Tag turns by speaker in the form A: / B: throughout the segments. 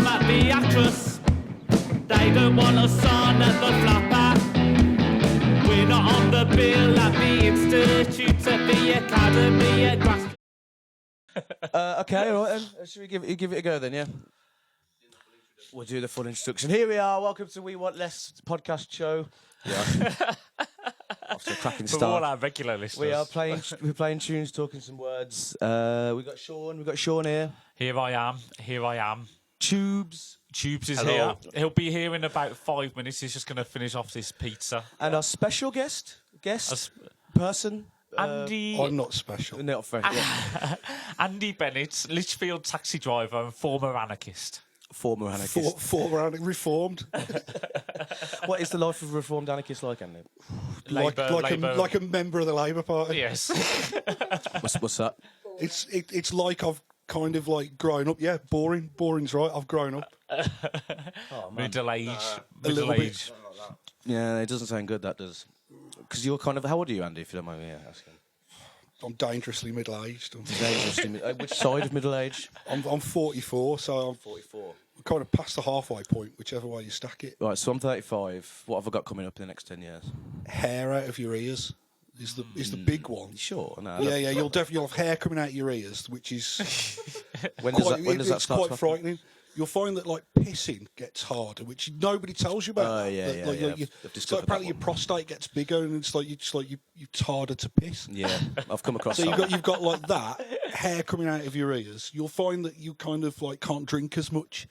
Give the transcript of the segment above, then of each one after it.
A: come at the actress. They don't want us on at the flapper. We're not on the bill at the Institute at the Academy at Grass.
B: Okay, all right then. Should we give it a go then, yeah? We'll do the full introduction. Here we are. Welcome to We Want Less podcast show. Yeah. After a cracking
C: For
B: start.
C: all our regular listeners.
B: We're playing tunes, talking some words. We've got Sean here.
C: Here I am.
B: Tubes
C: Tubes is
B: Hello.
C: here. He'll be here in about 5 minutes. He's just going to finish off this pizza.
B: and our special person.
C: Andy
D: I'm not special.
B: Not friend, yeah.
C: Andy Bennetts, Lichfield taxi driver and former anarchist.
B: Former anarchist.
D: Former reformed.
B: What is the life of a reformed anarchist like, Andy?
D: Like a member of the Labour Party.
C: Yes.
B: What's that?
D: It's like I've kind of like grown up. Yeah, boring's right. I've grown up.
C: Middle age.
D: A little
C: Middle
D: bit.
C: age.
B: Yeah, it doesn't sound good, that does. Because you're kind of... How old are you, Andy, if you don't mind me asking?
D: I'm dangerously middle-aged.
B: Which side of middle age?
D: I'm 44, so I'm
B: 44.
D: kind of past the halfway point, whichever way you stack it.
B: Right, so I'm 35. What have I got coming up in the next 10 years?
D: Hair out of your ears is the big one.
B: Sure. No,
D: Yeah. You'll have hair coming out of your ears, which is
B: When does that
D: it's
B: start?
D: quite
B: to
D: frightening. You'll find that like pissing gets harder, which nobody tells you about.
B: Oh, yeah,
D: That,
B: yeah.
D: Like,
B: I've discovered
D: so apparently
B: that
D: your prostate gets bigger, and it's harder to piss.
B: Yeah, I've come across
D: So
B: that.
D: you've got like that hair coming out of your ears. You'll find that you kind of like can't drink as much,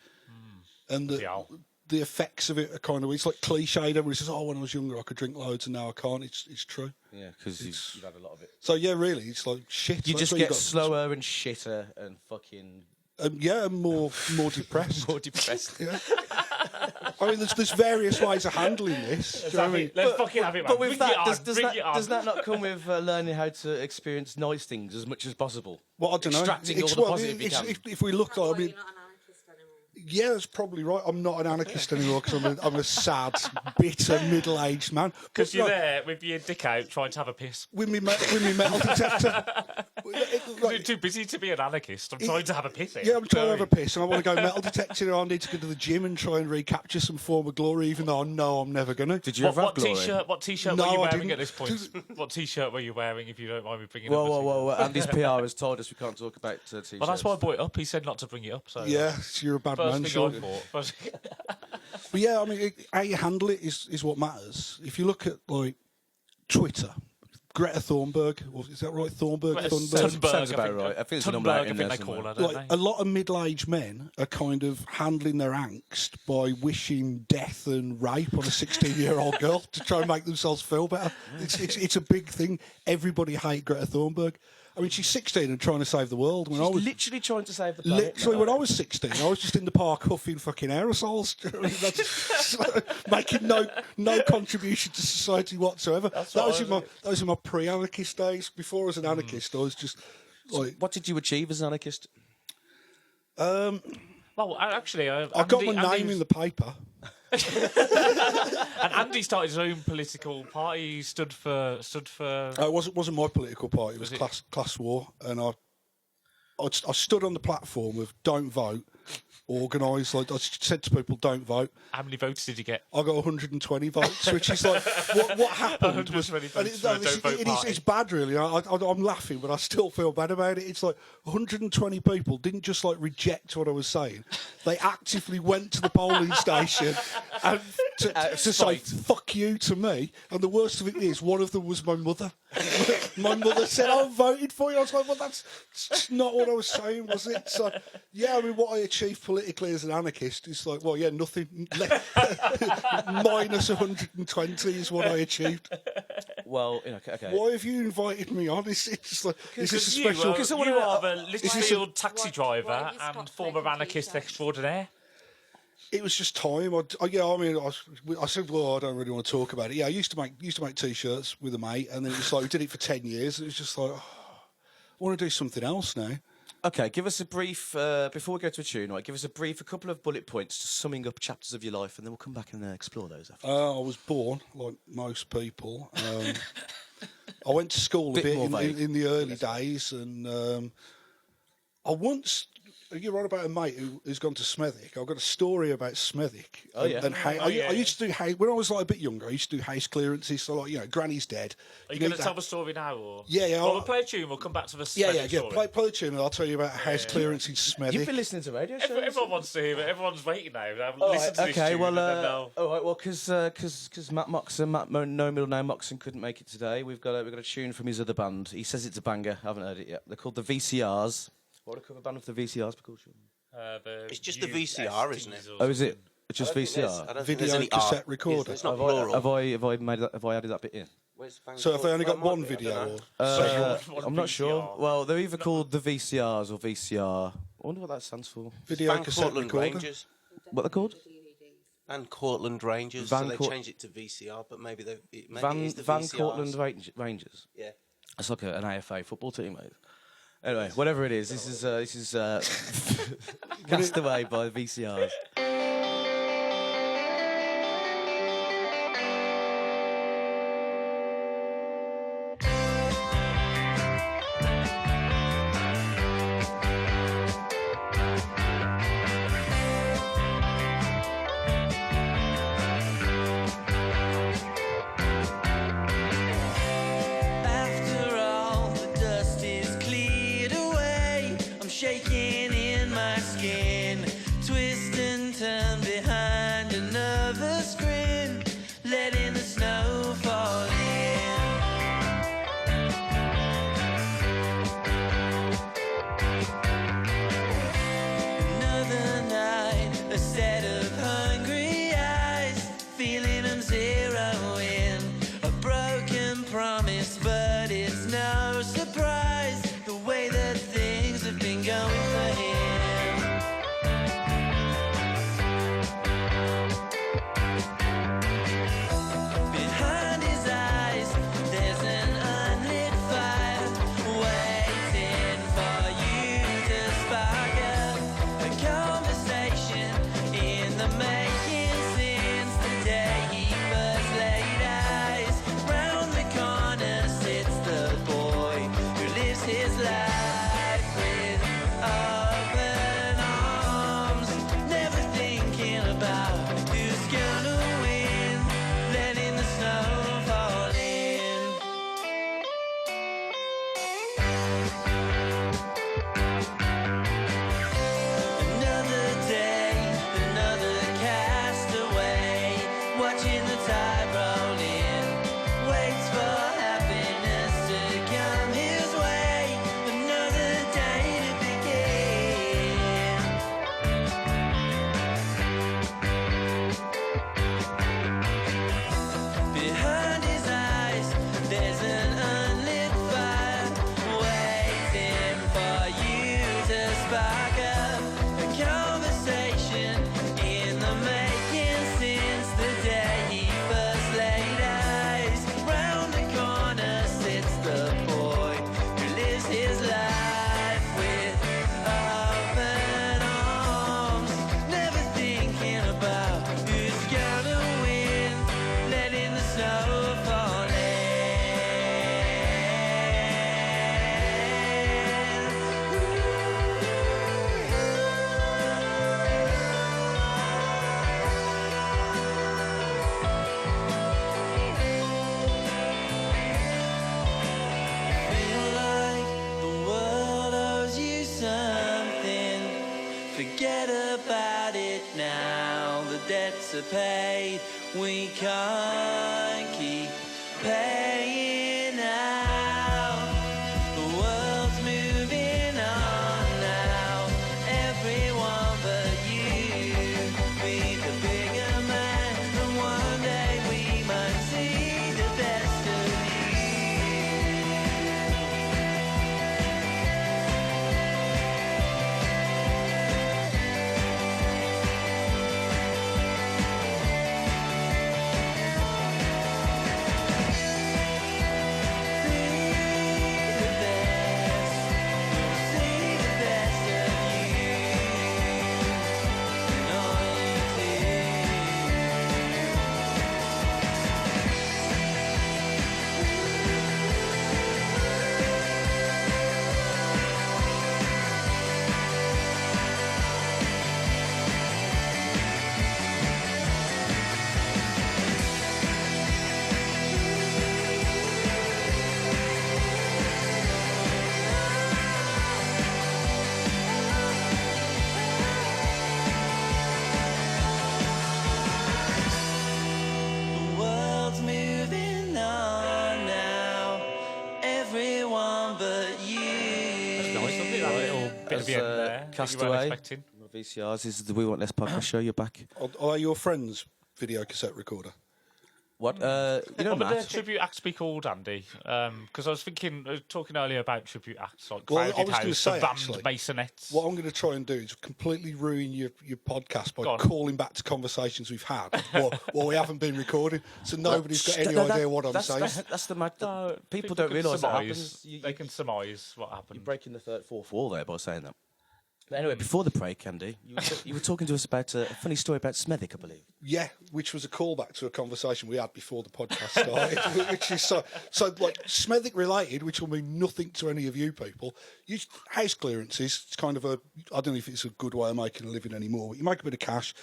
D: and
C: Ciao.
D: the effects of it are kind of, it's like cliched. Everybody says, "Oh, when I was younger, I could drink loads, and now I can't." It's true.
B: Yeah, because you've had a lot of it.
D: So yeah, really, it's like shit.
B: You
D: That's
B: just
D: what
B: get
D: got.
B: slower and shitter and fucking
D: And more depressed.
B: more depressed.
D: Yeah. I mean, there's various ways of handling this. Do you know what I mean?
C: Let's fucking have it, man.
B: But with
C: Bring it
B: that,
C: on,
B: does that not come with learning how to experience nice things as much as possible?
D: Well, I don't know.
B: Extracting all the positive you can.
D: If we look, I
E: You're
D: mean,
E: not an anarchist anymore.
D: yeah, that's probably right. I'm not an anarchist anymore because I'm a sad, bitter, middle-aged man.
C: Because
D: But,
C: you're
D: like,
C: there with your dick out trying to have a piss.
D: with me metal detector.
C: You're too busy to be an anarchist. I'm trying to have a piss.
D: Yeah, I'm trying to have a piss, and I want to go metal detecting. I need to go to the gym and try and recapture some form of glory, even though I know I'm never gonna.
B: Did you ever have glory?
C: What t-shirt
D: No,
C: were you
D: I
C: wearing
D: didn't.
C: at this point? What t-shirt were you wearing, if you don't mind me bringing
B: Whoa,
C: up?
B: whoa, whoa, whoa! Andy's PR has told us we can't talk about t-shirts.
C: Well, that's why I brought it up. He said not to bring it up. So
D: Yeah, you're a bad
C: first
D: man,
C: thing
D: Sean.
C: I thought.
D: But yeah, I mean, how you handle it is what matters. If you look at like Twitter, Greta Thunberg, is that right? Thunberg.
B: Sounds about right. I think it's an umlaut in there
C: they call
B: somewhere.
C: her, don't
D: Like
C: they?
D: a lot of middle-aged men are kind of handling their angst by wishing death and rape on a 16-year-old girl to try and make themselves feel better. It's a big thing. Everybody hate Greta Thunberg. I mean, she's 16 and trying to save the world. When I was
B: Literally trying to save the planet.
D: literally when I was 16, I was just in the park huffing fucking aerosols, that's making no contribution to society whatsoever. That was in my pre-anarchist days. Before I was an anarchist, I was just like,
B: What did you achieve as an anarchist?
C: Well, actually,
D: I got my name in the paper.
C: And Andy started his own political party. He stood for.
D: It wasn't my political party. It was class war, and I stood on the platform of don't vote, organise. Like I said to people, don't vote.
C: How many votes did you get?
D: I got 120 votes, which is like what happened was.
C: 120
D: And
C: votes for a don't vote party.
D: it's bad, really. I'm laughing, but I still feel bad about it. It's like 120 people didn't just like reject what I was saying; they actively went to the polling station and to say "fuck you" to me. And the worst of it is, one of them was my mother. My mother said, "I voted for you." I was like, "Well, that's not what I was saying, was it?" So, yeah, I mean, what I achieved politically as an anarchist is like, well, yeah, nothing. Minus 120 is what I achieved.
B: Well, okay.
D: Why have you invited me on? Is this a special?
C: You are the Lichfield taxi
E: Why
C: driver
E: have you
C: and
E: stopped
C: former
E: making
C: anarchist
E: t-shirts?
C: extraordinaire.
D: It was just time. I said, well, I don't really want to talk about it. Yeah, I used to make t-shirts with a mate, and then it was like we did it for 10 years. And it was just like, I want to do something else now.
B: Okay, give us a brief, before we go to a tune, right, give us a couple of bullet points, just summing up chapters of your life, and then we'll come back and explore those after.
D: I was born, like most people. I went to school a bit
B: more vague.
D: in the early days, and I once. You're on about a mate who's gone to Smethwick. I've got a story about Smethwick.
B: Oh, yeah.
D: And how, I used to do house, when I was like a bit younger. I used to do house clearances. So like, you know, Granny's dead.
C: Are you going to tell the story now, or
D: Yeah.
C: Well, we'll play a tune. We'll come back to the
D: Yeah.
C: story.
D: Play the tune, and I'll tell you about a house clearance in Smethwick.
B: You've been listening to radio shows.
C: Everyone wants to hear it. Everyone's waiting now.
B: All
C: Listen
B: right,
C: to this
B: okay,
C: tune,
B: well,
C: and then they'll...
B: all right, well, because Matt Moxon, no middle name Moxon, couldn't make it today. We've got a tune from his other band. He says it's a banger. I haven't heard it yet. They're called the VCRs. What would a cover band of the VCRs be called? Sean?
E: It's just the VCR, isn't it?
B: Oh, is it? It's just VCR.
E: I don't think
D: Video
E: there's any
D: cassette
E: R.
D: recorder.
E: It's not
B: Have
E: plural.
B: I added that bit in?
D: So have they only got one video? Or?
B: I'm not sure. Well, they're either called the VCRs or VCR. I wonder what that stands for.
D: Video
E: Van
D: cassette
E: Cortlandt
D: recorder.
E: Rangers.
B: What they're called?
E: And Cortland Rangers.
B: Van
E: so they
B: Cort-
E: changed it to VCR, but maybe it is the
B: Van
E: VCRs.
B: Cortlandt Rangers.
E: Yeah.
B: It's like an AFA football team, mate. Anyway, whatever it is, this is Castaway by the VCRs.
A: After all the dust is cleared away, I'm shaking in my skin, twist and turn behind a nervous grin, letting the snow fall in. Another night, a set of hungry eyes, feeling them zero in. A broken promise, but it's no surprise the way that things have been going for him. Behind his eyes, there's an unlit fire waiting for you to spark up a conversation in the making since the day he first laid eyes. Round the corner sits the boy who lives his life with open arms, never thinking about who's gonna win, letting the snow fall in. Another day, another castaway, watching the tide roll in, waits for happiness to come his way, another day to begin. Behind his eyes, there's an unlit fire waiting for you to spark up a conversation in the making since the day he first laid eyes. Round the corner sits the boy who lives his life with open arms, never thinking about who's gonna win, letting the snow fall in. Feel like the world owes you something. Forget about it now. The debts are paid. We can't keep paying out. The world's moving on now. Everyone but you. Be the bigger man, and one day we might see the best of you.
C: nice, isn't it? That little bit of the end there. that you weren't
B: Castaway.
C: expecting.
B: VCRs. This is the We Want Less podcast show. You're back.
D: Are your friends video cassette recorder?
B: What? You know,
C: What would the
B: Matt?
C: tribute acts be called, Andy? Because I was talking earlier about tribute acts like
D: Well, I
C: Crowded
D: was gonna
C: House,
D: say,
C: the band
D: actually,
C: Masonets.
D: What I'm going to try and do is completely ruin your podcast by
C: Go on.
D: calling back to conversations we've had while we haven't been recording, so nobody's got any idea what I'm saying.
B: That's the mad.
C: No,
B: people don't
C: can
B: realise that
C: surmise.
B: happens.
C: They can surmise what happened.
B: You're breaking the fourth wall there by saying that. But anyway, before the break, Andy, you were talking to us about a funny story about Smethwick, I believe.
D: Yeah, which was a callback to a conversation we had before the podcast started, which is so like Smethwick related, which will mean nothing to any of you people. House clearances, it's kind of I don't know if it's a good way of making a living anymore, but you make a bit of cash.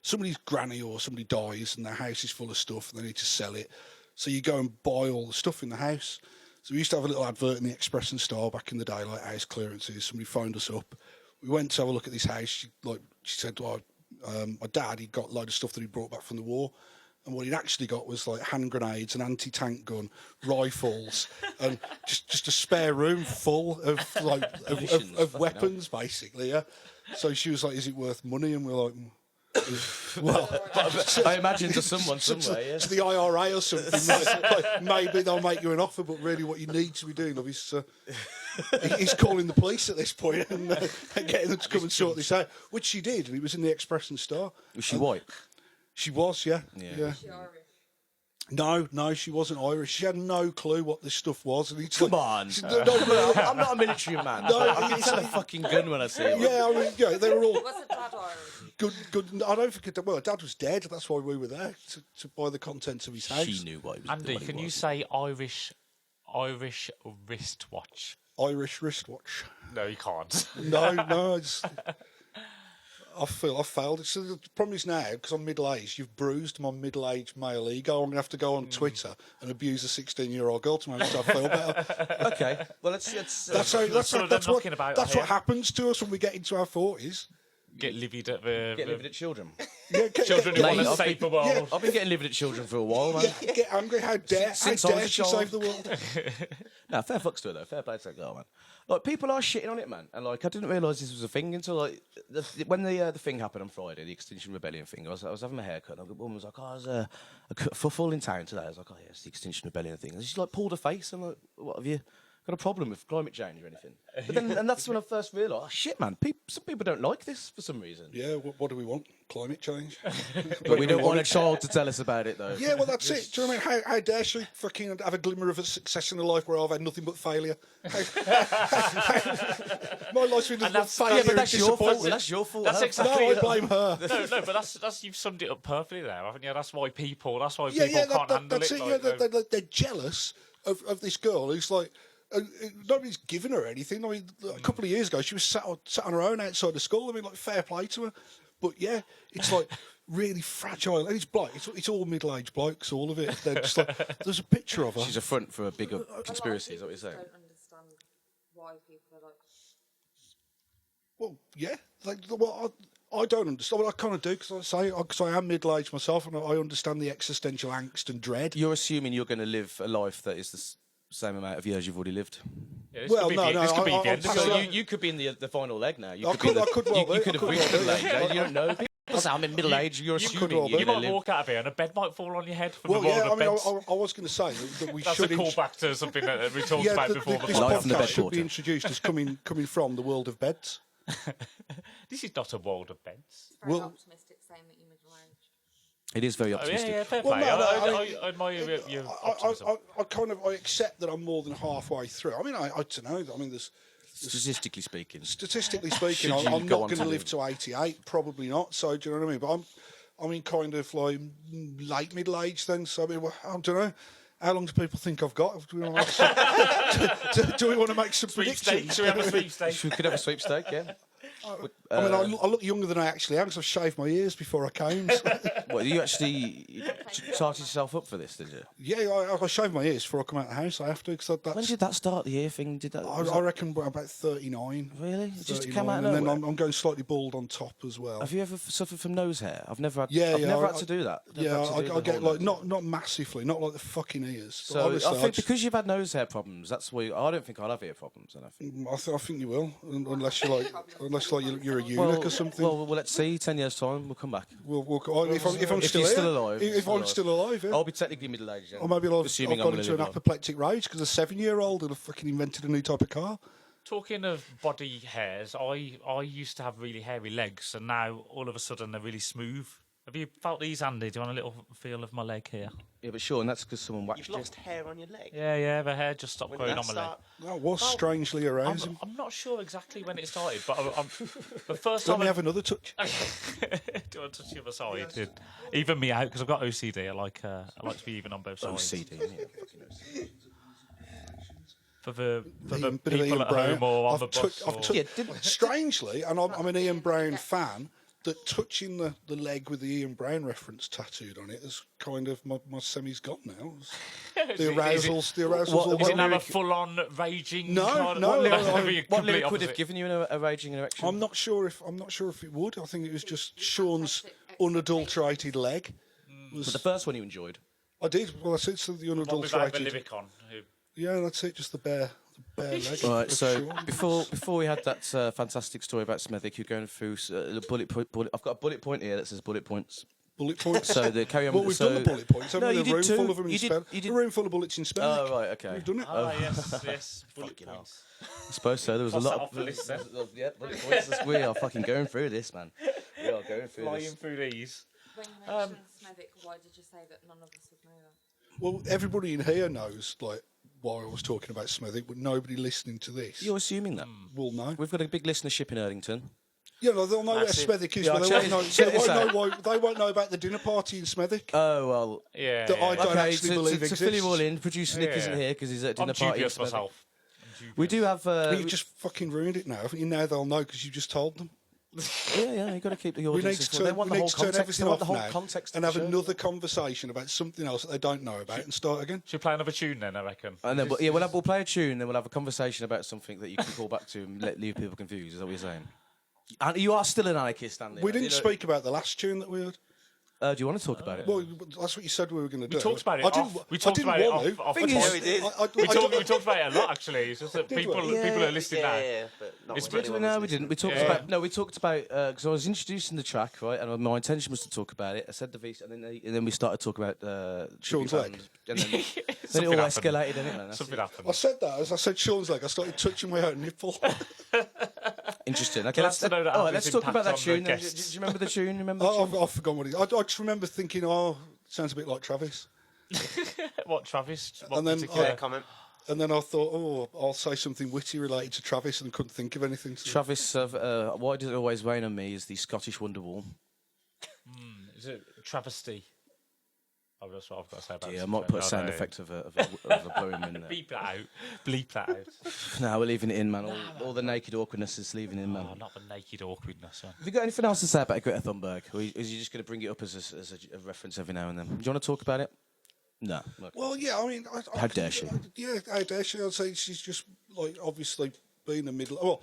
D: Somebody's granny or somebody dies and their house is full of stuff and they need to sell it. So you go and buy all the stuff in the house. So we used to have a little advert in the Express and Star back in the day, like house clearances. Somebody phoned us up. We went to have a look at this house. She said, my dad, he'd got a load of stuff that he brought back from the war. And what he'd actually got was like hand grenades, an anti-tank gun, rifles, and just a spare room full of of weapons, basically. Yeah. So she was like, "Is it worth money?" And we're like, "Well,
B: I imagine to someone somewhere, yeah.
D: to the IRA or something. like, maybe they'll make you an offer, but really, what you need to be doing, is he's calling the police at this point and getting them to come and sort this out, which she did, and it was in the Express and Star.
B: Was she white?
D: She was, yeah.
F: Is she Irish?
D: No, she wasn't Irish. She had no clue what this stuff was. And
B: Come on.
D: No,
B: I'm not a military man. I can tell a fucking gun when I see one.
D: yeah, I mean, yeah, they were all
F: Was it dad Irish?
D: good. I don't think it. Well, Dad was dead. That's why we were there to buy the contents of his house.
B: She knew what he was
C: Andy,
B: doing.
C: can you say Irish wristwatch?
D: Irish wristwatch.
C: No, you can't.
D: No. I feel I failed. So the problem is now, because I'm middle-aged, you've bruised my middle-aged male ego. I'm going to have to go on Twitter and abuse a 16-year-old girl to make myself feel better.
B: Okay. Well, let's
D: That's what happens to us when we get into our 40s.
C: Get livid at the
B: get livid at children.
D: Yeah,
C: children who want to
B: I've
C: save the world.
B: I've been getting livid at children for a while, man.
D: Get angry. How dare
B: Since I was a
D: she
B: child.
D: save the world?
B: No, fair fucks to her though. Fair play to that girl, man. Like people are shitting on it, man. And like I didn't realise this was a thing until like when the thing happened on Friday, the Extinction Rebellion thing. I was having my hair cut, and the woman was like, "Oh, I was a full in town today." I was like, "Oh yeah, it's the Extinction Rebellion thing." And she like pulled her face. I'm like, "What have you got a problem with climate change or anything?" But then, and that's when I first realised, oh shit, man. Some people don't like this for some reason.
D: Yeah, what do we want? Climate change?
B: But we don't want a child to tell us about it, though.
D: Yeah, well, that's it. Do you know what I mean? How dare she fucking have a glimmer of a success in a life where I've had nothing but failure? My life's been nothing but failure.
B: Yeah, but
D: and
B: that's your fault.
D: disappointment.
B: That's your fault.
C: That's
B: huh?
C: exactly.
D: No, I blame her.
C: No, but that's you've summed it up perfectly there, haven't you? That's why people can't
D: Yeah,
C: handle
D: that's
C: it.
D: it. Yeah, they're jealous of this girl who's like, nobody's given her anything. I mean, a couple of years ago, she was sat on her own outside the school. I mean, like, fair play to her. But yeah, it's like really fragile. And it's bloke. It's all middle-aged blokes, all of it. They're just like, there's a picture of her.
B: She's a front for a bigger conspiracy, is what you're saying.
F: I don't understand why people are like.
D: Well, yeah. I don't understand. Well, I kind of do because I am middle-aged myself, and I understand the existential angst and dread.
B: You're assuming you're going to live a life that is the same amount of years you've already lived.
C: Yeah, this
D: Well,
C: could be
D: no,
C: the-
D: no,
C: this could be
D: I-
C: the end of
D: I-
C: it.
B: So you could be in the final leg now. You
D: I
B: could be
D: could well be.
B: you could
D: I
B: have
D: could
B: reached
D: well
B: middle
D: be.
B: age. You don't know. People say I'm in middle age. You're
D: could
B: assuming
D: well be.
B: you're
C: You
B: going
C: might
B: to live.
C: walk out of here and a bed might fall on your head from
D: Well,
C: the world
D: yeah, I
C: of
D: mean,
C: beds.
D: I was going to say that we
C: That's
D: should.
C: a callback to something that we talked
D: Yeah,
C: about before.
D: this
B: Life from the
D: podcast
B: bed
D: should
B: quarter.
D: be introduced as coming from the world of beds.
C: This is not a world of beds.
F: Very
D: Well-
F: optimistic saying that you're middle aged.
B: It is very
C: Oh,
B: optimistic.
C: yeah, fair
D: Well,
C: play.
D: no,
C: I admire your optimism.
D: I accept that I'm more than halfway through. I mean, I don't know. I mean, there's
B: Statistically speaking.
D: statistically speaking,
B: Should you
D: I'm
B: go
D: not
B: on
D: going
B: to
D: to live
B: live?
D: to 88. Probably not. So do you know what I mean? But I'm in kind of like late middle age then. So I mean, well, I don't know. How long do people think I've got? Do we want to make some
C: Sweepstakes.
D: predictions?
C: Should we have a sweepstake?
B: We could have a sweepstake, yeah.
D: I mean, I look younger than I actually am because I've shaved my ears before I came. So.
B: What, you actually started yourself up for this, did you?
D: Yeah, I shave my ears before I come out of the house. I have to. Cause
B: When did that start, the ear thing?
D: I reckon we're about 39.
B: Really? It just
D: 39,
B: came out of
D: and then
B: nowhere?
D: I'm going slightly bald on top as well.
B: Have you ever suffered from nose hair? I've never had.
D: Yeah,
B: I've
D: yeah,
B: never
D: I-
B: had to do that.
D: I get like not massively, not like the fucking ears.
B: So
D: But honestly,
B: I think because you've had nose hair problems, that's why I don't think I'll have ear problems. And
D: I think you will, unless you're you're a eunuch or something.
B: Well, let's see. 10 years time, we'll come back.
D: If I'm
B: If
D: still
B: you're
D: here,
B: still alive,
D: if I'm still alive, yeah.
B: I'll be technically middle-aged. Yeah.
D: Or maybe I've
B: assuming
D: gone
B: I'm
D: into an
B: gonna live
D: apoplectic rage because a 7-year-old had fucking invented a new type of car.
C: Talking of body hairs, I used to have really hairy legs, and now all of a sudden they're really smooth. Have you felt these, Andy? Do you want a little feel of my leg here?
B: Yeah, but sure, and that's because someone waxed
E: You've
B: you.
E: lost hair on your leg.
C: Yeah, the hair just stopped
E: When
C: growing
E: did
C: on
E: that
C: my leg.
E: start?
D: That was strangely arousing.
C: I'm not sure exactly when it started, but the first
D: Let
C: time
D: me have another touch.
C: do you want to touch the other side? Yeah. Even me out because I've got OCD. I like to be even on both sides.
B: OCD. Yeah, fucking OCD.
C: For the
D: Bit of
C: people
D: Ian
C: at
D: Brown.
C: home or on
D: I've
C: the
D: tou-
C: bus.
D: I've
C: or-
D: tou- strangely, and I'm an Ian Brown fan, that touching the leg with the Ian Brown reference tattooed on it is kind of my semi's got now. The arousal's all
C: Is it now
D: over.
C: a full-on raging?
D: No,
C: kind of-
D: no,
C: That'd
D: I-
C: be a
B: What
C: complete
B: lyric would have
C: opposite.
B: given you a raging erection?
D: I'm not sure if it would. I think it was just Sean's unadulterated leg.
B: But the first one you enjoyed.
D: I did. Well, I said so the
C: What was that, the
D: unadulterated.
C: lyric on?
D: Yeah, that's it. Just the bare leg.
B: Right,
D: of
B: so
D: Sean.
B: before we had that fantastic story about Smethwick, you're going through the bullet. I've got a bullet point here that says bullet points.
D: Bullet points.
B: So the carry on.
D: Well, we've done the bullet points.
B: No,
D: Haven't we?
B: you
D: A
B: did
D: room
B: too.
D: full of them in
B: You did-
D: spell.
B: you did-
D: A room full of bullets in spell.
B: Oh right, okay.
D: We've done it.
C: Ah, yes, bullet points.
B: I suppose so. There was
C: Cross
B: a
C: that
B: lot
C: off the list, then.
B: yeah, bullet points. We are fucking going through this, man. We are going through
C: Flying
B: this.
C: through these.
F: When you mentioned Smethwick, why did you say that none of us would know that?
D: Well, everybody in here knows like why I was talking about Smethwick, but nobody listening to this
B: You're assuming that.
D: will know.
B: We've got a big listenership in Erdington.
D: Yeah, no, they'll know where
E: Massive.
D: Smethwick is,
B: Yeah,
D: but they
B: check
D: won't know.
B: this- check
D: They
B: this
D: won't know why. They won't know about the dinner party in Smethwick.
B: Oh well.
C: Yeah.
D: That I
C: yeah.
D: don't
B: Okay,
D: actually
B: to
D: believe
B: fill
D: exists.
B: you all in, producer Nick isn't
C: Yeah.
B: here because he's at a
C: I'm
B: dinner party. in
C: dubious
B: Smethwick.
C: myself.
B: We do have.
D: But you just fucking ruined it now, haven't you? Now they'll know because you just told them.
B: Yeah, you got to keep the
D: We
B: audience.
D: need to
B: informed. They
D: turn,
B: want
D: we
B: the
D: need
B: whole
D: to turn
B: context. They
D: everything
B: want
D: off
B: the whole
D: now
B: context
D: and
B: of
D: have
B: the show.
D: another conversation about something else that they don't know about and start again.
C: Should we play another tune then, I reckon?
B: And then, we'll play a tune, then we'll have a conversation about something that you can call back to and leave people confused. Is that what you're saying? And you are still an anarchist, Andy.
D: We didn't speak about the last tune that we heard.
B: Do you want to talk about it?
D: Well, that's what you said we were going to do.
C: We talked about it
D: I didn't,
C: off. We
D: I
C: talked
D: didn't
C: about it
D: want to.
C: off.
B: Thing
C: the
B: is-
C: pod.
E: we did.
C: We talked about it a lot, actually. It's just that
D: Did we?
C: people are listening now.
E: Yeah, but not
C: It's
E: when
C: better
E: anyone
B: No,
E: was
B: we didn't.
E: listening.
B: We talked
C: Yeah.
B: about we talked about because I was introducing the track, right, and my intention was to talk about it. I said the VC, and then we started talking about
D: Sean's leg.
B: and then it
C: Something
B: all
C: happened.
B: escalated, didn't it? Man? That's
C: Something
D: I
C: happened.
D: said that as I said Sean's leg. I started touching my own nipple.
B: interesting. Okay,
C: Glad
B: let's
C: to know that
B: all
C: had
B: right, let's
C: this
B: talk about
C: impact
B: that
C: on the
B: tune. Do
C: guests.
B: you remember the tune? Remember the tune?
D: I've forgotten what it is. I just remember thinking, oh, sounds a bit like Travis.
C: What, Travis? What
D: And then
C: particular-
E: Fair comment.
D: And then I thought, oh, I'll say something witty related to Travis, and couldn't think of anything. So
B: Travis, why does it always rain on me? Is the Scottish Wonderwall?
C: Is it travesty? Oh, that's what I've got to say about
B: Yeah, I
C: it.
B: might put a
C: No,
B: sound
C: no.
B: effect of a blowing in there.
C: Beep that out. Bleep that out.
B: No, we're leaving it in, man. All the naked awkwardness is leaving in, man.
C: Oh, not the naked awkwardness. Huh?
B: Have you got anything else to say about Greta Thunberg? Or is you just going to bring it up as a reference every now and then? Do you want to talk about it? No. Okay.
D: well, yeah, I mean,
B: How dare she?
D: Yeah, how dare she? I'd say she's just like obviously being a middle. Well,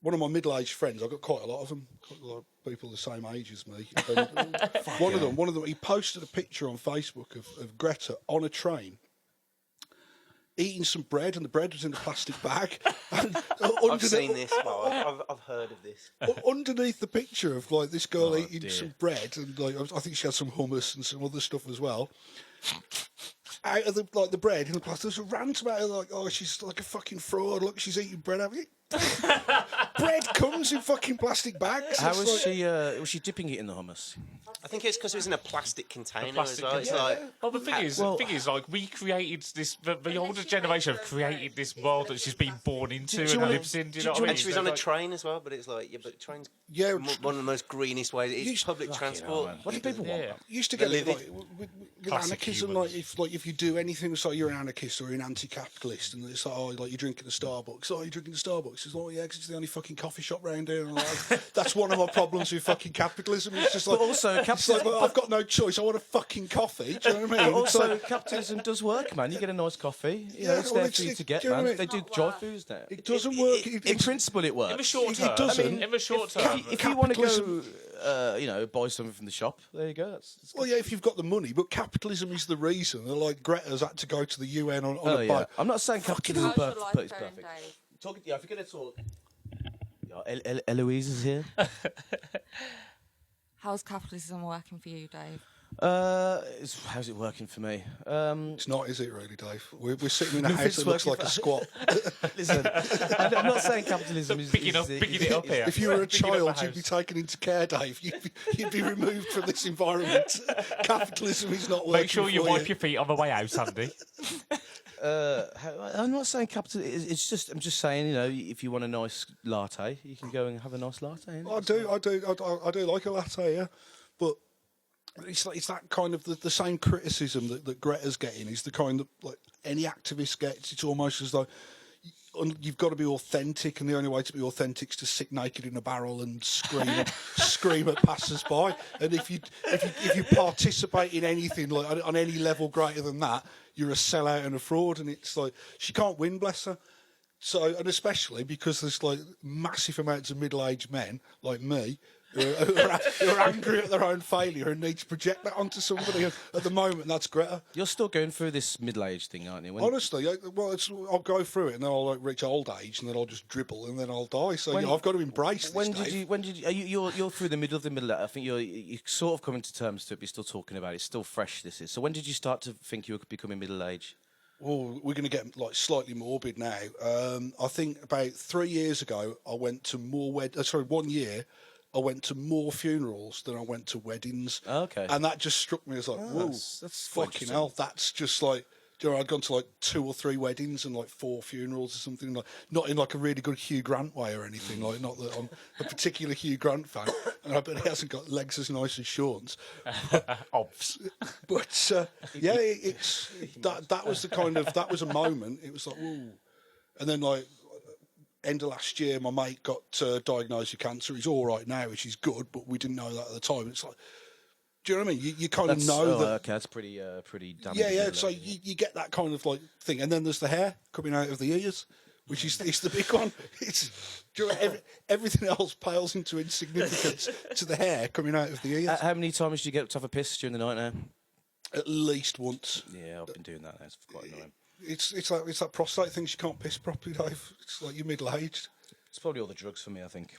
D: one of my middle-aged friends. I've got quite a lot of them. Quite a lot of people the same age as me. And one of them. He posted a picture on Facebook of Greta on a train eating some bread, and the bread was in a plastic bag. And
E: I've seen this. Well, I've heard of this.
D: Underneath the picture of like this girl eating
B: dear.
D: some bread, and like I think she had some hummus and some other stuff as well. Out of the bread in the plastic, there's a rant about her like, oh, she's like a fucking fraud. Look, she's eating bread. Bread comes in fucking plastic bags.
B: How
D: It's
B: was
D: like-
B: was she dipping it in the hummus?
E: I think it's because it was in a plastic container
C: plastic
E: as well. It's
C: container.
E: like
C: Well, the thing is, like, we created this. The older generation have created this world that she's been born into
B: you
C: and
B: wanna-
C: lives in. Do you know what I mean?
E: and she was on a train as well. But it's like, yeah, but trains.
D: Yeah,
E: One of the most greenest ways. It's
D: Used-
E: public transport.
B: What do people want?
C: Yeah.
D: used to
E: They're
D: get it like,
E: living.
D: with
C: Classic
D: anarchism,
C: humans.
D: like if you do anything, it's like you're an anarchist or an anti-capitalist, and it's like, oh, like you're drinking the Starbucks. Oh, you're drinking the Starbucks. says, "Oh yeah, 'cause it's the only fucking coffee shop round here." And I'm like, that's one of my problems with fucking capitalism. It's just like,
B: But also,
D: it's like, well, I've got no choice. I want a fucking coffee. Do you know what I mean?
B: But
D: It's
B: also,
D: like,
B: capitalism does work, man. You get a nice coffee. You know,
D: Yeah,
B: it's
D: well,
B: there for you to get,
D: do you know
B: man.
D: what I mean?
B: They do
F: Not
B: dry
F: work.
B: foods there.
D: It doesn't work.
B: In principle, it works.
C: In the short
D: It
C: term,
D: doesn't.
C: in the short term,
B: If you want to go,
D: Capitalism-
B: buy something from the shop, there you go. That's
D: well, yeah, if you've got the money, but capitalism is the reason. They're like Greta's had to go to the UN on
B: Oh
D: a
B: yeah,
D: boat.
B: I'm not saying capitalism
F: How's your
B: is
F: life
B: perfect.
F: going, Dave?
B: Talking, yeah, if you're gonna talk, Eloise is here.
F: How's capitalism working for you, Dave?
B: How's it working for me?
D: It's not, is it, really, Dave? We're sitting in a
B: No,
D: house
B: it's
D: that looks
B: working
D: like a
B: for-
D: squat.
B: Listen, I'm not saying capitalism is
C: picking it up here.
D: If you were a
C: Picking up
D: child,
C: the
D: you'd be
C: house.
D: taken into care, Dave. You'd be removed from this environment. Capitalism is not working.
C: make sure you
D: for
C: wipe your feet on the way out, Andy.
B: I'm not saying capitalism. It's just I'm just saying, if you want a nice latte, you can go and have a nice latte. innit?
D: I do like a latte, yeah, but it's that kind of the same criticism that Greta's getting is the kind that like any activist gets. It's almost as though you've got to be authentic, and the only way to be authentic is to sit naked in a barrel and scream at passers-by. And if you participate in anything like on any level greater than that, you're a sellout and a fraud. And it's like she can't win, bless her. So, and especially because there's like massive amounts of middle-aged men like me who are angry at their own failure and need to project that onto somebody. And at the moment, that's Greta.
B: You're still going through this middle-age thing, aren't you?
D: Honestly, I'll go through it and then I'll like reach old age and then I'll just dribble and then I'll die. So I've got to embrace this.
B: When
D: Dave.
B: did you? You're through the middle of the middle. I think you're sort of coming to terms to it, but you're still talking about it. It's still fresh. This is. So when did you start to think you were becoming middle-aged?
D: Well, we're going to get like slightly morbid now. I think about 3 years ago, I went to more 1 year. I went to more funerals than I went to weddings.
B: Okay.
D: And that just struck me as like, whoa,
B: that's quite
D: fucking
B: interesting.
D: hell. That's just like, I'd gone to like 2 or 3 weddings and like 4 funerals or something. Like, not in like a really good Hugh Grant way or anything. Like, not that I'm a particular Hugh Grant fan. And I bet he hasn't got legs as nice as Sean's.
C: Obs.
D: But yeah, that was that was a moment. It was like, ooh. And then like end of last year, my mate got diagnosed with cancer. He's all right now, which is good, but we didn't know that at the time. It's like, do you know what I mean? You kind of know that.
B: Okay, that's pretty damaging.
D: Yeah. So you get that kind of like thing, and then there's the hair coming out of the ears, which is it's the big one. It's do you know, everything else pales into insignificance to the hair coming out of the ears.
B: How many times do you get to have a piss during the night now?
D: At least once.
B: Yeah, I've been doing that. That's quite annoying.
D: It's that prostate thing. You can't piss properly, Dave. It's like you're middle aged.
B: It's probably all the drugs for me, I think.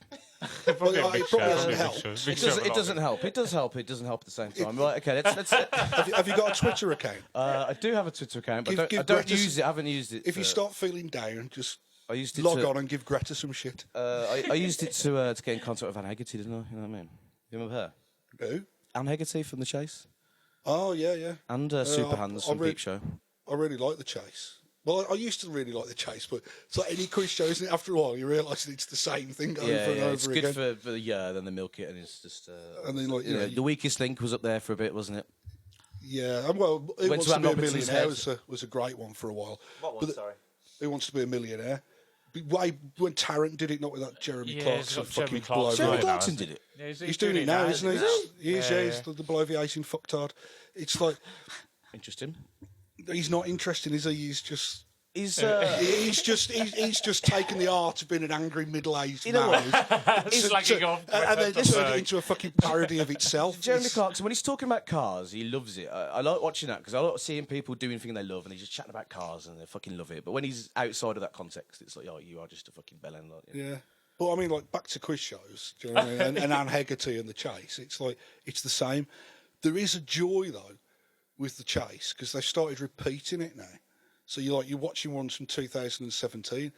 C: Probably a
D: It
C: mixture,
D: probably doesn't
C: a
D: help.
C: mixture,
B: It
C: mixture of a lot.
B: doesn't help. It does help. It doesn't help at the same time. Right, okay, let's
D: Have you got a Twitter account?
B: I do have a Twitter account, but
D: Give
B: I don't
D: Greta
B: use it. I haven't used it.
D: If you start feeling down, just
B: I used it
D: log
B: to,
D: on and give Greta some shit.
B: I used it to get in contact with Anne Hegarty, didn't I? You know what I mean? You remember her?
D: Who?
B: Anne Hegarty from The Chase?
D: Oh, yeah.
B: And Super Hands from Peep Show.
D: I really like The Chase. Well, I used to really like The Chase, but it's like any quiz show, isn't it? After a while, you realise that it's the same thing over and over
B: it's
D: again.
B: good for then they milk it, and it's just.
D: And then, like, you know,
B: the Weakest Link was up there for a bit, wasn't it?
D: Yeah, and well, Who
B: Went
D: Wants
B: to
D: to Be a
B: Ann Robertson's
D: Millionaire was a great one for a while.
E: What one?
D: But
E: Sorry.
D: Who Wants to Be a Millionaire? When Tarrant did it, not with that Jeremy
C: Yeah,
D: Clarkson
C: it's got Jeremy
D: fucking
C: Clarkson.
B: Jeremy
C: Right now,
B: Clarkson
C: isn't
B: did it.
C: Yeah,
D: He's doing it now, isn't he? He is,
C: Yeah,
D: he's the bloviating fucktard. It's like,
B: Interesting.
D: he's not interesting, is he? He's just...
B: He's
D: He's just taken the art of being an angry middle-aged
B: know
D: man
C: Slagging off
D: and then
C: Greta
D: turned it
C: Thunberg.
D: into a fucking parody of itself.
B: Jeremy
D: It's-
B: Clarkson, when he's talking about cars, he loves it. I like watching that because I like seeing people doing things they love and he's just chatting about cars and they fucking love it. But when he's outside of that context, it's like, oh, you are just a fucking bellend. Like, you know.
D: Yeah. But I mean, like, back to quiz shows, do you know what I mean? And Anne Hegarty and The Chase, it's like, it's the same. There is a joy, though, with The Chase, because they've started repeating it now. So you're watching ones from 2017,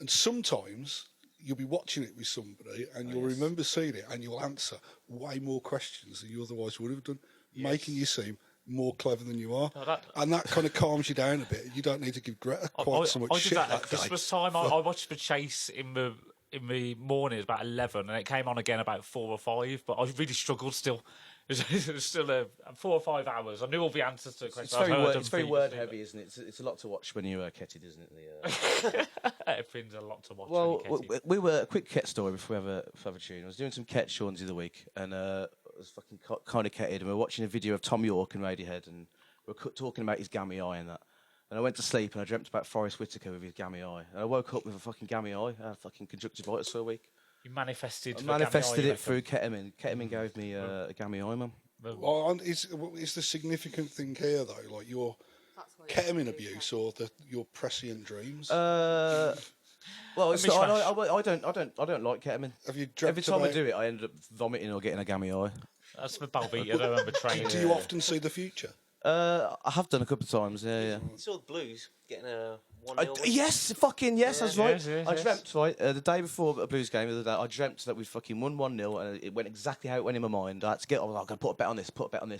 D: and sometimes you'll be watching it with somebody and you'll remember seeing it and you'll answer way more questions than you otherwise would have done, making you seem more clever than you are. And that kind of calms you down a bit. You don't need to give Greta quite so much
C: I
D: shit
C: did that
D: that
C: at
D: day.
C: Christmas time. I watched The Chase in the morning, about 11, and it came on again about 4 or 5. But I really struggled still. It's still 4 or 5 hours. I knew all the answers to the
B: It's
C: question.
B: very word heavy, isn't it? It's a lot to watch when you're ketted, isn't it?
C: Everything's a lot to watch.
B: Well,
C: when you're ketty.
B: we were a quick ket story before we have a tune. I was doing some ket Shauns the other week, and I was fucking kind of ketted, and we were watching a video of Tom York and Radiohead, and we were talking about his gammy eye and that. And I went to sleep, and I dreamt about Forrest Whitaker with his gammy eye, and I woke up with a fucking gammy eye. I had fucking conjunctivitis for a week.
C: You manifested.
B: I
C: the
B: manifested
C: gammy eye,
B: it through ketamine. Ketamine gave me a gammy eye, man.
D: Well, is the significant thing here though, like your
F: That's what
D: ketamine abuse or your prescient dreams?
B: Well, it's
C: Mishmash.
B: I don't like ketamine.
D: Have you dreamt
B: Every time I
D: about-
B: do it, I end up vomiting or getting a gammy eye.
C: That's the Balbita. I remember training.
D: Do you often see the future?
B: I have done a couple of times. Yeah.
E: You saw the Blues getting a 1-0.
B: Yes, fucking yes, that's right.
C: Yes,
B: I dreamt right the day before a Blues game the other day. I dreamt that we fucking won 1-0, and it went exactly how it went in my mind. I had to get. I was like, I'm gonna put a bet on this,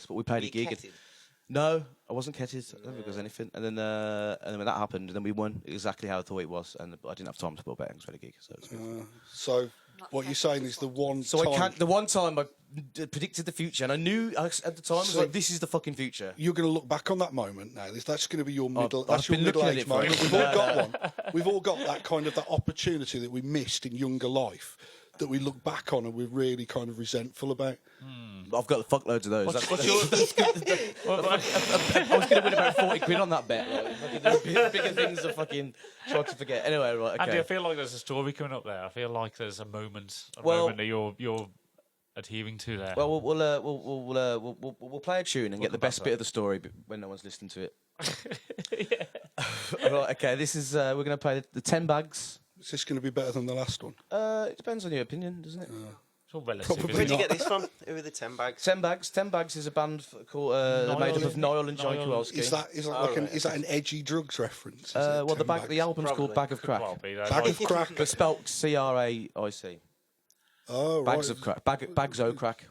B: but we played
E: Were
B: a
E: you
B: gig.
E: ketted?
B: No, I wasn't ketted. I don't think there was anything. And then when that happened, then we won exactly how I thought it was, and I didn't have time to put a bet on a gig. So, it was good.
D: So what you're saying is the one
B: So
D: time
B: I can't. The one time I predicted the future, and I knew at the time I was
D: So-
B: like, "This is the fucking future."
D: you're going to look back on that moment now. That's going to be your middle.
B: I've
D: That's your
B: been looking at
D: middle-aged
B: it for
D: moment.
B: it.
D: We've all got one. We've all got that kind of that opportunity that we missed in younger life that we look back on and we're really kind of resentful about.
B: I've got fuckloads of those.
C: What's
B: That's-
C: your?
B: I was going to win about 40 quid on that bet. Like, fucking, there's bigger things to fucking try to forget. Anyway, right, okay.
C: Andy, I feel like there's a story coming up there. I feel like there's a moment that you're adhering to there.
B: Well, we'll play a tune and get the best bit of the story when no one's listening to it. Right, okay, this is, we're going to play the Tenbags.
D: Is this going to be better than the last one?
B: It depends on your opinion, doesn't it?
C: It's all relative.
D: Probably
C: isn't
E: Where'd
C: it?
E: you get this from? Who are the Tenbags?
B: Tenbags is a band called made up of Niall and John
C: Niall.
B: Kowalski.
D: Is that is that an edgy drugs reference? Is it
B: Well, the
D: Tenbags?
B: album's called
E: Probably.
B: Bag of Crack.
C: Well, be there.
D: Bag
C: Like-
D: of crack.
B: But spelt CRAIC.
D: Oh,
B: Bags
D: right.
B: of crack. Bags o' crack.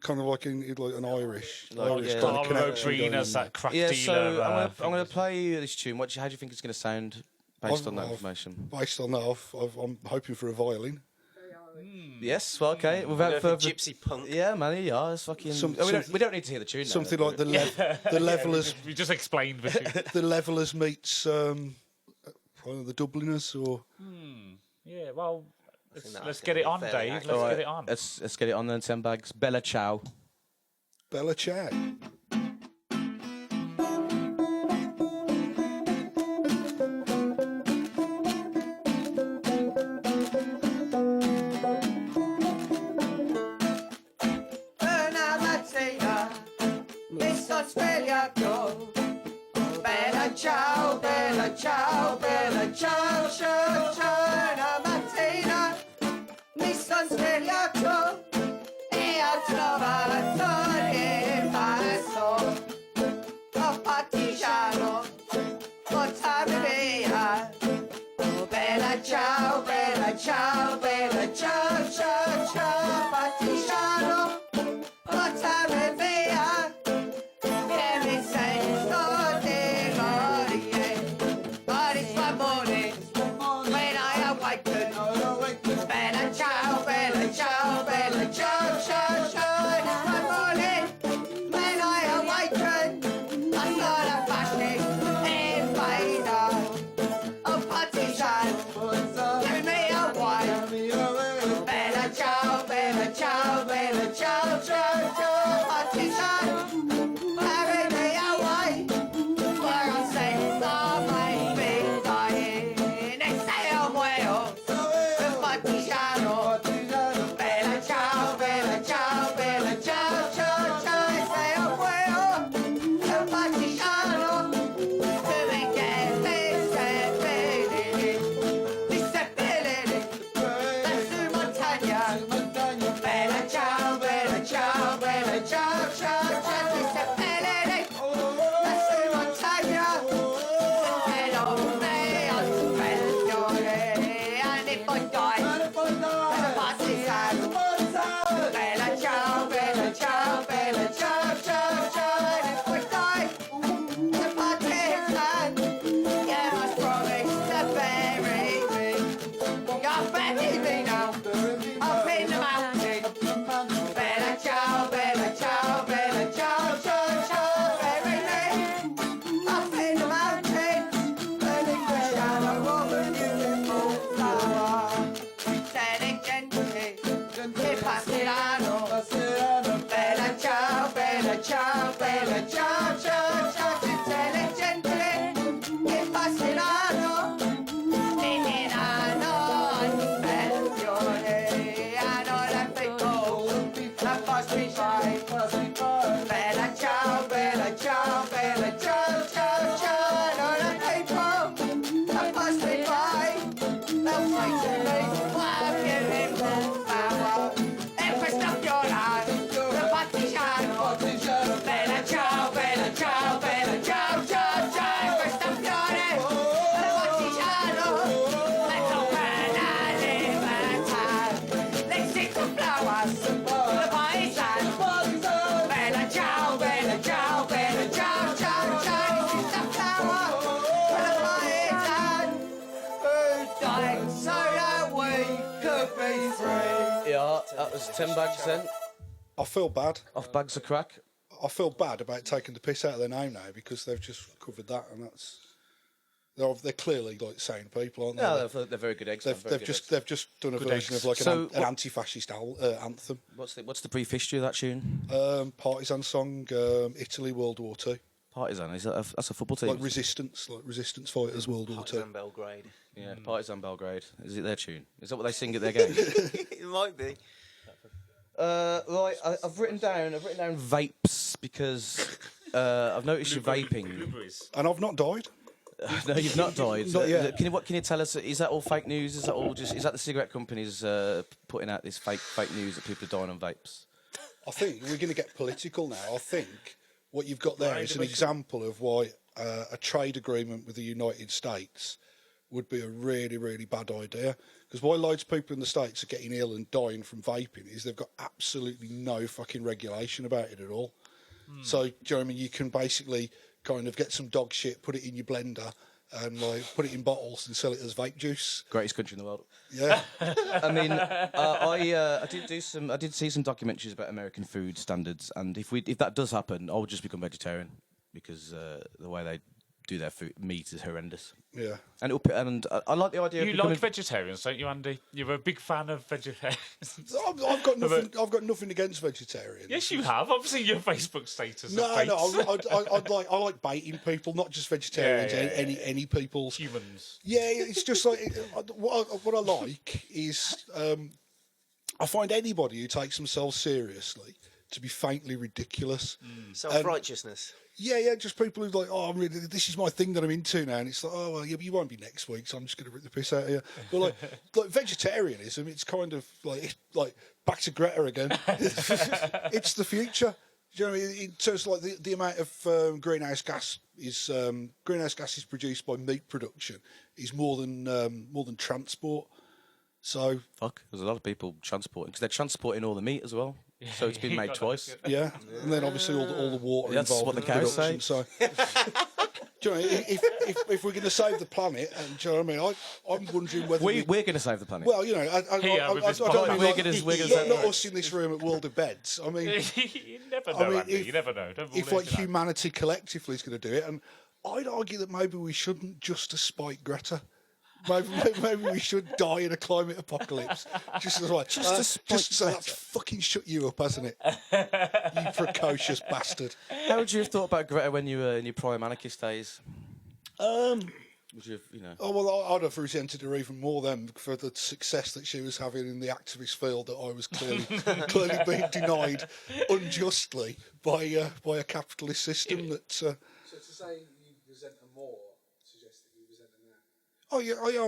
D: Kind of like an Irish,
B: Like,
D: Irish
B: yeah.
D: kind of
C: Tara
D: connection.
C: O'Brien
D: going
C: as
D: on.
C: that crack
B: Yeah,
C: dealer.
B: so I'm going to
C: thing.
B: play you this tune. How do you think it's going to sound based on that
D: I've-
B: information?
D: Based on that, I'm hoping for a violin.
B: Yes, well, okay.
E: Go
B: Without
E: for
B: further...
E: gypsy punk.
B: Yeah, man, yeah, it's fucking... we don't need to hear the tune now,
D: Something
B: though,
D: like
B: do
D: the levelers,
C: We just explained the two.
D: the levelers meets probably the Dubliners, or
C: Yeah, well,
E: think
C: let's
E: that's
C: get
E: gonna
C: it
E: be
C: on,
E: fairly
C: Dave.
E: accurate.
C: Let's
B: All
C: get
B: right,
C: it on.
B: Let's get it on then, Tenbags. Bella Ciao.
D: Bella Ciao.
A: Una mattina mi son svegliato. Bella ciao, bella ciao, bella ciao, ciao, ciao. Una mattina mi son svegliato e ho trovato il maestro. Ho partigiano, portami via. Oh, bella ciao, bella ciao, bella ciao, ciao, ciao, partigiano, portami via, che mi sento di morire, but it's my morning, when I awaken, bella ciao, bella ciao, bella ciao, ciao, ciao, it's my morning, when I awaken, I'm gonna plastic invader. Oh, partisan, give me a wine. Bella ciao, bella ciao, bella ciao, ciao, ciao, partisan, carry me away. Where I say, oh, my big dying. They say I'm well, partigiano. Bella ciao, bella ciao, bella ciao, ciao, ciao. They say I'm well, partigiano. Bella ciao, bella ciao, bella ciao, ciao, ciao, ti seppellere verso in montagna e non me al superiore anni poi dai partigiano. Bella ciao, bella ciao, bella ciao, ciao, ciao, e poi dai partigiano. Yeah, I promise to bury me. You're burying me now. Up in the mountain. Bella ciao, bella ciao.
B: Yeah, that was Tenbags then.
D: I feel bad.
B: Off bags of crack.
D: I feel bad about taking the piss out of their name now because they've just covered that, and that's they're clearly like sane people, aren't they?
B: No, they're very good eggs.
D: They've just done a version of like
B: So
D: an anti-fascist anthem.
B: What's the brief history of that tune?
D: Partisan song, Italy, World War Two.
B: Partisan, that's a football team?
D: Like resistance fighters, World War Two.
E: Partizan Belgrade.
B: Yeah, Partizan Belgrade. Is it their tune? Is that what they sing at their games?
E: It might be.
B: Right, I've written down vapes because I've noticed you're vaping.
C: Blueberries.
D: And I've not died.
B: No, you've not died.
D: Not yet.
B: What can you tell us? Is that all fake news? Is that the cigarette companies putting out this fake news that people are dying on vapes?
D: I think we're going to get political now. I think what you've got there is an example of why a trade agreement with the United States would be a really, really bad idea. Because why loads of people in the States are getting ill and dying from vaping is they've got absolutely no fucking regulation about it at all. So, do you know what I mean? You can basically kind of get some dog shit, put it in your blender, and like put it in bottles and sell it as vape juice.
B: Greatest country in the world.
D: Yeah.
B: I mean, I did see some documentaries about American food standards, and if that does happen, I would just become vegetarian because the way they do their meat is horrendous.
D: Yeah.
B: And I like the idea.
C: You
B: of becoming...
C: like vegetarians, don't you, Andy? You're a big fan of vegetarians.
D: I've got nothing against vegetarians.
C: Yes, you have. I've seen your Facebook status.
D: No, I like baiting people, not just vegetarians.
C: Yeah.
D: Any people.
C: Humans.
D: Yeah, it's just like what I like is I find anybody who takes themselves seriously to be faintly ridiculous.
E: Self-righteousness.
D: Yeah, just people who like, this is my thing that I'm into now, and it's like, oh well, yeah, but you won't be next week, so I'm just going to rip the piss out of you. But like vegetarianism, it's kind of like back to Greta again. It's the future. Do you know what I mean? In terms of like the amount of greenhouse gas is produced by meat production is more than transport. So
B: there's a lot of people transporting because they're transporting all the meat as well. So it's been made twice.
D: Yeah, and then obviously all the water
B: That's
D: involved
B: what the
D: in
B: cows
D: production.
B: say.
D: So, do you know, if we're going to save the planet, and do you know what I mean, I'm wondering whether
B: we're going to save the planet.
D: Well, you know, I don't mean not us in this room at World of Beds. I mean,
C: you never know, Andy. You never know. Don't
D: if like humanity collectively is going to do it, and I'd argue that maybe we shouldn't just to spite Greta. Maybe we should die in a climate apocalypse. Just so that's fucking shut you up, hasn't it? You precocious bastard.
B: How would you have thought about Greta when you were in your prime anarchist days? Would you have,
D: Oh well, I'd have resented her even more then for the success that she was having in the activist field that I was clearly being denied unjustly by a capitalist system that.
G: So to say you resent her more suggests that you resent her now.
D: Oh yeah, I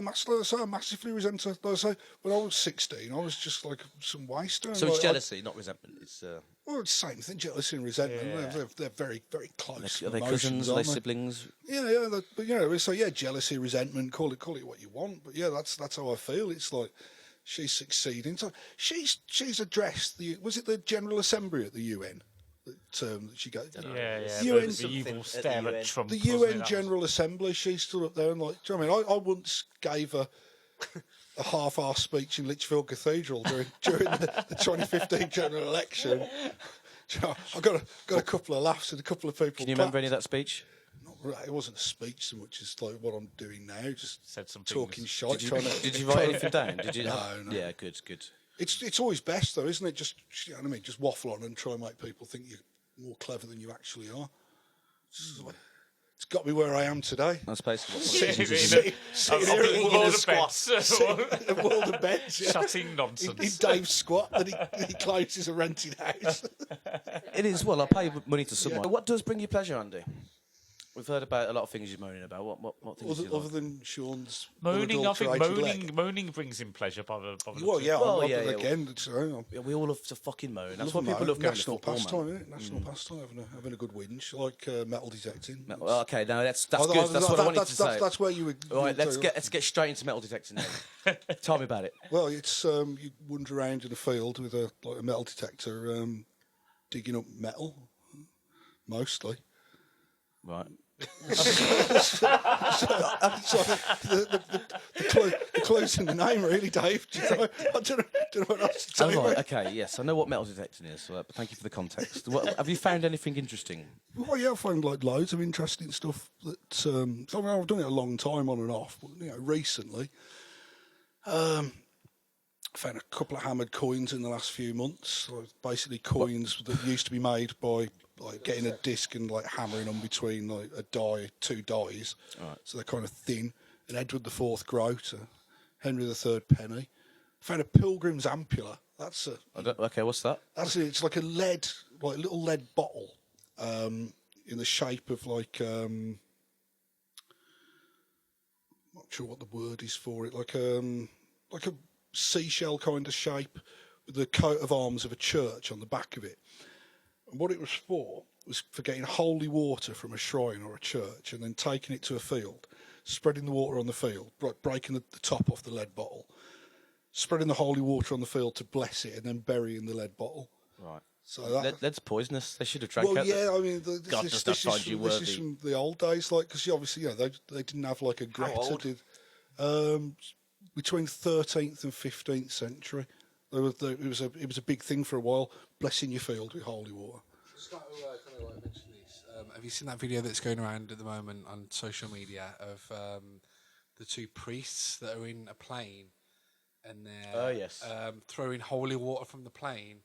D: massively resent her. Like I say, when I was 16, I was just like some waster.
B: So it's jealousy, not resentment. It's
D: well, it's the same thing. Jealousy and resentment.
C: Yeah.
D: They're very, very close.
B: are they
D: emotions,
B: cousins? Are they
D: aren't
B: siblings?
D: Yeah. But you know, so yeah, jealousy, resentment. Call it what you want. But yeah, that's how I feel. It's like she's succeeding. So she's addressed was it the General Assembly at the UN? That she got.
C: Yeah.
D: UN,
C: the evil stare at Trump.
D: The
C: wasn't
D: UN
C: it?
D: General Assembly. She stood up there and like, do you know what I mean? I once gave her a half-hour speech in Lichfield Cathedral during the 2015 general election. I got a couple of laughs and a couple of people.
B: Can you remember any of that speech?
D: Not really. It wasn't a speech so much as like what I'm doing now. Just
C: Said some
D: talking
C: things.
D: shite.
B: Did you write anything down? Did you?
D: No.
B: Yeah, good.
D: It's always best though, isn't it? Just you know what I mean. Just waffle on and try and make people think you're more clever than you actually are. It's got me where I am today.
B: That's basically what
D: Sitting here at
C: World
D: World
C: of Beds.
D: at World of Beds, yeah.
C: Shutting
D: in
C: nonsense.
D: Dave's squat that he claims is a rented house.
B: It is. Well, I pay money to someone. What does bring you pleasure, Andy? We've heard about a lot of things you're moaning about. What things do you like?
D: Other than Sean's
C: Moaning, I think
D: unadulterated leg.
C: moaning brings him pleasure.
D: Well, yeah, again.
B: Yeah, we all love to fucking moan. That's
D: Love
B: what people love going to
D: national
B: football,
D: pastime,
B: man.
D: isn't it? National pastime, having a good whinge, like metal detecting.
B: Well, okay, no, that's good. That's what I wanted to say.
D: That's where you would.
B: All right, let's get straight into metal detecting now. Tell me about it.
D: Well, it's you wander around in a field with a metal detector, digging up metal, mostly.
B: Right.
D: The clue's in the name, really, Dave. I don't know what else to tell you.
B: Right, okay, yes, I know what metal detecting is, but thank you for the context. Have you found anything interesting?
D: Well, yeah, I found like loads of interesting stuff. That I mean, I've done it a long time on and off, but recently, found a couple of hammered coins in the last few months. Like, basically, coins that used to be made by like getting a disc and like hammering them between like two dies.
B: Right.
D: So they're kind of thin. An Edward IV groat, a Henry III penny. Found a Pilgrim's ampulla.
B: Okay, what's that?
D: It's like a little lead bottle, in the shape of like not sure what the word is for it, like a seashell kind of shape with the coat of arms of a church on the back of it. And what it was for getting holy water from a shrine or a church and then taking it to a field, spreading the water on the field, breaking the top off the lead bottle, spreading the holy water on the field to bless it, and then burying the lead bottle.
B: Right.
D: So
B: Lead's poisonous. They should have drank it.
D: Well, yeah, I mean,
B: God, does that find you worthy?
D: This is from the old days, like, because obviously, they didn't have like a Greta.
E: old?
D: Did between 13th and 15th century. It was a big thing for a while, blessing your field with holy water.
G: Just like to kind of like mention this. Have you seen that video that's going around at the moment on social media of the two priests that are in a plane and they're
B: yes.
G: throwing holy water from the plane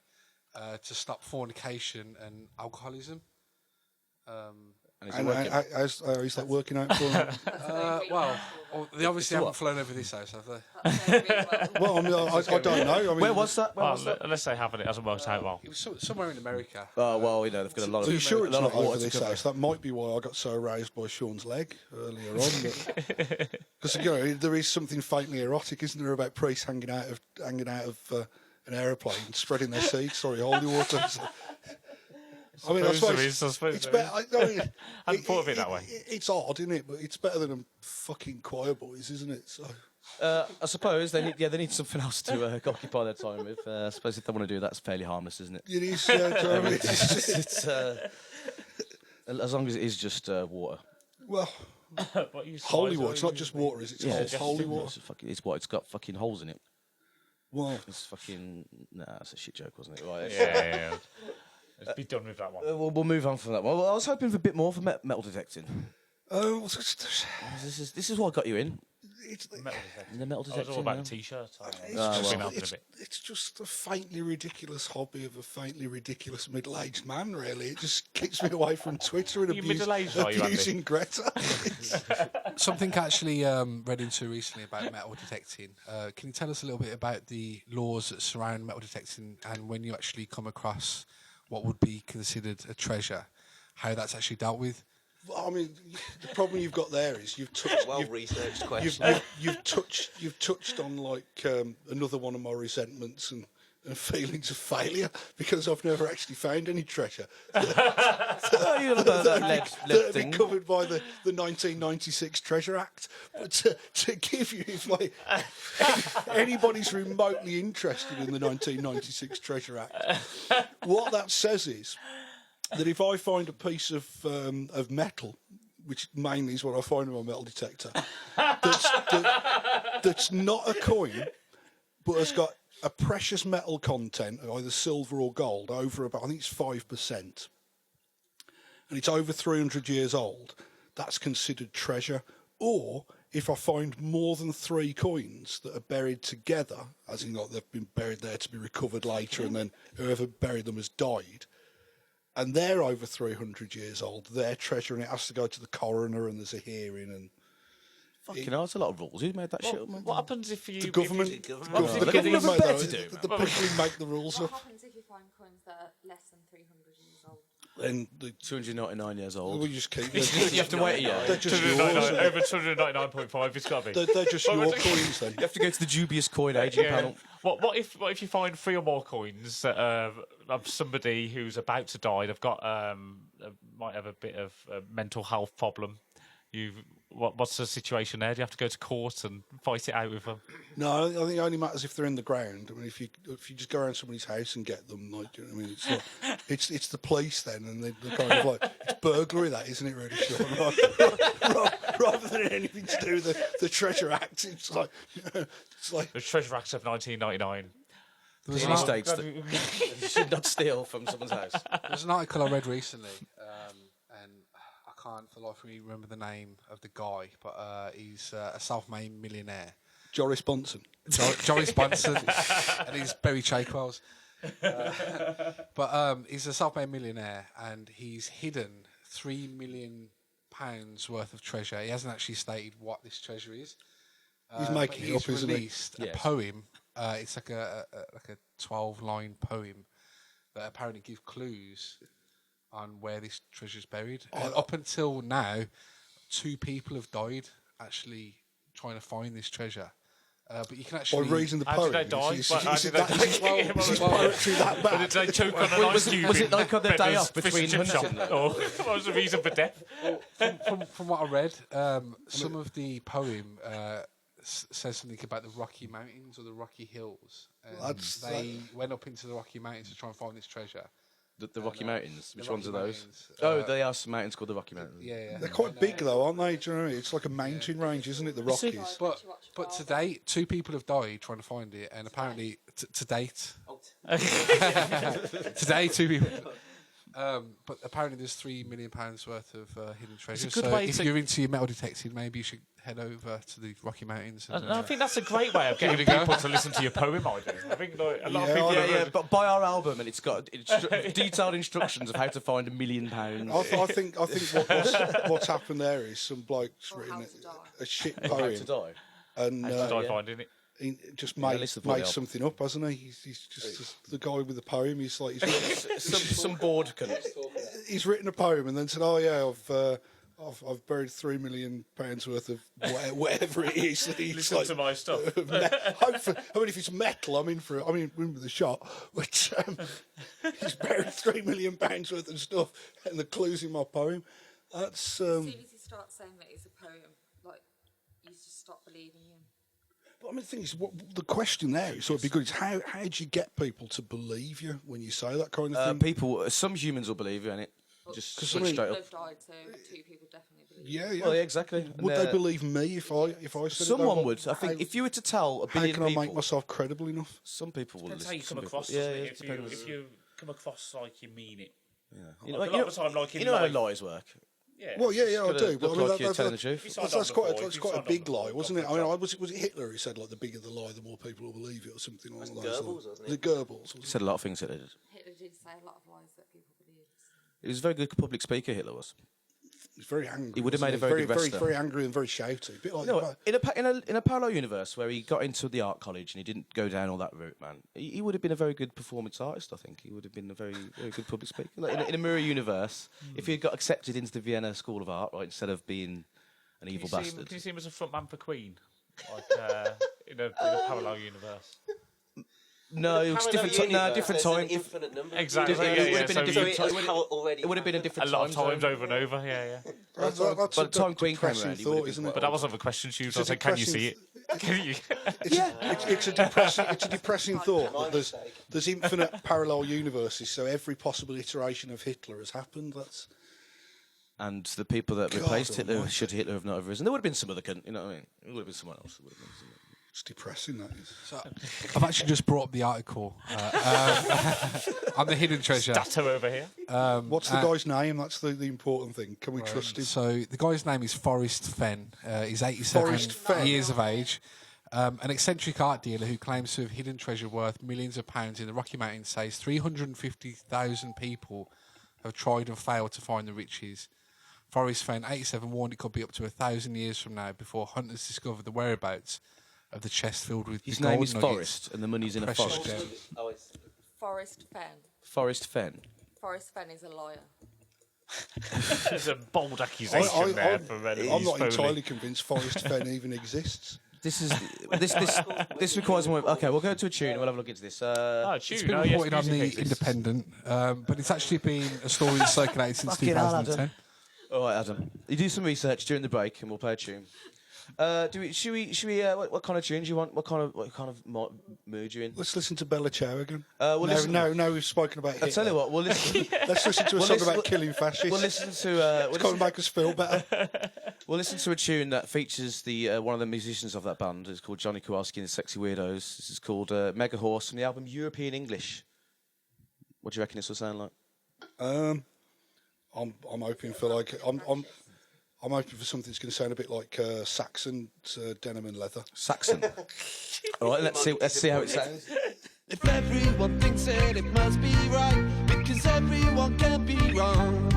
G: to stop fornication and alcoholism?
B: And is it working?
D: Is that working out for them?
G: Well, they obviously haven't flown over this house, have they?
D: Well, I mean, I don't know. I mean,
B: Where was that?
C: Unless they haven't, it hasn't worked out well.
G: It was somewhere in America.
B: Oh, well, they've got a lot of...
D: Are you sure it's
B: a lot
D: not
B: of
D: over
B: water to
D: this
B: cover.
D: house? That might be why I got so aroused by Sean's leg earlier on. Because there is something faintly erotic, isn't there, about priests hanging out of an aeroplane, spreading their seeds. Sorry, holy water. I mean, I suppose it's better. I mean,
C: I hadn't thought of it that way.
D: It's odd, isn't it? But it's better than them fucking choir boys, isn't it? So.
B: I suppose they need something else to occupy their time with. I suppose if they want to do that, it's fairly harmless, isn't it?
D: It is, yeah. I mean,
B: It's as long as it is just water.
D: well, holy water. It's not just water, is it? It's called holy water.
B: It's what? It's got fucking holes in it.
D: Well,
B: It's fucking... Nah, that's a shit joke, wasn't it? Right.
C: Yeah. Let's be done with that one.
B: We'll move on from that one. Well, I was hoping for a bit more for metal detecting.
D: this
B: This is what got you in.
D: it's,
B: The metal
C: I was
B: detecting.
C: all about
B: yeah.
C: t-shirts.
D: it's just a faintly ridiculous hobby of a faintly ridiculous middle-aged man, really. It just keeps me away from Twitter and
C: You middle-aged, are you, Andy?
D: abusing Greta.
G: Something I actually read into recently about metal detecting. Can you tell us a little bit about the laws that surround metal detecting and when you actually come across what would be considered a treasure, how that's actually dealt with?
D: Well, I mean, the problem you've got there is you've touched...
E: Well-researched question.
D: You've touched on, like, another one of my resentments and feelings of failure, because I've never actually found any treasure
B: Oh, you know about that lead
D: that have
B: thing.
D: been covered by the 1996 Treasure Act. But to give you, if like anybody's remotely interested in the 1996 Treasure Act, what that says is that if I find a piece of metal, which mainly is what I find in my metal detector, that's not a coin, but has got a precious metal content, either silver or gold, over about, I think it's 5%, and it's over 300 years old, that's considered treasure. Or if I find more than 3 coins that are buried together, as in like they've been buried there to be recovered later, and then whoever buried them has died, and they're over 300 years old, they're treasure, and it has to go to the coroner, and there's a hearing, and
B: Fucking hell, that's a lot of rules. Who made that shit up, man?
C: What happens if you...
D: the government,
C: if you-
D: the
B: government
D: government
B: have
D: made
B: better
D: those-
B: to do.
D: the people who make the rules
F: What
D: up.
F: happens if you find coins that are less than 300 years old?
D: And
B: 299 years old.
D: we just keep.
B: You have to wait a year.
D: They're just yours.
C: Over 299.5, it's got to be.
D: They're just your coins then.
B: You have to go to the dubious coin agent panel.
C: What if you find 3 or more coins that of somebody who's about to die? They've got might have a bit of a mental health problem. what's the situation there? Do you have to go to court and fight it out with them?
D: No, I think it only matters if they're in the ground. I mean, if you just go around somebody's house and get them, like, do you know what I mean? It's like, it's the police then, and they're kind of like, it's burglary, that, isn't it, really, Sean? Rather than anything to do with the Treasure Act, it's like, it's like
C: The Treasure Act of 1999.
G: There was,
B: Any states that you should not steal from someone's house.
G: there's an article I read recently, and I can't for the life of me remember the name of the guy, but he's a self-made millionaire.
D: Joris Bonson.
G: Joris Bonson, and he's Barry Chakewells. But he's a self-made millionaire, and he's hidden £3 million worth of treasure. He hasn't actually stated what this treasure is.
D: He's making it up, isn't he?
G: Released a
B: Yes.
G: poem. It's like a 12-line poem that apparently gives clues on where this treasure's buried. And up until now, 2 people have died actually trying to find this treasure. But you can
D: By
G: actually
D: reading the
C: How
D: poem.
C: did they die?
D: Is
C: How
D: his
C: did they die?
D: poetry that
C: Did
D: bad?
C: they choke on an ice cube?
B: was it like on their day
C: Bender's
B: off
C: fish
B: between
C: and chip shop?
B: hunting?
C: Or what was the reason for death?
G: from what I read, some of the poem says something about the Rocky Mountains or the Rocky Hills. And they went up into the Rocky Mountains to try and find this treasure.
B: The Rocky Mountains. Which
G: the
B: ones are
G: Rocky
B: those?
G: Mountains,
B: Oh, they are some mountains called the Rocky Mountains.
G: Yeah.
D: They're quite big, though, aren't they? Do you know what I mean? It's like a mountain range, isn't it? The Rockies.
G: But to date, 2 people have died trying to find it, and apparently to date, today 2 people. But apparently there's £3 million worth of hidden treasure.
C: good
G: So
C: way
G: if
C: to-
G: you're into your metal detecting, maybe you should head over to the Rocky Mountains. And,
C: And I think that's a great way of getting
G: Give it a go.
C: people to listen to your poem idea. I think like, a lot
D: Yeah,
C: of people.
B: Yeah, but buy our album and it's got detailed instructions of how to find £1 million.
D: I think what's happened there is some bloke's
F: Or
D: written
F: How to Die.
D: a shit
B: How
D: poem
B: to die.
D: and
C: Die finding it.
D: he just
B: Yeah,
D: made,
B: listen to the album.
D: something up, hasn't he? He's just the guy with the poem. He's like
B: Some bored cunt.
D: he's written a poem and then said, "Oh yeah, I've buried £3 million worth of whatever it is." He's
C: Listen
D: like,
C: to my stuff.
D: hopefully, I mean, if it's metal, I'm in for it. I'm in with the shot. Which he's buried £3 million worth of stuff, and the clues in my poem. That's
F: As soon as you start saying that it's a poem, like, you just stop believing him.
D: But I mean, the thing is, the question there is sort of be good. Is how do you get people to believe you when you say that kind of thing?
B: People, some humans will believe you, innit? Just
D: Because
B: straight
F: People
B: up.
F: have died, so 2 people definitely believe him.
D: Yeah, yeah.
B: Well, yeah, exactly. And
D: Would they believe me if I said
B: Someone
D: it?
B: would. I think if you were to tell a
D: How
B: billion
D: can I
B: people,
D: make myself credible enough?
B: some people will
C: Depends
B: listen.
C: how you come
B: some people-
C: across.
B: Yeah,
C: doesn't it?
B: it depends.
C: If you come across like you mean it.
B: You know,
C: Like, a lot of the time, like in
B: you know how
C: life-
B: lies work.
C: Yeah.
D: Well, yeah, I
B: gotta
D: do. But I
B: look
D: mean,
B: like you're telling the truth.
C: You signed
D: that's
C: on
D: quite
C: before,
D: that's
C: you
D: quite a
C: signed
D: big
C: on
D: lie,
C: before,
D: wasn't it?
C: got
D: I mean,
C: that.
D: was it Hitler who said like the bigger the lie, the more people will believe it, or something along those
E: Goebbels,
D: lines?
E: wasn't
D: Was
E: it?
D: it Goebbels?
B: He
D: Was it?
B: said a lot of things that they did.
F: Hitler did say a lot of lies that people believed.
B: He was a very good public speaker, Hitler was.
D: He was very angry.
B: He would have
D: wasn't
B: made a very good
D: very,
B: wrestler.
D: very angry and very shouty. A bit like
B: No, in a parallel universe where he got into the art college and he didn't go down all that route, man, he would have been a very good performance artist. I think he would have been a very, very good public speaker. Like in a mirror universe, if he got accepted into the Vienna School of Art, right, instead of being an evil bastard.
C: Can you see him as a frontman for Queen? Like in a parallel universe.
B: No, it was different time.
E: Infinite number.
C: Exactly.
B: It
C: Yeah,
B: would
C: yeah,
B: have been
C: so
B: a
E: So
B: different
E: it
B: time.
E: was how it already
B: It would have been a
C: a
B: different
C: lot of
B: time
C: times
B: zone.
C: over and over. Yeah.
D: that's
B: By the
D: a
B: time Queen came
D: depressing
B: around, he would
D: thought,
B: have
D: isn't
B: been
D: it?
C: But that wasn't the question. She was I said, "Can you see it?" Can you?
D: It's a depressing thought that there's infinite parallel universes, so every possible iteration of Hitler has happened. That's
B: And the people that
D: God
B: replaced Hitler,
D: almighty.
B: should Hitler have not have risen? There would have been some other cunt, you know what I mean? It would have been someone else. It would have been someone else.
D: it's depressing. That is.
G: So I've actually just brought up the article on the hidden treasure.
C: Datto over here.
D: What's the guy's name? That's the important thing. Can we trust him?
G: So the guy's name is Forrest Fenn. He's 87
D: Forrest Fenn.
G: years of age. An eccentric art dealer who claims to have hidden treasure worth millions of pounds in the Rocky Mountains says 350,000 people have tried and failed to find the riches. Forrest Fenn, 87, warned it could be up to 1,000 years from now before hunters discover the whereabouts of the chest filled with
B: His
G: the
B: name
G: gold
B: is
G: nuggets,
B: Forrest, and the money's in a
G: precious
B: forest.
G: gems.
E: Oh, it's
F: Forrest Fenn.
B: Forrest Fenn.
F: Forrest Fenn is a liar.
C: There's a bold accusation there from
D: I'm not entirely convinced Forrest Fenn even exists.
B: This is this requires more. Okay, we'll go to a tune and we'll have a look into this.
G: It's been reported on the Independent, but it's actually been a story that's circulated since
B: Fucking hell,
G: 2010.
B: All right, Adam. You do some research during the break, and we'll play a tune. Should we? What kind of tunes you want? What kind of mood you in?
D: Let's listen to Bella Ciao again.
B: Listen.
D: We've spoken about
B: I'll tell you what. We'll listen.
D: Let's listen to a song about killing fascists.
B: We'll listen to.
D: It's going to make us feel better.
B: We'll listen to a tune that features the one of the musicians of that band. It's called Johnny Kowalski and the Sexy Weirdos. This is called Megahorse from the album European English. What do you reckon this will sound like?
D: I'm hoping for I'm hoping for something that's going to sound a bit like Saxon denim and leather.
B: Saxon. All right, let's see how it sounds.
A: If everyone thinks it must be right, because everyone can be wrong.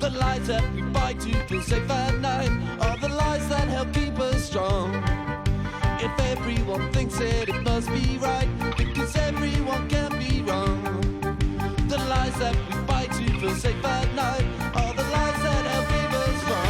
A: The lies that we buy to feel safe at night are the lies that help keep us strong. If everyone thinks it must be right, because everyone can be wrong. The lies that we buy to feel safe at night are the lies that help keep us strong.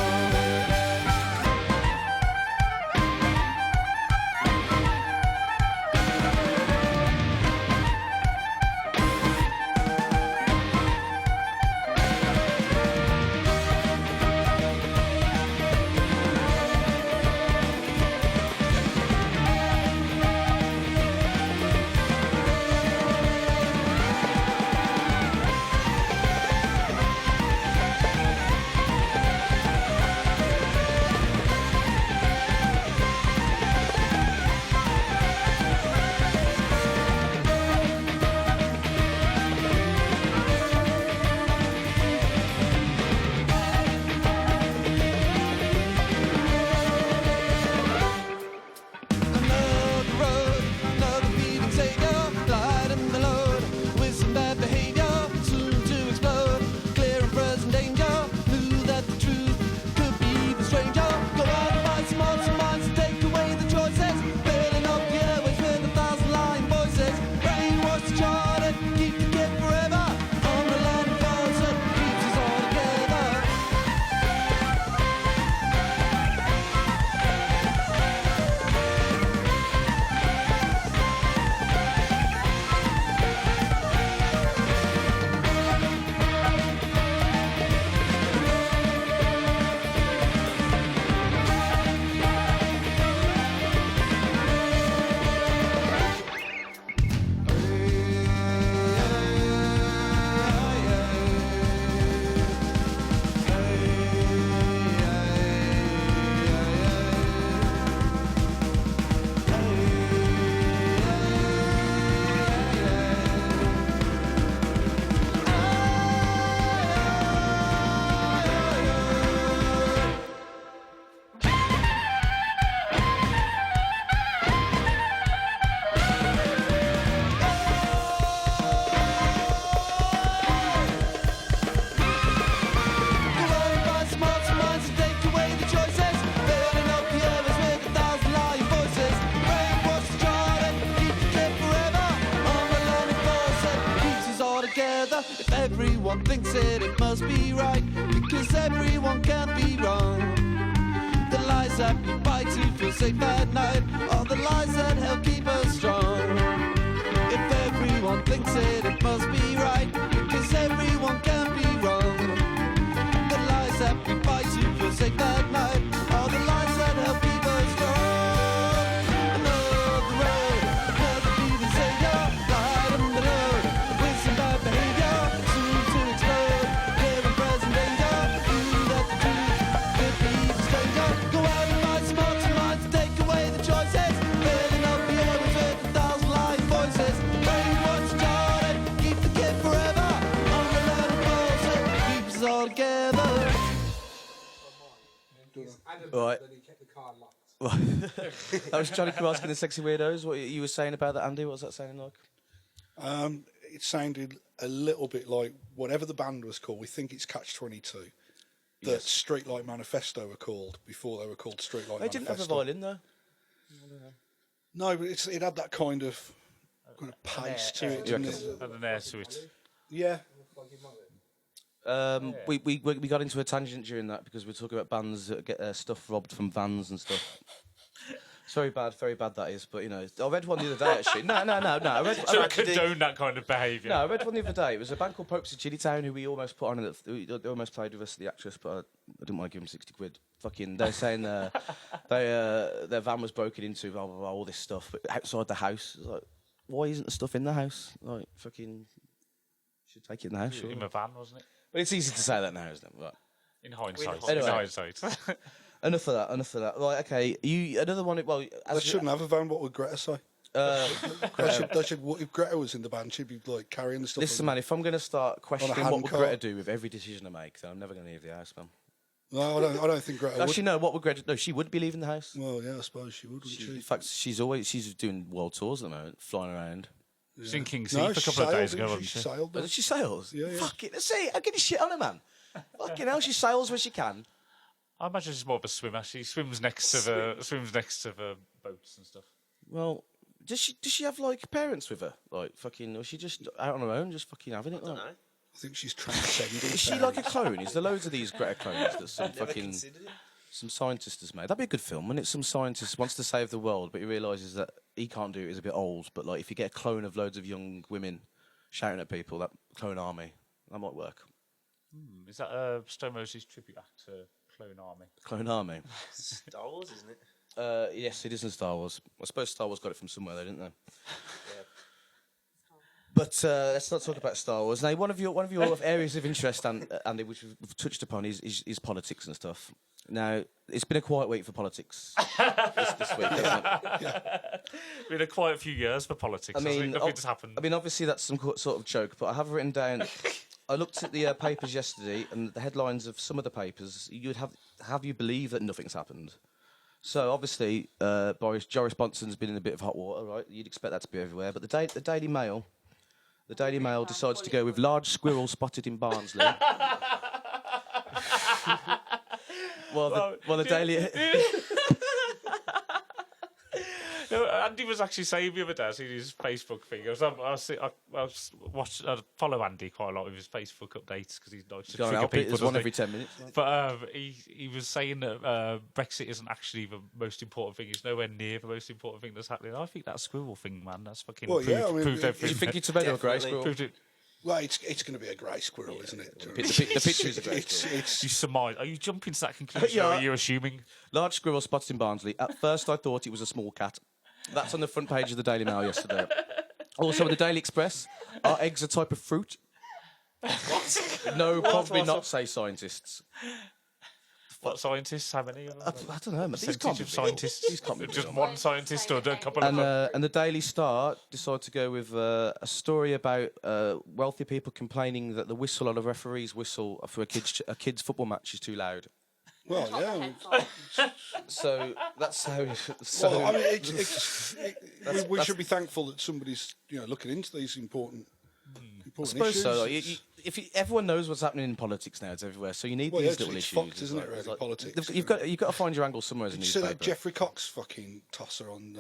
A: If everyone thinks it must be right, because everyone can be wrong. The lies that we buy to feel safe at night are the lies that help keep us strong. If everyone thinks it must be right, because everyone can be wrong. The lies that we buy to feel safe at night are the lies that help keep us strong. Another road, another thieving savior, light on the road, with some bad behavior, soon to explode, clear and present danger, you that the truth could be the stranger. Go out and find some hearts and minds to take away the choices, filling up the air with 50,000 lying voices. Brainwash the child and keep the kid forever, unrelenting bullshit keeps us all together.
B: All right. That was Johnny Kowalski and the Sexy Weirdos. What you were saying about that, Andy? What was that sounding like?
D: It sounded a little bit like whatever the band was called. We think it's Catch-22. That Streetlight Manifesto were called before they were called Streetlight
B: They
D: Manifesto.
B: didn't have a violin though.
D: No, but it had that kind of pace to it, didn't it?
C: And an air to it.
D: Yeah.
B: We got into a tangent during that because we were talking about bands that get their stuff robbed from vans and stuff. It's very bad that is. But, you know, I read one the other day, actually. No.
C: So I condone that kind of behaviour.
B: No, I read one the other day. It was a band called Popes of Chili Town who we almost put on. They almost played with us, the actress, but I didn't want to give them 60 quid. Fucking, they're saying their van was broken into, blah, blah, blah, all this stuff, but outside the house. It's like, why isn't the stuff in the house? Like, fucking, should take it in the house.
C: In the van, wasn't it?
B: But it's easy to say that now, isn't it? Right.
C: In hindsight.
B: Anyway.
C: In hindsight.
B: Enough of that. Right, okay. Another one. Well,
D: They shouldn't have a van. What would Greta say? They should. If Greta was in the band, she'd be like carrying the stuff.
B: Listen, man. If I'm going to start questioning what would
D: handcart.
B: Greta do with every decision I make, then I'm never going to leave the house, man.
D: No, I don't think Greta
B: Actually, no. What would Greta? No, she would be leaving the house.
D: would. Well, yeah, I suppose she would, wouldn't she?
B: In fact, she's doing world tours at the moment, flying around.
C: She's in King's Heath
D: No,
C: a
D: she
C: couple of days
D: sailed,
C: ago,
D: didn't
C: wasn't
D: she?
C: she?
D: Sailed.
B: But she sails.
D: Yeah.
B: Fuck it. See, I'm getting shit on her, man. Fucking hell, she sails where she can.
C: I imagine she's more of a swimmer. She swims next to the boats and stuff.
B: Well, does she have like parents with her? Like fucking, or is she just out on her own, just fucking having it? Like?
D: I think she's transcending.
B: Is she like a clone? Is there loads of these Greta clones that some
E: Never
B: fucking
E: considered it.
B: some scientist has made? That'd be a good film, when it's some scientist wants to save the world, but he realises that he can't do it. He's a bit old. But like, if you get a clone of loads of young women shouting at people, that clone army, that might work.
C: Is that Stone Roses tribute act to Clone Army?
B: Clone army.
E: Star Wars, isn't it?
B: Yes, it is in Star Wars. I suppose Star Wars got it from somewhere, though, didn't they? But let's not talk about Star Wars. Now, one of your areas of interest, Andy, which we've touched upon, is politics and stuff. Now, it's been a quiet week for politics this week, hasn't it?
C: Been a quite a few years for politics. Nothing's happened.
B: I mean, obviously that's some sort of joke, but I have written down. I looked at the papers yesterday, and the headlines of some of the papers, you'd have you believe that nothing's happened. So obviously, Boris Johnson's been in a bit of hot water, right? You'd expect that to be everywhere. But the Daily Mail decides to go with large squirrel spotted in Barnsley. well, the Daily.
C: No, Andy was actually saying the other day, I seen his Facebook thing. I follow Andy quite a lot with his Facebook updates because he likes to trigger people.
B: There's one every 10 minutes.
C: But he was saying that Brexit isn't actually the most important thing. It's nowhere near the most important thing that's happening. I think that squirrel thing, man, that's fucking proved everything.
B: Do you think it's a red or a grey squirrel?
C: Proved it.
D: Well, it's going to be a grey squirrel, isn't it?
B: The picture is a grey squirrel.
C: You surmise. Are you jumping to that conclusion, or are you assuming?
B: Large squirrel spotted in Barnsley. At first, I thought it was a small cat. That's on the front page of the Daily Mail yesterday. Also, the Daily Express. Are eggs a type of fruit? What? No, probably not, say scientists.
C: What scientists? How many of them?
B: I don't know.
C: Percentage of scientists?
B: These can't be
C: Just
B: real,
C: one scientist or a couple of them?
B: And the Daily Star decided to go with a story about wealthy people complaining that the whistle on a referee's whistle for a kid's football match is too loud.
D: Well, yeah.
B: So that's how.
D: Well, I mean, we should be thankful that somebody's looking into these important
B: I suppose
D: issues.
B: so. Everyone knows what's happening in politics now; it's everywhere. So you need these little
D: it's
B: issues.
D: fucked, isn't it? Really, politics.
B: You've got to find your angle somewhere as a
D: Did you see
B: newspaper.
D: that Geoffrey Cox fucking tosser on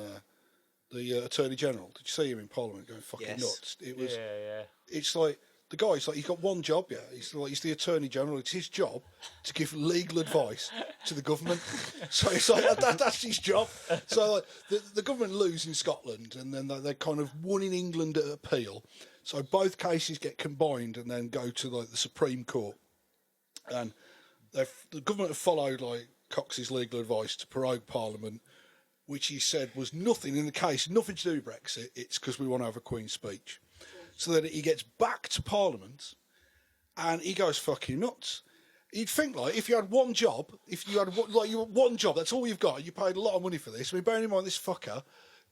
D: the Attorney General? Did you see him in Parliament going fucking nuts? It was.
C: Yeah.
D: It's like the guy's like he's got one job. Yeah, he's the Attorney General. It's his job to give legal advice to the government. So it's like that's his job. So like the government lose in Scotland, and then they kind of won in England at appeal. So both cases get combined and then go to like the Supreme Court, and the government have followed like Cox's legal advice to prorogue Parliament, which he said was nothing in the case, nothing to do with Brexit. It's because we want to have a Queen's speech. So then he gets back to Parliament, and he goes fucking nuts. You'd think like if you had one job, one job, that's all you've got. You paid a lot of money for this. I mean, bearing in mind this fucker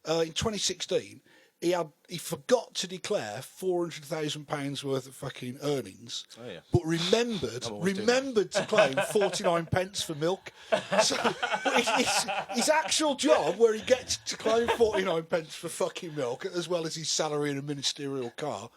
D: in 2016. He forgot to declare £400,000 worth of fucking earnings, but remembered to claim 49 pence for milk. So his actual job, where he gets to claim 49 pence for fucking milk, as well as his salary in a ministerial car.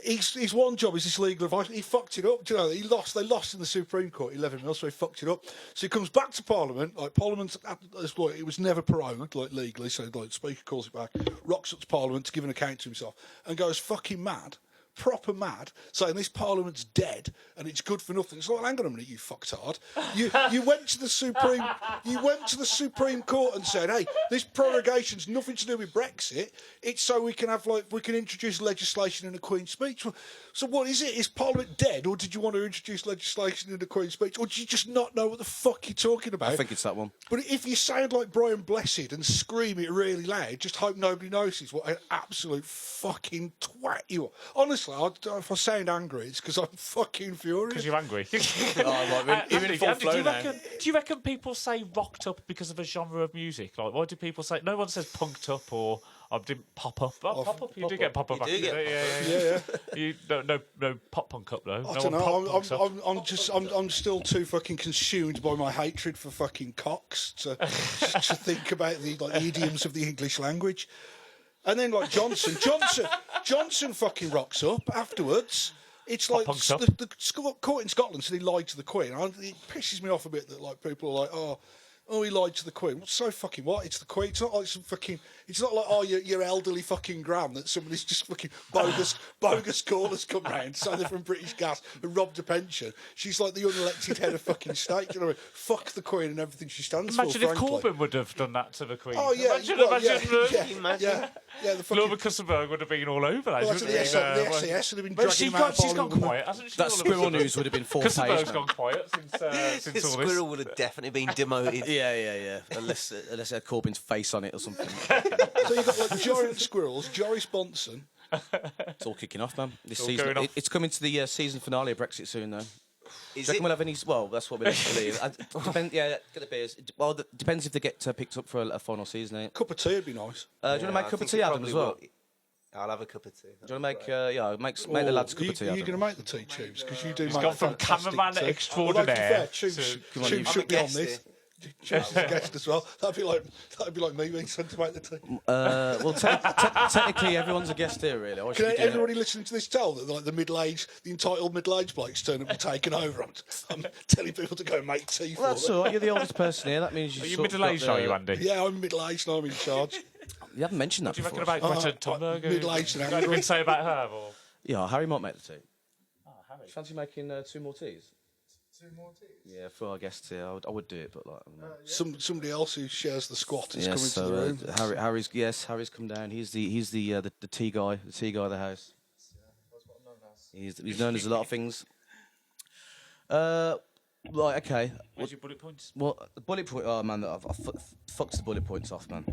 D: His one job is this legal advice. He fucked it up. Do you know, they lost in the Supreme Court 11-0, so he fucked it up. So he comes back to Parliament. Like Parliament, it was never prorogued, like legally. So like the Speaker calls it back, rocks up to Parliament to give an account to himself, and goes fucking mad. proper mad, saying this Parliament's dead and it's good for nothing. It's like, hang on a minute, you fucktard. You went to the Supreme Court and said, hey, this prorogation's nothing to do with Brexit. It's so we can introduce legislation in a Queen's speech. So what is it? Is Parliament dead, or did you want to introduce legislation in a Queen's speech, or did you just not know what the fuck you're talking about?
B: I think it's that one.
D: But if you sound like Brian Blessed and scream it really loud, just hope nobody notices what an absolute fucking twat you are. Honestly, if I sound angry, it's because I'm fucking furious.
C: Because you're angry.
B: Even in full
C: Andy,
B: flow
C: do
B: now.
C: you reckon people say rocked up because of a genre of music? Like, why do people say... No one says punked up or... I didn't pop up. Oh, pop up. You do get pop up.
E: You do get
C: Yeah. You no pop punk up though.
D: I
C: No
D: don't
C: one pop
D: know.
C: punks up.
D: I'm still too fucking consumed by my hatred for fucking cocks to think about the idioms of the English language. And then Johnson fucking rocks up afterwards. It's like
C: punks up.
D: the court in Scotland said he lied to the Queen. It pisses me off a bit that like people are like, oh, he lied to the Queen. Well, so fucking what? It's the Queen. It's not like some fucking. It's not like your elderly fucking gran that somebody's just fucking bogus callers come round, say they're from British Gas and robbed a pension. She's like the unelected head of fucking state. You know what I mean? Fuck the Queen and everything she stands
C: Imagine
D: for.
C: if
D: frankly.
C: Corbyn would have done that to the Queen.
D: Oh yeah,
C: Imagine.
D: the fucking.
C: Laura Cuthbert's would have been all over that.
D: Well,
C: wouldn't
D: the
C: he?
D: SAS would have been
C: But
D: dragging him out.
C: she's gone quiet, hasn't she?
B: That squirrel news would have been 4 pages.
C: Cuthbert's gone quiet since all
E: The
C: this.
E: squirrel would have definitely been demoted.
B: Yeah. Unless it had Corbyn's face on it or something.
D: So you've got like giant squirrels, Joris Bonson.
B: It's all kicking off, man. This
C: all
B: season.
C: going off.
B: It's coming to the season finale of Brexit soon, though. Do
E: Is
B: you reckon
E: it?
B: we'll have any? Well, that's what we like to believe. Get the beers. Well, depends if they get picked up for a final season. Eh?
D: Cup of tea would be nice.
B: Do you want to make a cup of tea, Adam, as well?
E: I'll have a cup of tea.
B: Do you want to make the lads a cup of tea?
D: Are you
B: Adam?
D: going to make the tea tubes? Because you do.
C: He's
D: make
C: gone from
D: fantastic
C: cameraman
D: tea.
C: extraordinaire
D: Although, to be fair,
C: to-
D: Tubes
E: I'm a
D: should be on
E: guest
D: this.
E: here.
D: Tubes is a guest as well. That'd be like me being sent to make the tea.
B: Well, technically, everyone's a guest here, really. I should
D: Can
B: be doing
D: everybody listening to this tell that like the entitled middle-aged blokes turn up and taken over? I'm telling people to go and make tea for
B: Well, that's
D: them.
B: all right. You're the oldest person here. That means
C: Are you
B: sort of
C: middle-aged,
B: got
C: are you, Andy?
D: Yeah, I'm middle-aged and I'm in charge.
B: You haven't mentioned that
C: What do you
B: before.
C: reckon about Greta Thunberg?
D: middle-aged and
C: Got anything
D: angry.
C: to say about her? Or?
B: Yeah, Harry might make the tea.
C: Oh, Harry.
B: Fancy making 2 more teas? 2 more teas? Yeah, for our guests here, I would do it, but like.
D: Somebody else who shares the squat is
B: Yes,
D: coming to the room.
B: Harry's come down. He's the tea guy, of the house. He's known as a lot of things. Right, okay.
C: Where's your bullet points?
B: Well, the bullet point. Oh man, I've fucked the bullet points off, man.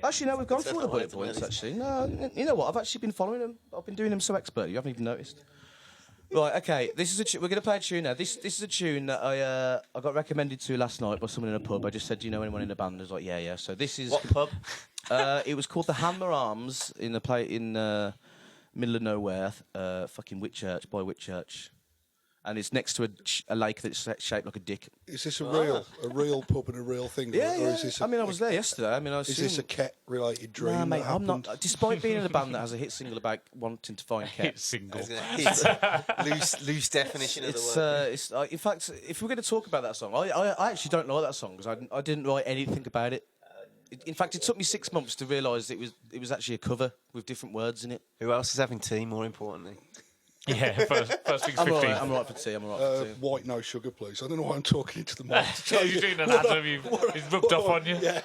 B: Actually, no, we've gone through all the bullet points. Actually, no, you know what? I've actually been following them. I've been doing them so expertly. You haven't even noticed. Right, okay. This is we're going to play a tune now. This is a tune that I got recommended to last night by someone in a pub. I just said, do you know anyone in the band? I was like, yeah. So this is
E: What pub?
B: It was called the Hammer Arms in the middle of nowhere, fucking Whitchurch, by Whitchurch, and it's next to a lake that's shaped like a dick.
D: Is this a real pub and a real thing? Or is this
B: I was there yesterday. I
D: Is this a Ket-related dream?
B: Nah, mate,
D: that
B: I'm
D: happened?
B: not. Despite being in a band that has a hit single about wanting to find
C: Hit
B: Ket,
C: single.
E: Loose definition of the word.
B: it's in fact, if we're going to talk about that song, I actually don't like that song because I didn't write anything about it. In fact, it took me 6 months to realise it was actually a cover with different words in it.
E: Who else is having tea, more importantly?
C: Yeah, first things
B: I'm
C: 15.
B: alright. I'm alright for tea.
D: White, no sugar, please. I don't know why I'm talking into the mic.
C: Yeah, you're doing an Adam. He's rubbed off on you.
D: Yeah,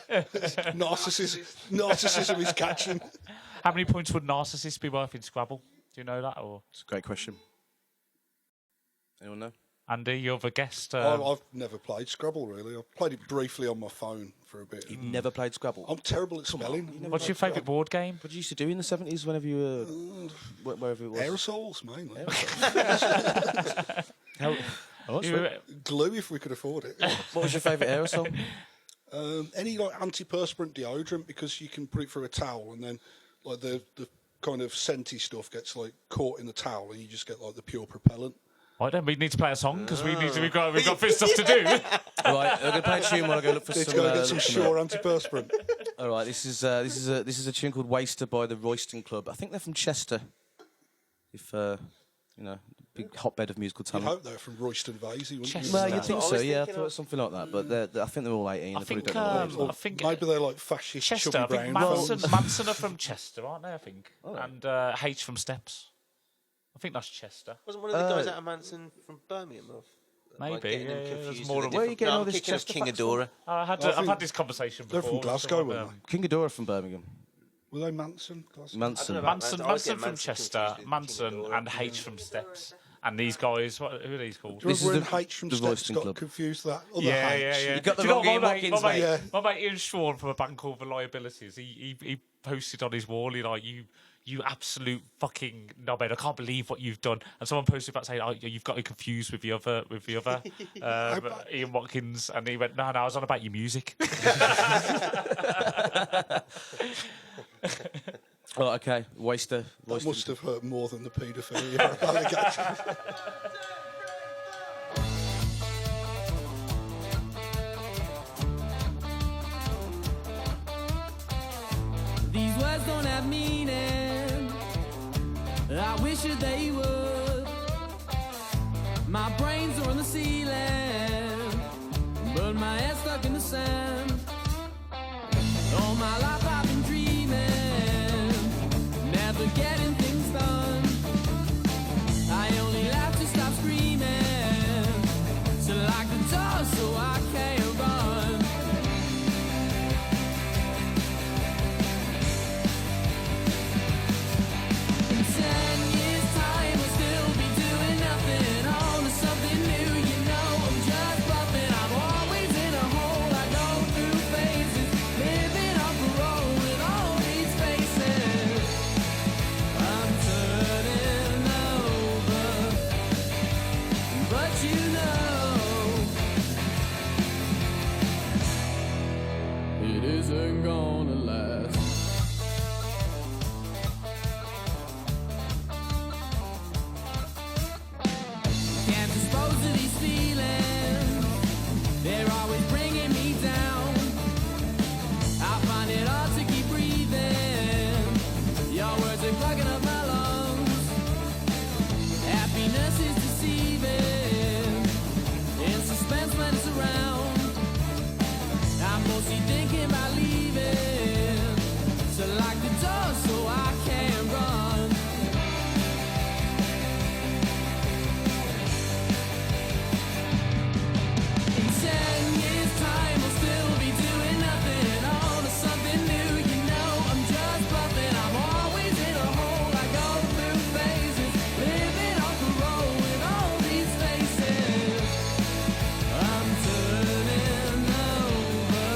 D: narcissism is catching.
C: How many points would narcissists be worth in Scrabble? Do you know that? Or
B: It's a great question. Anyone know?
C: Andy, you're the guest.
D: I've never played Scrabble, really. I've played it briefly on my phone for a bit.
B: You've never played Scrabble?
D: I'm terrible at spelling.
C: What's your favourite board game?
B: What did you used to do in the 70s whenever you were... wherever it was?
D: Aerosols, mainly. Glue, if we could afford it.
B: What was your favourite aerosol?
D: Any antiperspirant deodorant, because you can put it through a towel and then the kind of scenty stuff gets caught in the towel and you just get the pure propellant.
C: Right then, we need to play a song because we've got a bit of stuff to do.
B: Right, I'm going to play a tune while I go look for
D: Let's
B: some...
D: go get some Sure antiperspirant.
B: All right, this is a tune called Waster by the Royston Club. I think they're from Chester. If big hotbed of musical
D: You'd
B: talent.
D: hope they're from Royston Vasey, wouldn't you?
B: Well, you'd think
E: I
B: so,
E: was
B: yeah. I
E: thinking
B: thought something like that. But I think they're all 18.
C: I
B: They probably
C: think,
B: don't know.
C: I think
D: Maybe they're fascist,
C: Chester.
D: chubby
C: I think
D: brown.
C: Manson are from Chester, aren't they? I think, and H from Steps. I think that's Chester.
E: Wasn't one of the guys out of Manson from Birmingham?
C: Maybe.
E: Getting them
C: Yeah,
E: confused
C: there's more
E: with
C: of
E: a
B: Where are you
E: different-
B: getting
E: No,
B: all
E: I'm
B: this
E: thinking of
B: Chester
E: King
B: facts
E: Adora.
C: I've had this conversation
D: They're
C: before.
D: from Glasgow, weren't they?
B: King Ghidorah from Birmingham.
D: Were they Manson? Glasgow?
B: Manson.
E: I don't know.
C: Manson,
E: I always
C: Manson
E: get
C: from
E: Manson
C: Chester,
E: confused with
C: Manson
E: King Ghidorah.
C: and H from Steps. And these guys, who are these called?
D: Do you
B: This
D: remember
B: is
D: when H from
B: the
D: Steps
B: Royston
D: got
B: Club.
D: confused with that other
C: Yeah,
D: H?
C: yeah, yeah.
B: You got the
C: Do you know
B: wrong
C: what,
B: Ian
C: my
B: Watkins,
C: mate,
B: mate.
C: my mate Ian Shaun from a band called Reliabilities, he posted on his wall, you absolute fucking knobhead, I can't believe what you've done. And someone posted back saying, oh, you've got it confused with the other Ian Watkins. And he went, no, I was on about your music.
B: Oh, okay. Waster.
D: That must have hurt more than the paedophilia allegation.
A: These words don't have meaning. I wish that they would. My brains are on the ceiling, but my head's stuck in the sand. All my life I've been dreaming, never getting things done. I only laugh to stop screaming, to lock the door so I can't run. In 10 years' time, I'll still be doing nothing, on to something new. You know, I'm just bluffing. I'm always in a hole. I go through phases, living on parole with all these faces. I'm turning over, but you know, it isn't gonna last. Can't dispose of these feelings, they're always bringing me down. I find it hard to keep breathing, your words are clogging up my lungs. Happiness is deceiving, in suspense when it's around. I'm mostly thinking about leaving, to lock the door so I can run. In 10 years' time, I'll still be doing nothing, on to something new. You know, I'm just bluffing. I'm always in a hole. I go through phases, living on parole with all these faces. I'm turning over,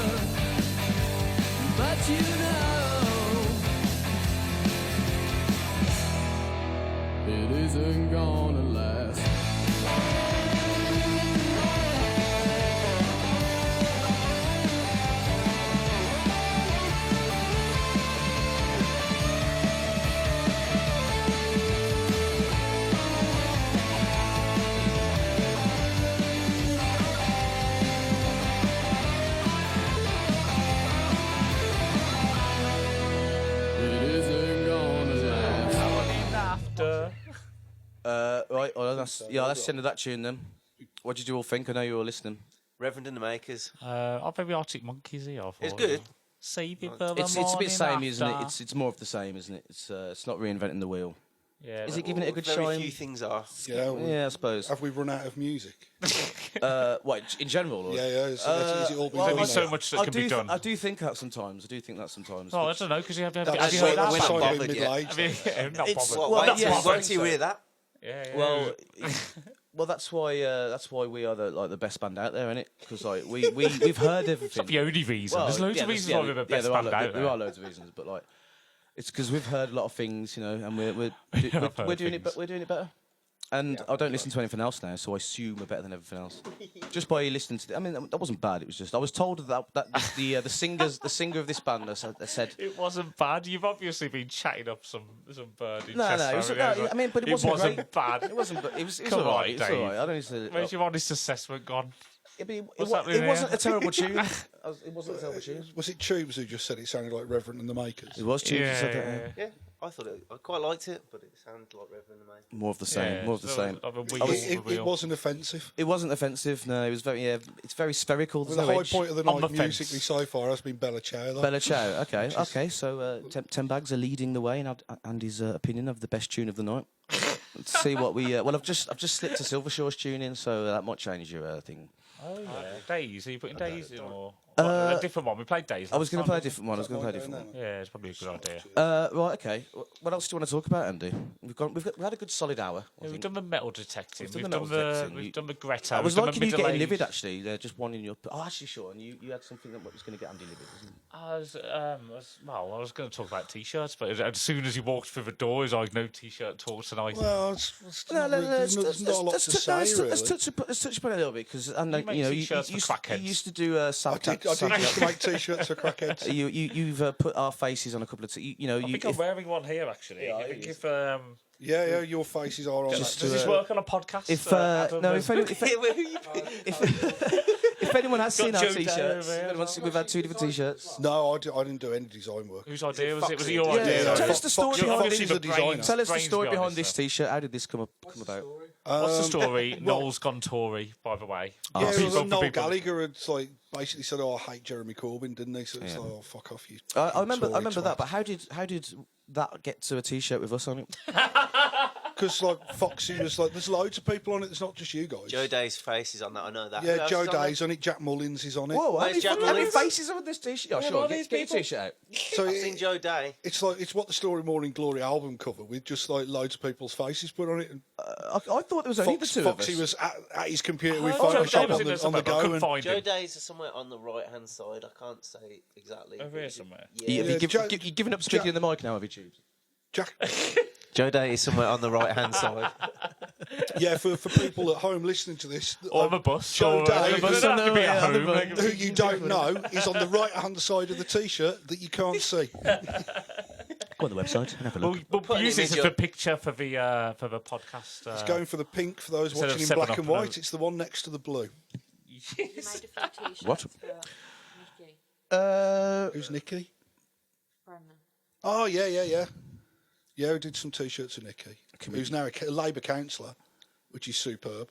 A: but you know, it isn't gonna last. It isn't gonna last.
C: After.
B: Right. Well, that's the end of that tune then. What did you all think? I know you were listening.
E: Reverend and the Makers.
C: I'll maybe Arctic Monkeys here.
E: It's good.
C: Save it for the
B: It's a bit
C: morning
B: samey, isn't it?
C: after.
B: It's more of the same, isn't it? It's not reinventing the wheel.
C: Yeah,
B: Is it giving it a good
E: Very
B: shine?
E: few things are.
D: Yeah,
B: Yeah, I suppose.
D: have we run out of music?
B: What in general? Or?
D: Yeah, yeah. Is it all been
C: There's
D: done
C: only
D: now?
C: so much that can be done.
B: I do think that sometimes.
C: Oh, I don't know, because have you
D: That's
C: heard
D: why
C: that?
D: we're
E: not
D: trying to
E: bothered
D: be
E: yet.
D: middle-aged.
C: I mean, yeah, not
B: It's-
C: bothered.
B: well,
E: Wait
B: yeah,
E: till you hear that.
C: Yeah.
B: Well, that's why we are the best band out there, isn't it? Because we've heard
C: It's not
B: everything.
C: the only reason. There's loads of reasons why we're the best
B: there are
C: band out
B: there
C: there.
B: are loads of reasons, but like it's because we've heard a lot of things, you know, and we're
C: have heard
B: doing it,
C: things.
B: but we're doing it better. And I don't listen to anything else now, so I assume we're better than everything else. Just by listening to, I mean, that wasn't bad. It was just I was told that the singer of this band said.
C: It wasn't bad. You've obviously been chatting up some bird in
B: No,
C: Chester,
B: it was,
C: haven't you?
B: no, I mean, but it wasn't great.
C: bad.
B: It wasn't. But it was
C: Come
B: all
C: on,
B: right. It's all
C: Dave.
B: right. I don't need to.
C: Where's your honest assessment gone?
B: It
C: What's happening
B: wasn't
C: here?
B: a terrible tune. It wasn't a terrible tune.
D: Was it Tubes who just said it sounded like Reverend and the Makers?
B: It was tunes.
C: Yeah,
B: who said that,
E: Yeah, I thought I quite liked it, but it sounded like Reverend and the Makers.
B: More of the same.
C: Yeah,
B: More of the
C: so
B: same.
C: of a
D: It wasn't offensive.
B: It wasn't offensive. No, it was very. It's very spherical. There's
D: The
B: no
D: high
B: edge.
D: point of the
C: On
D: night
C: the fence.
D: musically so far has been Bella Ciao. Though.
B: Bella Ciao. Okay. Okay. So Tenbags are leading the way in Andy's opinion of the best tune of the night. Let's see what we. Well, I've just slipped a Silvershores tune in, so that might change your thing.
C: Oh yeah, Days. Are you putting Days in or a different one? We played Days.
B: I was going to play a
C: last
B: different one. I was going to play a different one.
C: Yeah, it's probably a good idea.
B: Right, okay. What else do you want to talk about, Andy? We had a good solid hour.
C: Yeah, we've done the metal detecting.
B: We've done the
C: We've done the Greta.
B: I was
C: we've done
B: liking
C: the
B: you getting
C: middle-aged-
B: livid, actually. They're just one in your. Oh, actually, Sean, you had something that was going to get Andy livid, wasn't it?
C: I was going to talk about t-shirts, but as soon as he walked through the door, he's like, "No t-shirt talk tonight."
D: Well, there's not a lot to say, really.
B: Let's touch upon it a little bit because I know
C: make
B: you
C: t-shirts for crackheads.
B: you used to do
D: I did used to make T-shirts for crackheads.
B: You've put our faces on a couple of.
C: I think I'm wearing one here actually. I think if
D: Yeah, your faces are on.
C: does this work on a podcast?
B: If
C: Adam?
B: no, if anyone has seen our
C: Joe
B: t-shirts,
C: Doe,
B: we've had two different t-shirts.
D: No, I didn't do any design work.
C: Whose idea was it? Was it your
B: Yeah,
C: idea?
B: yeah. Tell
C: though?
B: us the story
C: You're
B: behind
C: obviously
D: the
C: the
D: designer.
C: brains-
B: Tell us the
C: brains
B: story behind
C: this
B: this t-shirt. How did this come about?
C: What's the story? Noel's gone Tory, by the way.
D: Yeah,
C: People-
D: well, Noel
C: people-
D: Gallagher had basically said, "Oh, I hate Jeremy Corbyn," didn't he? So it's like, "Oh, fuck off, you."
B: I remember
D: Tory
B: that,
D: twat.
B: but how did that get to a t-shirt with us on it?
D: Because Foxy was like, "There's loads of people on it. It's not just you guys."
E: Joe Day's face is on that. I know that. Who
D: Yeah,
E: else
D: Joe
E: is on there?
D: Day's on it. Jack Mullins is on it.
B: Whoa,
E: Where's Jack
B: how many
E: Mullins?
B: faces are on this t-shirt? Oh, sure,
C: are
B: get
C: these
B: your
C: people?
B: t-shirt out.
D: So
E: I've seen Joe Day.
D: it's what the Story Morning Glory album cover with just like loads of people's faces put on it. And
B: I thought there was only the two of
D: Foxy
B: us.
D: was at his computer with
C: Oh, Joe Day
D: Photoshop
C: was in there
D: on
C: somewhere,
D: the
C: but I
D: go.
C: couldn't
D: And
C: find
E: Joe
C: him.
E: Day's is somewhere on the right hand side. I can't say exactly.
C: Over here somewhere.
E: Yeah.
B: You've given up speaking in the mic now, have you, Tubes?
D: Jack,
E: Joe Day is somewhere on the right hand side.
D: yeah, for people at home listening to this,
C: Or on the bus.
D: Joe
C: or,
D: Day,
C: it doesn't have to be at
B: on the
C: home.
B: bus.
C: like-
D: who you don't know, is on the right hand side of the T-shirt that you can't see.
B: Go on the website and have a look.
C: We'll
E: put an
C: use this
E: image
C: as the
E: up.
C: picture for the podcast.
D: It's going for the pink for those
C: Instead of
D: watching in
C: 7
D: black
C: Up,
D: and
C: no.
D: white. It's the one next to the blue.
F: You made a few t-shirts
B: What?
F: for Nikki
D: Who's Nikki?
F: Brennan.
D: Oh yeah. Yeah, we did some T-shirts of Nikki, who's now a Labour councillor, which is superb.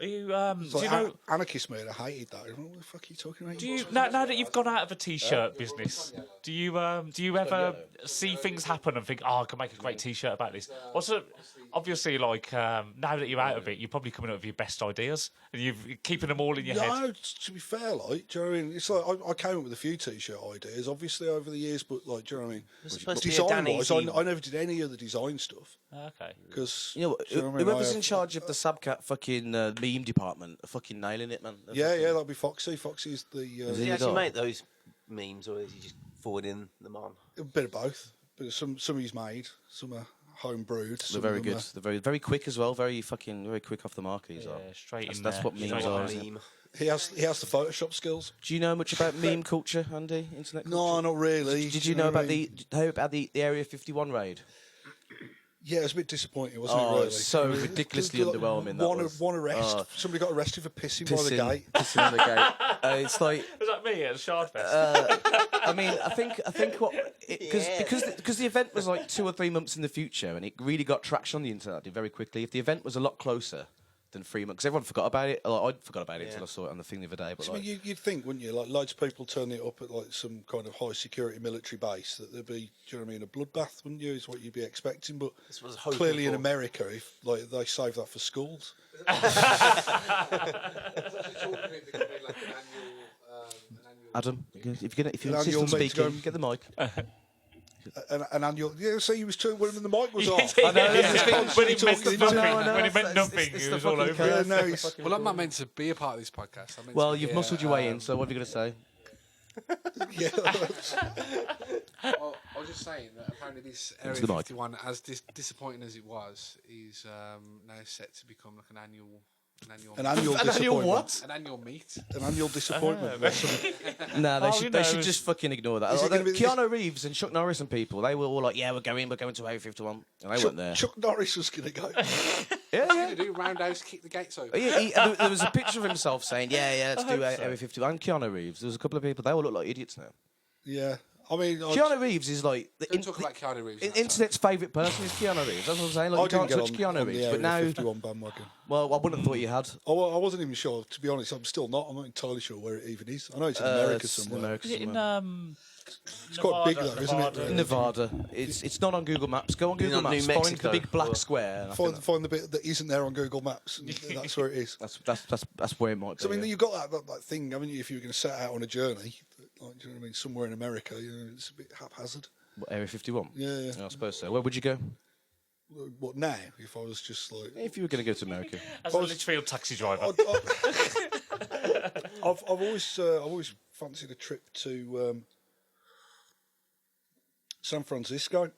C: Are you,
D: It's
C: do
D: like
C: you know?
D: anarchist mate, I hated that. What the fuck are you talking about?
C: Do you now that you've gone out of a t-shirt business? Do you ever see things happen and think, oh, I can make a great t-shirt about this? Also, obviously, like now that you're out of it, you're probably coming up with your best ideas and you're keeping them all in your head.
D: No, to be fair, like, do you know what I mean? It's like I came up with a few T-shirt ideas, obviously over the years, but like, do you know what I mean?
E: There's supposed to be a
D: Design-wise,
E: Danny
D: I never did any of the design stuff
C: Okay.
D: because
B: You know,
D: do you know what I mean?
B: whoever's in charge of the Sabcat fucking meme department are fucking nailing it, man.
D: Yeah, that'll be Foxy. Foxy's the
E: Does
B: he
E: he
B: the
E: actually
B: guy?
E: make those memes, or is he just forwarding them on?
D: a bit of both. But some he's made, some are home brewed.
B: They're very good. They're very quick as well. Very quick off the mark. These are.
C: Yeah, straight in
B: That's
C: there.
B: what memes
C: Straight
B: are.
C: in
B: isn't it?
E: Meme.
D: He has the Photoshop skills.
B: Do you know much about meme culture, Andy? Internet culture?
D: No, not really.
B: Did you know about the Area 51 raid?
D: Yeah, it was a bit disappointing, wasn't it?
B: Oh,
D: Really,
B: it's so ridiculously underwhelming. That was.
D: One arrest.
B: Oh.
D: Somebody got arrested for pissing by the gate.
B: Pissing on the gate. It's like.
C: Was that me at Shardfest?
B: I mean, I think what because the event was like 2 or 3 months in the future, and it really got traction on the internet very quickly. If the event was a lot closer than 3 months, because everyone forgot about it. I forgot about it until I saw it on the thing the other day. But
D: I mean, you'd think, wouldn't you? Like loads of people turning it up at like some kind of high security military base, that there'd be, do you know what I mean, a bloodbath, wouldn't you? Is what you'd be expecting. But
E: This was hoping
D: clearly in
E: for.
D: America, if like they save that for schools.
B: Adam, if you
D: An
B: insist
D: annual
B: on speaking,
D: meeting.
B: get the mic.
D: An annual, yeah. See, he was too when the mic was off.
B: I know,
C: Yeah,
B: this is
C: when he
D: talking
C: meant
D: into
C: nothing,
D: it.
B: I know,
C: when he meant
B: it's
C: nothing,
B: the
C: he was all
B: fucking
C: over
B: curse.
C: it.
D: Yeah, no,
B: It's the
D: he's-
B: fucking
G: Well, I'm not
B: curse.
G: meant to be a part of this podcast. I'm meant
B: Well,
G: to be
B: you've
G: here,
B: muscled your way in, so what are you going to say?
D: yeah.
G: Well, I was just saying that apparently this Area
B: the mic.
G: 51, as disappointing as it was, is now set to become like an annual
D: An annual
B: An annual
D: disappointment.
B: what?
G: an annual meet.
D: An annual disappointment.
B: No, they
C: Oh,
B: should
C: you
B: they
C: know,
B: should just fucking ignore that.
D: Is it
B: Although
D: gonna be-
B: Keanu Reeves and Chuck Norris and people, they were all like, "Yeah, we're going to Area 51," and they weren't there.
D: Chuck Norris was going to go.
B: Yeah,
G: What are
B: yeah.
G: you going to do? Roundhouse, kick the gates open.
B: There was a picture of himself saying, "Yeah, let's do Area 51." And Keanu Reeves. There was a couple of people. They all look like idiots now.
D: Yeah, I mean,
B: Keanu Reeves is like the
G: Don't talk about Keanu Reeves. next
B: internet's favourite person is Keanu Reeves. That's what I'm saying. Like,
D: I
B: you
D: didn't
B: can't
D: get
B: touch
D: on
B: Keanu
D: the
B: Reeves,
D: Area
B: but now,
D: 51 bandwagon.
B: well, I wouldn't have thought you had.
D: I wasn't even sure. To be honest, I'm still not. I'm not entirely sure where it even is. I know it's in America
B: It's in
D: somewhere.
B: America
C: Is it in
B: somewhere.
D: It's quite big though, isn't it? really?
B: Nevada. It's not on Google Maps. Go on Google
E: on New
B: Maps. Find the
E: Mexico,
B: big black
E: or-
B: square. And I think
D: Find the bit that isn't there on Google Maps. And that's where it is.
B: that's where it might be.
D: So I mean,
B: yeah.
D: you've got that thing, haven't you? If you were going to set out on a journey, like, do you know what I mean, somewhere in America, it's a bit haphazard.
B: What, Area 51.
D: Yeah.
B: I suppose so. Where would you go?
D: What now? If I was just like,
B: If you were going to go to America.
C: As a Lichfield taxi driver.
D: I've always fancied a trip to San Francisco.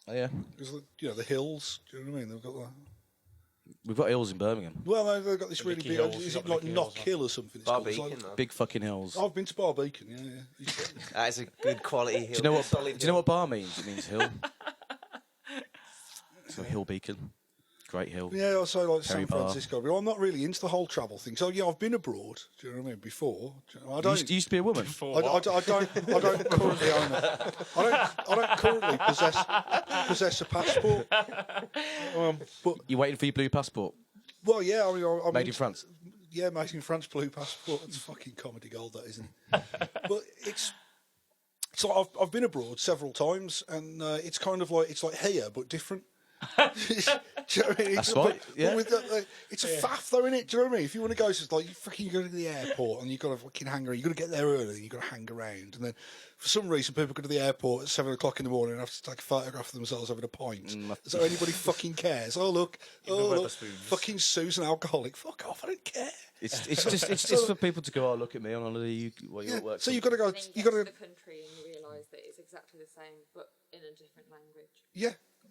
B: Oh, yeah.
D: Because the hills. Do you know what I mean? They've got that.
B: We've got hills in Birmingham.
D: Well, they've got this really
C: Licky
D: big.
C: Hills,
D: Is
C: you've
D: it
C: got
D: like
C: Licky
D: Knock
C: Hills,
D: Hill or something? It's called? It's
E: Barbeacon,
D: like-
E: though.
B: Big fucking hills.
D: I've been to Barbeacon. Yeah.
E: That is a good quality hill.
B: Do you know what?
E: Solid
B: Do you know
E: hill.
B: what bar means? It means hill. So hill beacon, great hill.
D: Yeah, I say like
B: Perry
D: San
B: Bar.
D: Francisco. But I'm not really into the whole travel thing. So yeah, I've been abroad. Do you know what I mean? Before, do you know, I
B: You
D: don't.
B: used to be a woman.
C: For
D: I
C: what?
D: don't currently own it. I don't currently possess a passport. But
B: You waiting for your blue passport?
D: well, yeah, I mean, I'm
B: Made in France.
D: Yeah, made in France, blue passport. It's fucking comedy gold, that isn't it? But it's so I've been abroad several times, and it's kind of like here but different. Do you know what I mean?
B: That's
D: It's
B: right,
D: but
B: yeah.
D: with it's a faff though, innit? Do you know what I mean? If you want to go, it's like you go to the airport and you got to fucking hang around. You got to get there early. And you got to hang around, and then for some reason people go to the airport at 7 o'clock in the morning and have to take a photograph of themselves having a pint. So anybody fucking cares? Oh look, fucking Sue's an alcoholic. Fuck off! I don't care.
B: It's just for people to go. Oh, look at me on holiday. You're
D: Yeah.
B: at work.
D: So you've got to go.
F: Then
D: You
F: you
D: got
F: get
D: to.
F: to the country and you realise that it's exactly the same, but in a different language.
D: Yeah,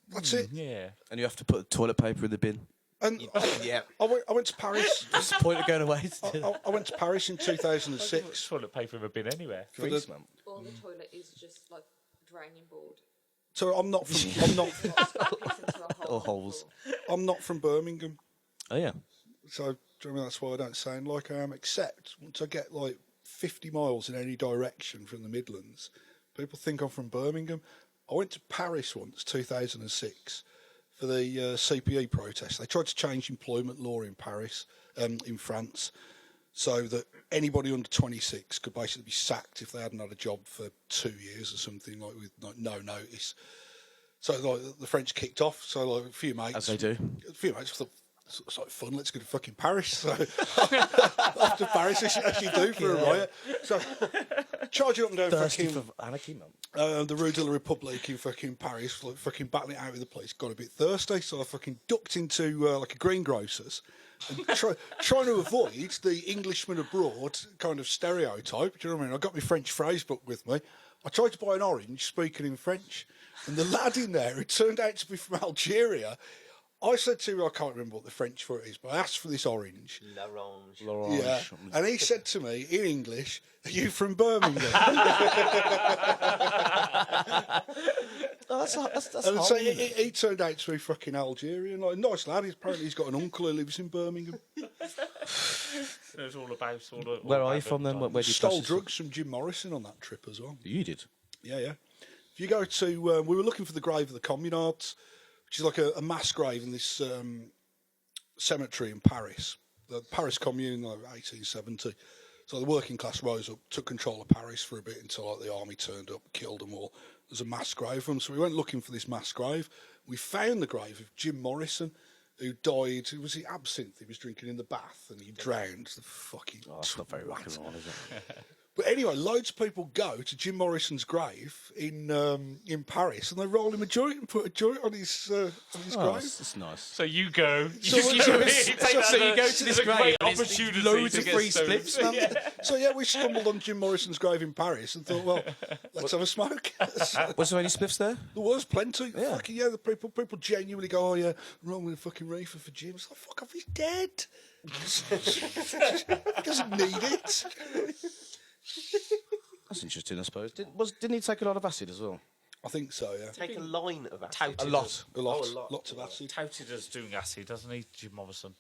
D: that's it.
C: Yeah.
B: And you have to put toilet paper in the bin.
D: And
E: Yeah.
D: I went to Paris.
B: What's the point of going away?
D: I went to Paris in 2006.
C: Toilet paper in a bin anywhere.
B: Greece, man.
F: Or the toilet is just like a draining board.
D: So I'm not
F: Piss into a hole
B: Or holes.
D: I'm not from Birmingham.
B: Oh yeah.
D: So do you know what I mean? That's why I don't sound like I am. Except once I get like 50 miles in any direction from the Midlands, people think I'm from Birmingham. I went to Paris once, 2006, for the CPE protest. They tried to change employment law in Paris, in France, so that anybody under 26 could basically be sacked if they hadn't had a job for 2 years or something, like with like, no notice. So like the French kicked off. So like a few mates,
B: As they do.
D: a few mates thought, it's like fun, let's go to fucking Paris. So after Paris, as you do for a riot. So charging up and down
B: Thirsty
D: fucking
B: for anarchy, man.
D: the Rue de la République in fucking Paris, like fucking battling it out with the police. Got a bit thirsty, so I fucking ducked into like a greengrocer's and trying to avoid the Englishman abroad kind of stereotype. Do you know what I mean? I got my French phrase book with me. I tried to buy an orange, speaking in French, and the lad in there, who turned out to be from Algeria, I said to him, I can't remember what the French for it is, but I asked for this orange.
E: L'orange.
D: Yeah, and he said to me in English, "Are you from Birmingham?"
B: Oh, that's
D: And so he turned out to be fucking Algerian. Like, nice lad. Apparently he's got an uncle who lives in Birmingham.
C: It's all about.
B: Where are you from then? Where do you
D: Stole
B: pass this
D: drugs from Jim Morrison on that trip as well.
B: from? You did.
D: Yeah. If you go to, we were looking for the grave of the communards, which is like a mass grave in this cemetery in Paris, the Paris Commune in like 1870. So the working class rose up, took control of Paris for a bit until like the army turned up, killed them all. There's a mass grave for them. So we went looking for this mass grave. We found the grave of Jim Morrison, who died. Was he absinthe? He was drinking in the bath and he drowned. The fucking.
B: Oh, that's not very rock and roll, is it?
D: But anyway, loads of people go to Jim Morrison's grave in Paris, and they roll him a joint and put a joint on his
B: Oh,
D: grave.
B: that's nice.
C: So you go.
D: So
C: you
D: you
C: go to this
B: grave
C: great
B: and it's
C: opportunity.
B: loads
C: to
B: of
C: get
B: free
C: stoned.
B: spliffs, man.
C: Yeah.
D: So yeah, we stumbled on Jim Morrison's grave in Paris and thought, well, let's have a smoke.
B: Was there any spliffs there?
D: There was plenty.
B: Yeah.
D: Fucking yeah, the people genuinely go, oh yeah, wrong with a fucking reefer for Jim. It's like, fuck off, he's dead. He doesn't need it.
B: That's interesting, I suppose. Didn't he take a lot of acid as well?
D: I think so, yeah.
E: Take a line of acid.
B: A lot.
D: Lots of acid.
C: Touted as doing acid, doesn't he, Jim Morrison?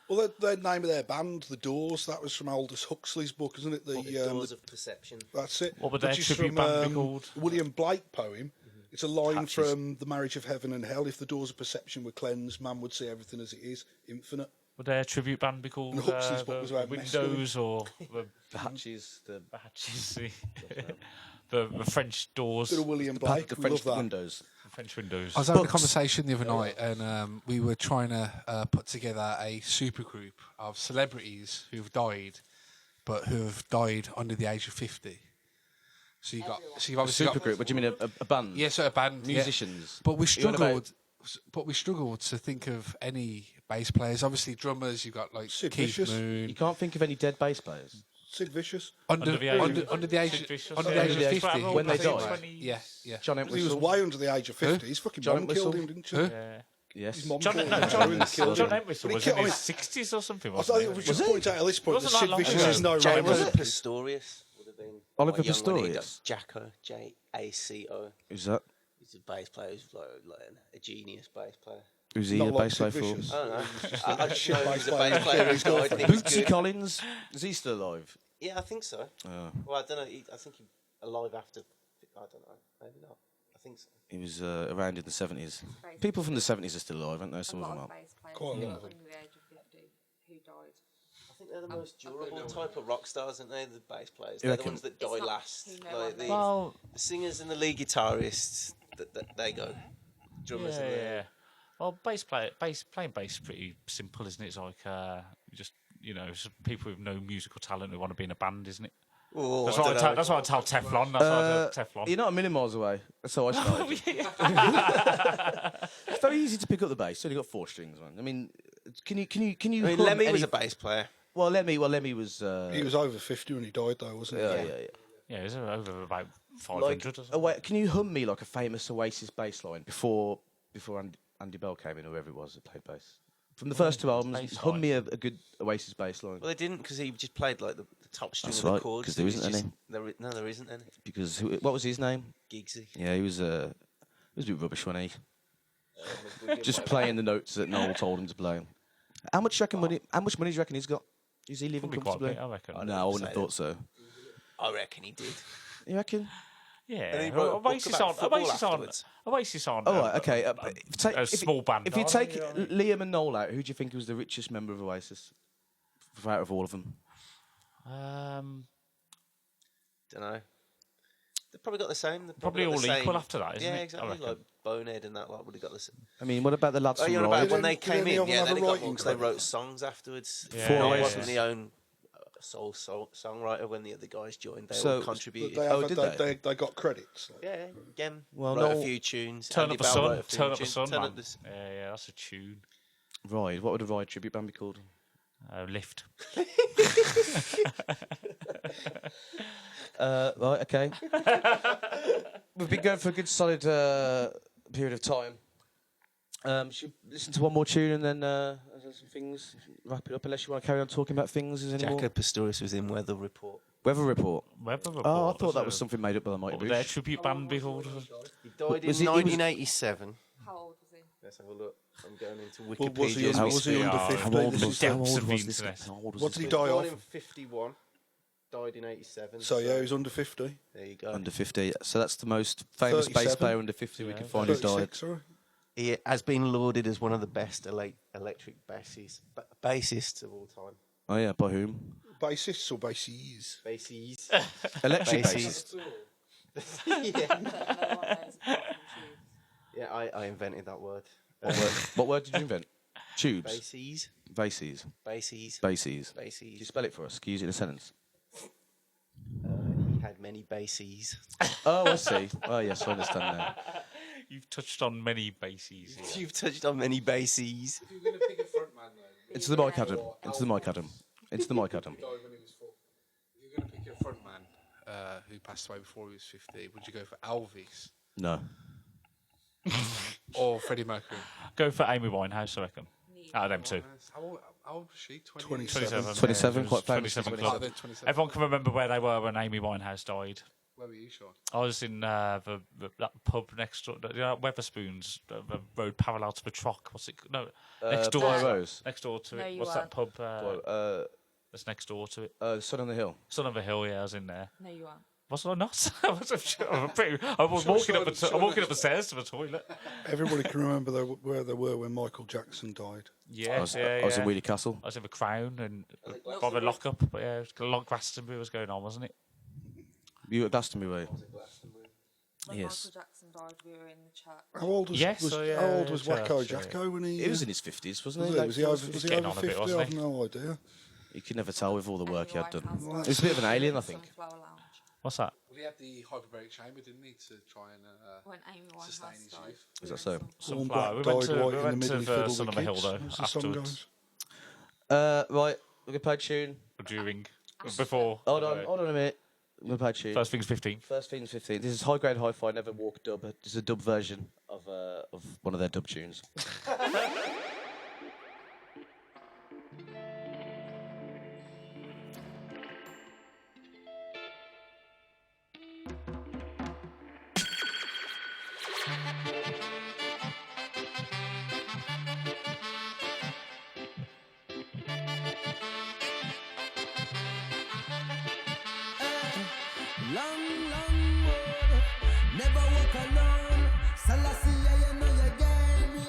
D: Well, the name of their band, The Doors, that was from Aldous Huxley's book, isn't it?
E: The Doors of Perception.
D: That's it.
C: What would their
D: Which is
C: tribute
D: from,
C: band be called?
D: William Blake poem. It's a line
B: Patches.
D: from The Marriage of Heaven and Hell. If the doors of perception were cleansed, man would see everything as it is, infinite.
C: Would their tribute band be called
D: And Huxley's book was about
C: Windows or the
B: The hatches, the
C: Hatches? the French doors,
D: Bit of William Blake.
B: The
D: we
B: French
D: love that.
B: windows.
C: French windows.
G: I was having a
B: Books.
G: conversation the other night, and we were trying to put together a supergroup of celebrities who've died, but who have died under the age of 50. So you've obviously got
B: Supergroup. What do you mean, a band?
G: Yeah, so a band, yeah.
B: Musicians.
G: But we
B: You're on about-
G: struggled to think of any bass players. Obviously, drummers. You've got like
D: Sid
G: Keith
D: Vicious.
G: Moon.
B: You can't think of any dead bass players.
D: Sid Vicious.
G: Under the age
C: Sid Vicious,
G: under
C: yeah.
G: the age
B: Yeah.
G: of 50
B: When they died.
C: 20s.
G: Yeah.
B: John
D: He was
B: Entwistle.
D: way under the age of 50. His fucking
B: John
D: mum killed
B: Entwistle.
D: him, didn't she?
G: Who?
C: Yeah.
B: Yes.
D: His mum
C: John,
D: killed
C: no,
D: him.
C: John,
D: Ruined killed
C: John
D: him.
C: Entwistle
D: But
C: was
D: he
C: in
D: killed-
C: his 60s or something,
D: I
C: wasn't
D: was
C: he?
D: just pointing out at this point that
C: Wasn't that
D: Sid
C: long
D: Vicious
C: ago?
D: is no
E: Jaco
D: rival.
E: Pastorius would have been
B: Oliver
E: quite young when he
B: Pistorius?
E: died. Jaco, Jaco.
B: Who's that?
E: He's a bass player. He's like a genius bass player.
B: Who's he
D: Not
B: a
D: like
B: bass player
D: Sid
B: for?
D: Vicious.
E: I don't know. I just
D: shit
E: know
D: bass
E: he's a
D: player.
E: bass player who's died. and he was
B: Bootsy
E: good.
B: Collins. Is he still alive?
E: Yeah, I think so. Well, I don't know. I think he's alive after. I don't know. Maybe not. I think so.
B: He was around in the 70s. People from the 70s are still alive, aren't there? Some
F: a
B: of them
F: lot
B: are.
F: of bass players
D: Quite a
F: under
D: lot.
F: the age of 50 who died.
E: I think they're the most durable type of rock stars, aren't they? The bass players.
B: You
E: They're the
B: reckon?
E: ones that
F: It's
E: die
F: not
E: last.
F: who no
E: Like
F: one
E: the,
C: Well,
E: the singers and the lead guitarists, they go. Drummers and the.
C: yeah. Well, playing bass is pretty simple, isn't it? It's like just it's people with no musical talent who want to be in a band, isn't it?
E: Oh,
C: That's
E: I
C: what
E: don't know.
C: that's what I tell Teflon. That's what I tell Teflon.
B: You're not a million miles away. That's how I started. It's very easy to pick up the bass. It's only got 4 strings, man. I mean, can you?
E: I mean,
B: hum
E: Lemmy
B: any-
E: was a bass player.
B: Well, Lemmy was.
D: He was over 50 when he died, though, wasn't he?
B: Yeah.
C: Yeah, it's over about 500
B: Like,
C: or something.
B: wait, can you hum me like a famous Oasis bass line before Andy Bell came in, or whoever it was that played bass? From the first 2 albums,
C: bass
B: hum
C: line.
B: me a good Oasis bass line.
E: Well, they didn't because he just played like the top string
B: That's
E: of the
B: right,
E: chords.
B: 'cause there
E: It was
B: isn't
E: just-
B: any.
E: No, there isn't any.
B: Because what was his name?
E: Giggsy.
B: Yeah, he was a bit rubbish, wasn't he? Just playing the notes that Noel told him to play. How much money do you reckon he's got? Is he living
C: Probably quite a
B: comfortably?
C: bit, I reckon.
B: No, I wouldn't have thought so.
E: I reckon he did.
B: You reckon?
E: And
C: Yeah,
E: he wrote a book
C: Oasis
E: about
C: on,
E: football
C: Oasis on,
E: afterwards.
C: Oasis on.
B: Oh, right, okay.
C: a small band.
B: If you
C: aren't
B: take
C: they?
B: Liam and Noel out, who do you think was the richest member of Oasis? Out of all of them.
E: Don't know. They've probably got the same. They've
C: Probably
E: got
C: all
E: the same.
C: equal after that, isn't
E: yeah,
C: it? I
E: exactly.
C: reckon.
E: Like Bonehead and that lot would have got the same.
B: I mean, what about the lads
E: Oh,
B: from
E: you're on
B: Ride?
E: about when they
D: Did
E: came
D: any
E: in?
D: of them
E: Yeah,
D: have
E: they
D: a
E: got more
D: writing
E: because they
D: credit?
E: wrote songs afterwards.
C: Yeah,
B: For
E: Noel
B: Oasis.
E: wasn't the own sole songwriter when the other guys joined. They
B: So-
E: all
D: But
E: contributed.
D: they got credits. Like.
E: Yeah, Gem
B: Well,
E: wrote
B: no-
E: a few tunes.
C: Turn
E: Andy
C: up the
E: Bell
C: sun.
E: wrote a few
C: Turn up the
E: tunes.
C: sun,
E: Turn
C: man.
E: up the s-
C: Yeah, that's a tune.
B: Ride. What would a Ride tribute band be called?
C: Lift.
B: Right, okay. We've been going for a good solid period of time. Should we listen to one more tune and then some things, wrap it up, unless you want to carry on talking about things? Is any more?
E: Jaco Pastorius was in Weather Report.
B: Weather Report.
C: Weather Report.
B: Oh, I thought that was something made up by the Mighty
C: What would their
B: Boosh.
C: tribute band be called?
E: He died in
B: Was he- he was-
E: 1987.
F: How old was he?
E: Let's have a look. I'm going into
D: Well,
E: Wikipedia.
D: was he,
E: as we
D: was he
E: speak.
D: under
C: How
D: 50?
B: old
D: This
B: was
D: is
C: that?
D: the-
C: Depths of the
B: this
C: internet.
B: guy? How old was
D: What
B: this
D: did he
B: guy?
D: die
E: Born
D: of?
E: in 51. Died in 87.
D: So, yeah, he was under 50.
E: There you go.
B: Under 50. So that's the most famous bass
D: 37.
B: player under 50 we can find who died.
D: 36, sorry.
E: He has been lauded as one of the best electric bassists of all time.
B: Oh, yeah, by whom?
D: Bassists or bassies?
E: Bassies.
B: Electric
E: Bassies.
B: bassist.
E: yeah,
F: No one knows apart from Tubes.
E: yeah. I invented that word.
B: What word did you invent? Tubes.
E: Bassies.
B: Bassies.
E: Bassies.
B: Bassies. Can you
E: Bassies.
B: spell it for us? Can you use it in a sentence?
E: He had many bassies.
B: Oh, I see. Oh, yes, I understand now.
C: You've touched on many bases. here.
E: You've touched on many bassies.
G: If you're going to pick a front man, though,
B: Into the mic, Adam. Into the mic, Adam. Into the mic, Adam.
G: died when he was 4. If you're going to pick a front man who passed away before he was 50, would you go for Elvis
B: No.
G: or Freddie Mercury?
C: Go for Amy Winehouse, I reckon. Out of them two.
G: How old was she?
D: 27.
B: 27,
C: Yeah,
B: quite famous.
C: 27
G: Oh,
C: club.
G: they're 27.
C: Everyone can remember where they were when Amy Winehouse died.
G: Where were you, Sean?
C: I was in that pub next door, Weatherspoons, the road parallel to the Trock. What's it? No, next door.
B: By Rose.
C: Next door to
F: No,
C: it.
F: you
C: What's that
F: weren't.
C: pub? That's next door to it.
B: Sun on the Hill.
C: Son of a Hill. Yeah, I was in there.
F: No, you aren't.
C: Was I not? I was walking up the stairs to the toilet.
D: Everybody can remember where they were when Michael Jackson died.
C: Yeah,
B: I was
C: yeah,
B: in
C: yeah.
B: Wheelie Castle.
C: I was in the Crown and by the lockup. But yeah, a lot of Glastonbury was going on, wasn't it?
B: You were at Glastonbury, were you?
F: When
B: Yes.
F: Michael Jackson died, we were in the chat.
D: How old was,
C: Yes,
D: was,
C: oh, yeah,
D: how old was
C: church,
D: Wacko
C: yeah.
D: Jacko when he...
B: He was in his 50s, wasn't
D: was
B: he?
D: he? Was he over, was he
C: getting
D: over
C: on a bit,
D: 50?
C: wasn't
D: I've
C: he?
D: no idea.
B: You could never tell with all the work he had done.
F: Winehouse
B: He was a bit of an alien, I think.
F: Sunflower Lounge.
C: What's that?
G: Well, he had the hyperbaric chamber, didn't he, to try and
F: When Amy
G: sustain
F: Winehouse
G: his
F: died.
G: youth.
B: Is that so?
C: Sunflower. We
D: Black
C: went
D: died
C: to,
D: white
C: we
D: in
C: went
D: the
C: to
D: middle, fiddle
C: Son
D: the
C: of a Hill,
D: kids.
C: though,
D: As the song
C: afterwards.
D: goes.
B: Right, we're going to play a tune.
C: During, before.
B: Hold on a minute. We're going to play a tune.
C: First thing's 15.
B: First things 15. This is High Grade Hi-Fi Never Walk dub. This is a dub version of one of their dub tunes.
A: Long, long road, never walk alone. Selassie, you know you get me.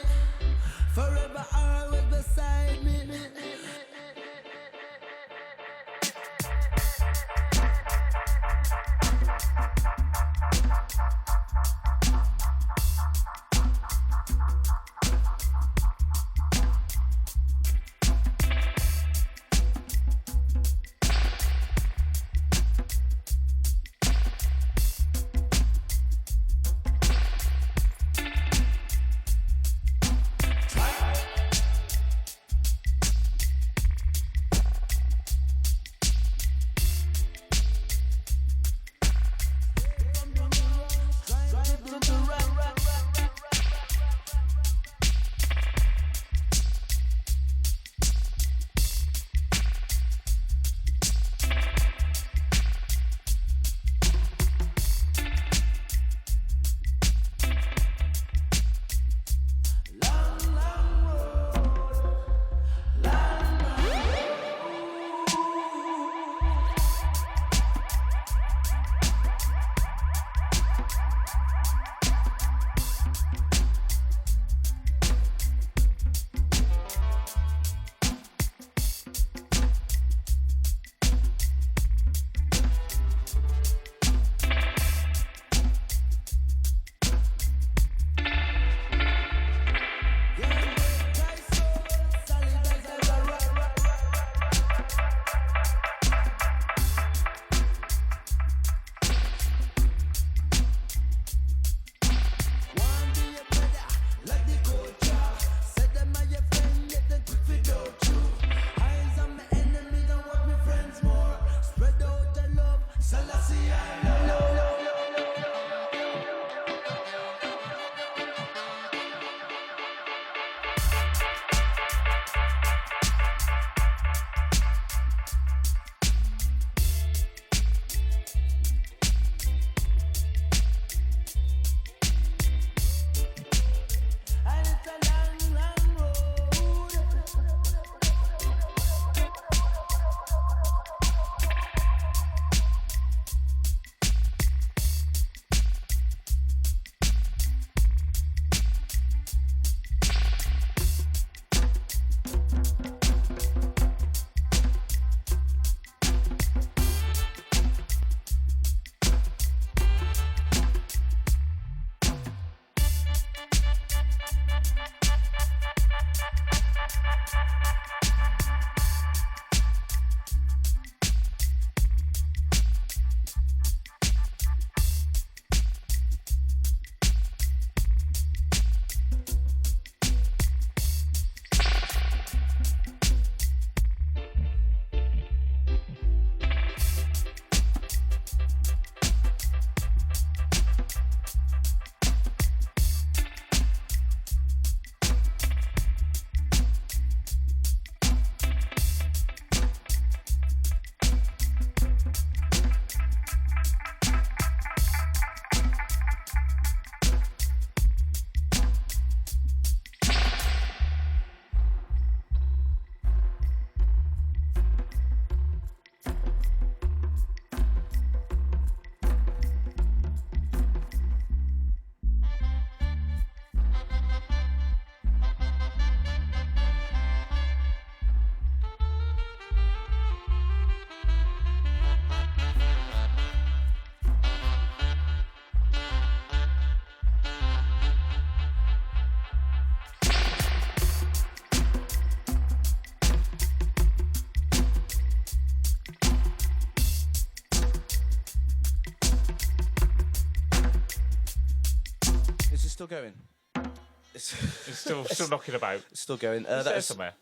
B: going.
C: It's still knocking about.
B: It's still going.
C: Is there
B: That's
C: somewhere?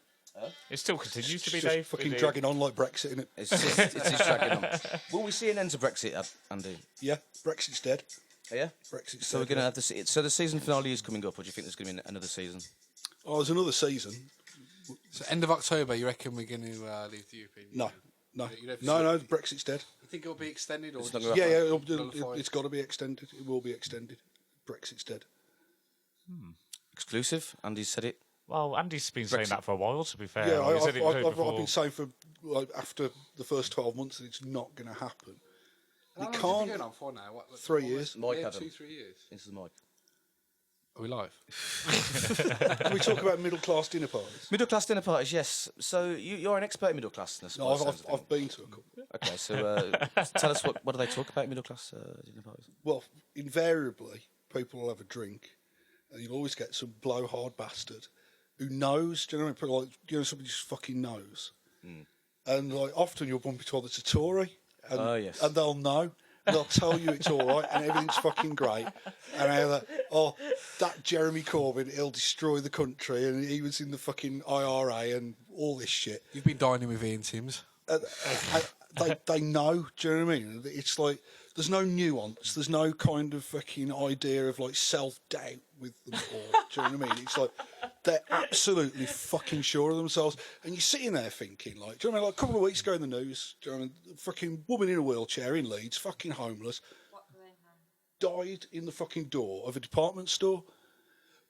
C: It still continues to be,
D: Just
C: Dave.
D: fucking dragging on like Brexit, innit?
B: it's just dragging on. Will we see an end to Brexit, Andy?
D: Yeah, Brexit's dead.
B: Oh, yeah.
D: Brexit's
B: So
D: dead.
B: we're gonna have to see. So the season finale is coming up. Or do you think there's gonna be another season?
D: Oh, there's another season.
G: So end of October, you reckon we're going to leave the European Union?
D: No.
G: You don't
D: No, Brexit's dead.
G: You think it'll be extended? Or
B: It's not
G: just-
B: gonna
D: Yeah, it's got to be extended. It will be extended. Brexit's dead.
B: Exclusive. Andy said it.
C: Well, Andy's been saying
B: Brexit.
C: that for a while, to be fair.
D: Yeah,
C: Like, he said it
D: I've
C: before.
D: been saying for after the first 12 months that it's not going to happen.
G: How long
D: It
G: has it been
D: can't.
G: going on for now? What,
D: 3
G: almost-
D: years.
B: Mike
G: yeah,
B: Adam.
G: 2-3 years.
B: Into the mic.
G: Are we live?
D: Can we talk about middle class dinner parties?
B: Middle class dinner parties, yes. So you're an expert in middle classness.
D: No, I've been to a couple.
B: Okay, so tell us what do they talk about in middle class dinner parties?
D: Well, invariably, people will have a drink, and you'll always get some blowhard bastard who knows. Do you know what I mean? Like, somebody just fucking knows. And like often you'll bump into one that's a Tory, and,
B: Oh, yes.
D: and they'll know. They'll tell you it's all right and everything's fucking great. And how that Jeremy Corbyn, he'll destroy the country, and he was in the fucking IRA and all this shit.
G: You've been dining with Ian Timms.
D: They know. Do you know what I mean? It's like there's no nuance. There's no kind of fucking idea of like self-doubt with them all. Do you know what I mean? It's like they're absolutely fucking sure of themselves, and you're sitting there thinking, like, do you know what I mean? Like a couple of weeks ago in the news, do you know what I mean? Fucking woman in a wheelchair in Leeds, fucking homeless,
F: What do they have?
D: died in the fucking door of a department store.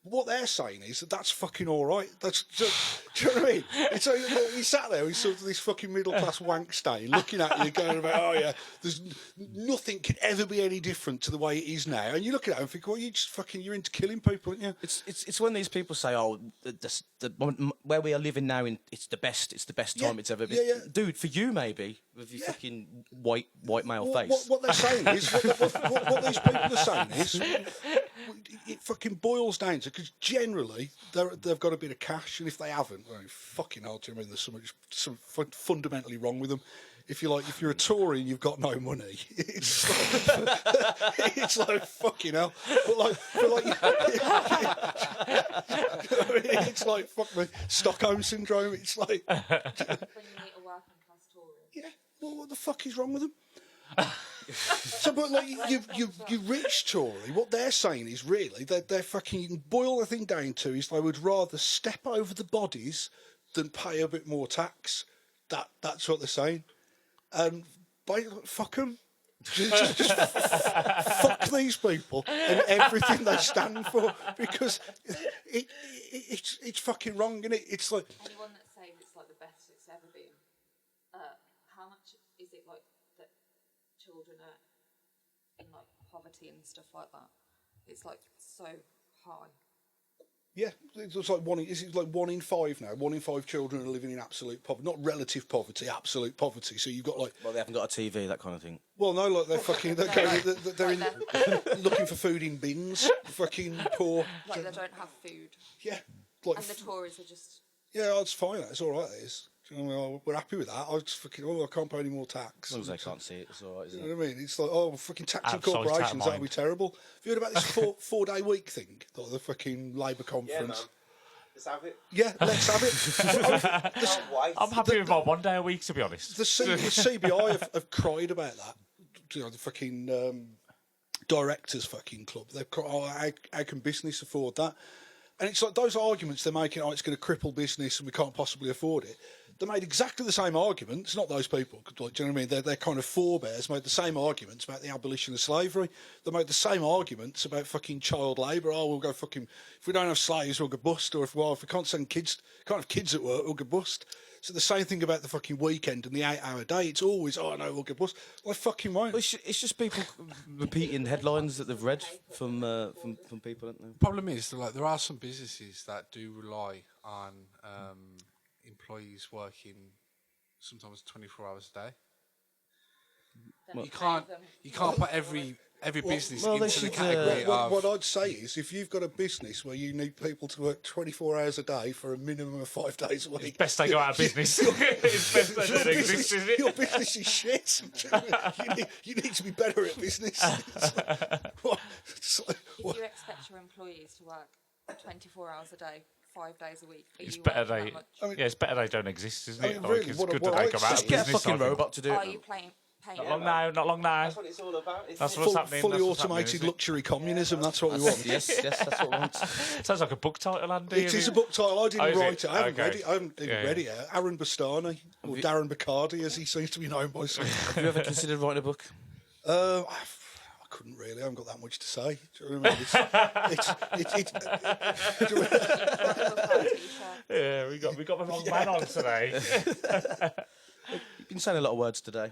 D: What they're saying is that's fucking all right. That's just, do you know what I mean? It's like, he sat there with sort of this fucking middle class wank stain, looking at you, going about, oh yeah, there's nothing can ever be any different to the way it is now. And you look at it and think, well, you're into killing people, aren't you?
B: It's when these people say, "Oh, where we are living now, it's the best time it's ever been."
D: Yeah, yeah.
B: Dude, for you maybe with your fucking white male face.
D: What they're saying is, what these people are saying is, it fucking boils down to, because generally they've got a bit of cash, and if they haven't, well, fucking hell, do you know what I mean? There's something fundamentally wrong with them. If you're a Tory and you've got no money, it's like fucking hell. But it's like fuck me, Stockholm syndrome. It's like,
F: When you meet a working class Tory.
D: yeah, well, what the fuck is wrong with them? So, but like you rich Tory, what they're saying is really they're fucking, you can boil the thing down to is they would rather step over the bodies than pay a bit more tax. That's what they're saying. And fuck them. Just fuck these people and everything they stand for, because it's fucking wrong, isn't it? It's like,
F: Anyone that says it's like the best it's ever been, how much is it like that children are in like poverty and stuff like that? It's like so high.
D: yeah, it's like one in five now. 1 in 5 children are living in absolute poverty, not relative poverty, absolute poverty. So you've got like,
B: Well, they haven't got a TV, that kind of thing.
D: well, no, like they're looking for food in bins. Fucking poor.
F: Like they don't have food,
D: Yeah, like
F: and the Tories are just.
D: yeah, it's fine. It's all right. It is. Do you know what I mean? We're happy with that. I just fucking, I can't pay any more tax.
B: As long as they can't see it, it's all right, isn't
D: You
B: it?
D: know what I mean? It's like, oh, fucking taxing
C: Outside
D: corporations,
C: tap
D: that'll
C: mind.
D: be terrible. Have you heard about this 4-day week thing? Like the fucking Labour conference.
E: Let's have it.
D: Yeah, let's have it.
E: Can't wait.
C: I'm happy with my 1 day a week, to be honest.
D: The CBI have cried about that. You know, the fucking directors fucking club. They've cried, oh, how can business afford that? And it's like those arguments they're making, oh, it's going to cripple business and we can't possibly afford it. They made exactly the same arguments, not those people, like, do you know what I mean? Their kind of forebears made the same arguments about the abolition of slavery. They made the same arguments about fucking child labour. Oh, we'll go fucking, if we don't have slaves, we'll go bust. Or if we can't send kids, can't have kids at work, we'll go bust. So the same thing about the fucking weekend and the 8-hour day. It's always, oh no, we'll go bust. Well, I fucking won't.
B: Well, it's just people repeating headlines that they've read from people, aren't they?
G: Problem is, like, there are some businesses that do rely on employees working sometimes 24 hours a day.
F: Then
G: You can't put every every business
B: well, they
G: into the
B: should,
G: category of...
D: What I'd say is, if you've got a business where you need people to work 24 hours a day for a minimum of 5 days a week,
C: Best they go out of business. It's best they don't exist, is it?
D: your business is shit. You need to be better at business.
F: If you expect your employees to work 24 hours a day, 5 days a week, are
C: It's
F: you
C: better
F: working
C: they.
F: that much?
C: Yeah, it's better they don't exist, isn't it?
D: really,
C: it's
D: what
C: good
D: I
C: that they
D: would
C: come
D: say-
C: out of
B: Just get a
C: business.
B: fucking
C: I think.
B: robot to do
F: Are
B: it.
F: you paying
C: Not long now. Not long now.
E: That's what it's all about. Isn't
C: That's
E: it?
C: what's happening.
D: Fully
C: that's what's happening,
D: automated
C: isn't it?
D: luxury communism. That's what we want.
B: Yes, that's what we want.
C: Sounds like a book title, Andy.
D: It is a book title. I
C: Oh,
D: didn't
C: is
D: write
C: it?
D: it. I haven't
C: Okay.
D: read it. I haven't even
C: Yeah,
D: read it yet. Aaron Bastani, or Darren Bacardi, as he seems to be known by some.
B: Have you ever considered writing a book?
D: I couldn't really. I haven't got that much to say. Do you know what I mean?
C: Yeah, we got the wrong man on today.
B: You've been saying a lot of words today.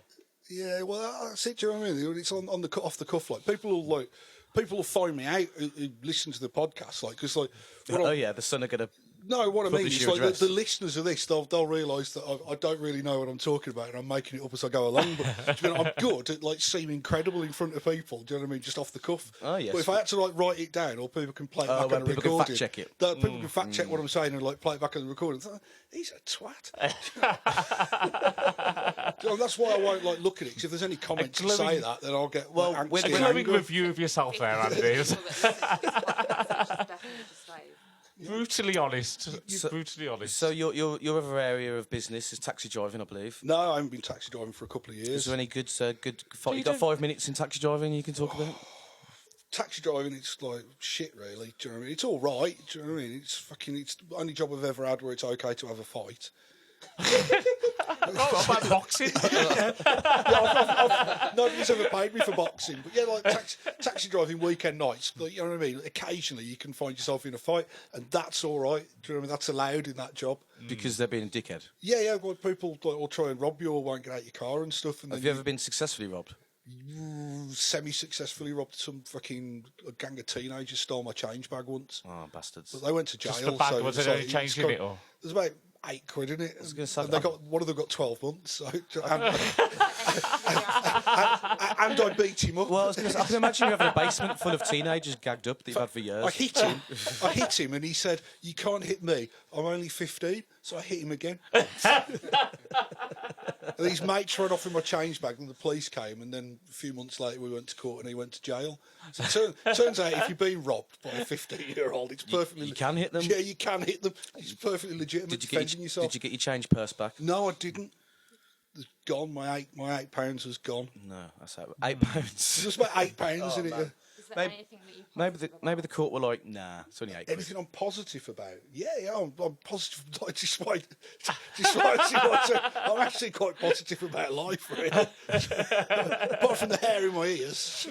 D: Yeah, well, that's it. Do you know what I mean? It's on the off the cuff. Like people will find me out who listen to the podcast, like because what
B: Oh yeah, the Sun are gonna.
D: No, what I mean
B: Publish
D: is
B: your
D: like
B: address.
D: the listeners of this, they'll realise that I don't really know what I'm talking about, and I'm making it up as I go along. But do you know, I'm good at like seeming credible in front of people. Do you know what I mean? Just off the cuff.
B: Oh, yes.
D: But if I had to like write it down, or people can play it back
B: when
D: on a
B: people can
D: recording,
B: fact check it.
D: that people can fact check what I'm saying and like play it back on the recording. He's a twat. Do you know, that's why I won't like look at it. 'Cause if there's any comments to say
C: glowing-
D: that, then I'll get
B: Well,
D: like,
B: with
C: A
D: angsty and
C: glowing
D: angry.
C: review of yourself there, Andy.
F: Definitely just stay.
C: Brutally honest. Brutally honest.
B: So your other area of business is taxi driving, I believe.
D: No, I haven't been taxi driving for a couple of
B: Is
D: years.
B: there any good? You got 5 minutes in taxi driving you can talk about?
D: Taxi driving, it's like shit, really. Do you know what I mean? It's all right. Do you know what I mean? It's the only job I've ever had where it's okay to have a fight.
C: What about boxing?
D: Nobody's ever paid me for boxing, but yeah, like taxi driving weekend nights. Like, you know what I mean? Occasionally, you can find yourself in a fight, and that's all right. Do you know what I mean? That's allowed in that job.
B: Because they're being a dickhead.
D: Yeah. Well, people like, will try and rob you or won't get out your car and stuff. And
B: Have
D: then
B: you ever been successfully robbed?
D: semi-successfully robbed some fucking a gang of teenagers. Stole my change bag once.
B: Oh, bastards.
D: But they went to jail.
C: Just the bag,
D: so
C: was
D: it's
C: there
D: like-
C: any
D: it's
C: change in
D: got-
C: it, or?
D: There's about £8 in it.
B: gonna say
D: And they
B: that.
D: one of them got 12 months. So, and I beat him up.
B: Well, I was gonna say, I can imagine you having a basement full of teenagers gagged up that you've had for years.
D: I hit him, and he said, "You can't hit me. I'm only 15." So I hit him again. And his mates ran off in my change bag, and the police came. And then a few months later, we went to court, and he went to jail. So it turns out, if you're being robbed by a 15-year-old, it's perfectly.
B: You can hit them?
D: Yeah, you can hit them. It's perfectly legitimate.
B: Did you
D: defending yourself.
B: Did you get your change purse back?
D: No, I didn't. It's gone. My £8 was gone.
B: No, that's how £8.
D: There's about £8 in it. Yeah.
F: Is there
B: Maybe-
F: anything that you
B: Maybe the court were like, nah, it's only £8.
D: Anything I'm positive about? Yeah, I'm positive. Like, despite I'm actually quite positive about life, really. Apart from the hair in my ears.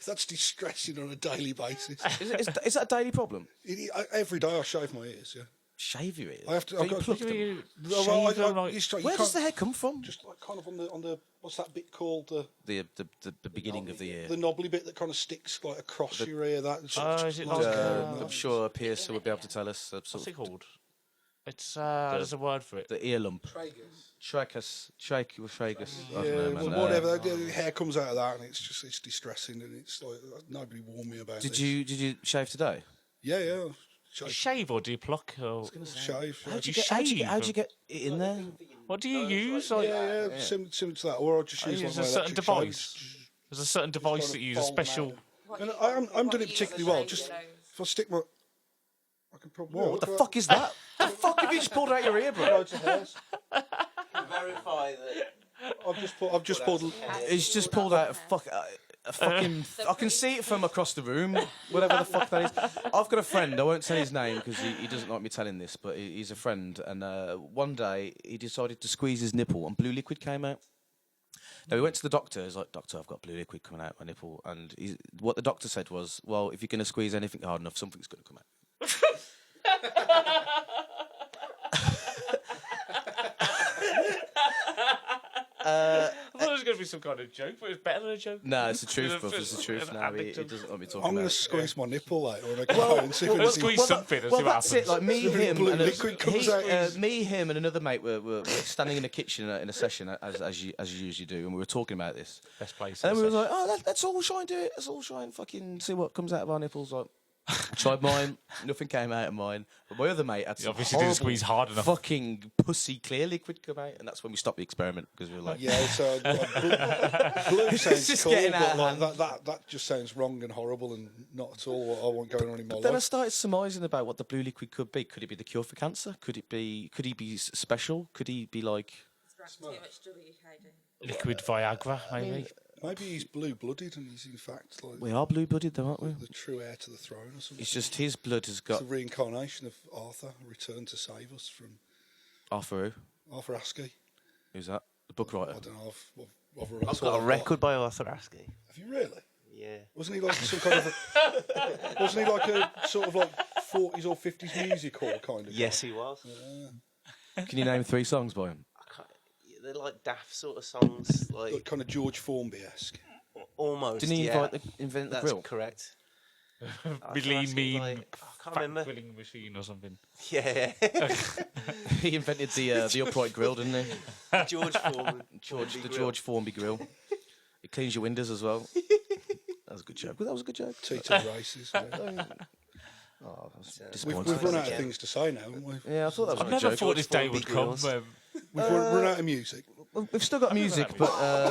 D: That's distressing on a daily basis.
B: Is that a daily problem?
D: Every day I shave my ears. Yeah,
B: Shave your ears.
D: I have to.
B: Don't
D: I've
B: you
D: got
B: pluck them?
C: Shave them, like-
B: Where does the hair come from?
D: Just like kind of on the what's that bit called
B: The beginning of the ear.
D: the knobbly bit that kind of sticks like across your ear. That
C: Is it like
B: I'm sure Pierce will be able to tell us.
C: what's it called? It's there's a word for it.
B: The ear lump. Tragus. Tragus.
D: Yeah, whatever. The hair comes out of that, and it's distressing, and it's like nobody warned me about it.
B: Did you shave today?
D: Yeah.
C: Do you shave or do you pluck? Or
D: Shave.
B: How'd you
C: shave?
B: how'd you get it in there?
C: what do you use? Like,
D: Yeah, similar to that, or I'll just use
C: use
D: like
C: a
D: my
C: certain
D: electric
C: device.
D: shave.
C: There's a certain device that you use a special.
D: And I'm doing it particularly well. Just if I stick my, I can probably.
B: What the fuck is that? The fuck have you just pulled out your ear, bro?
D: Loads of hairs.
E: Verify that.
D: I've just pulled.
B: He's just pulled out a fucking. I can see it from across the room. Whatever the fuck that is. I've got a friend. I won't say his name because he doesn't like me telling this, but he's a friend. And one day he decided to squeeze his nipple, and blue liquid came out. Now he went to the doctor. He's like, "Doctor, I've got blue liquid coming out my nipple." And what the doctor said was, "Well, if you're going to squeeze anything hard enough, something's going to come out."
C: I thought it was going going to be some kind of joke, but it's better than a joke.
B: No, it's the truth, bruv. It's the truth. No, he doesn't want me talking
D: I'm going
B: about
D: to
B: it.
D: squeeze my nipple later when I get home and see if
C: We'll
D: anything...
C: squeeze something and see what
B: that's
C: happens.
B: it. Like me, him,
D: blue
B: and
D: liquid comes out.
B: me, him, and another mate were standing in the kitchen in a session, as you usually do, and we were talking about this.
C: Best place.
B: And we were like, oh, let's all try and do it. Let's all try and fucking see what comes out of our nipples. Like, I tried mine, nothing came out of mine. But my other mate had some
C: obviously didn't
B: horrible
C: squeeze hard enough.
B: fucking pussy clear liquid come out, and that's when we stopped the experiment because we were like,
D: Yeah, so blue sounds
B: just
D: cool,
B: getting out
D: but
B: of
D: like, that just sounds wrong and horrible and not at all what I want going on in my
B: Then I
D: life.
B: started surmising about what the blue liquid could be. Could it be the cure for cancer? Could he be special? Could he be like?
F: Drank too much WKD.
C: Liquid Viagra, maybe.
D: Maybe he's blue-blooded and he's in fact like
B: We are blue-blooded, though, aren't we?
D: the true heir to the throne or something.
B: It's just his blood has got
D: It's the reincarnation of Arthur, returned to save us from
B: Arthur.
D: Arthur Askew.
B: Who's that? The book writer.
D: I don't know.
E: I've got a record by Arthur Askew.
D: Have you really?
E: Yeah.
D: Wasn't he like some kind of a? Wasn't he like a sort of like 40s or 50s music hall kind of?
E: Yes, he was.
B: Can you name 3 songs by him?
E: I can't, they're like daft sort of songs, like
D: Kind of George Formby-esque.
E: almost.
B: Didn't he
E: yeah.
B: invent the
E: That's
B: grill?
E: correct.
C: Really mean
E: I can't
C: fat
E: remember.
C: grilling machine or something.
E: Yeah.
B: He invented the upright grill, didn't he?
E: George Foreman.
B: George Formby grill. It cleans your windows as well. That was a good joke. That was a good joke.
D: T2 races.
B: Oh, that was
D: We've
B: disappointing.
D: run out of things to say now, haven't we?
B: Yeah, I thought that was
C: I
B: a good
C: never
B: joke.
C: thought this day
E: Formby
C: would come.
E: grills.
D: We've run out of music.
B: We've still got music, but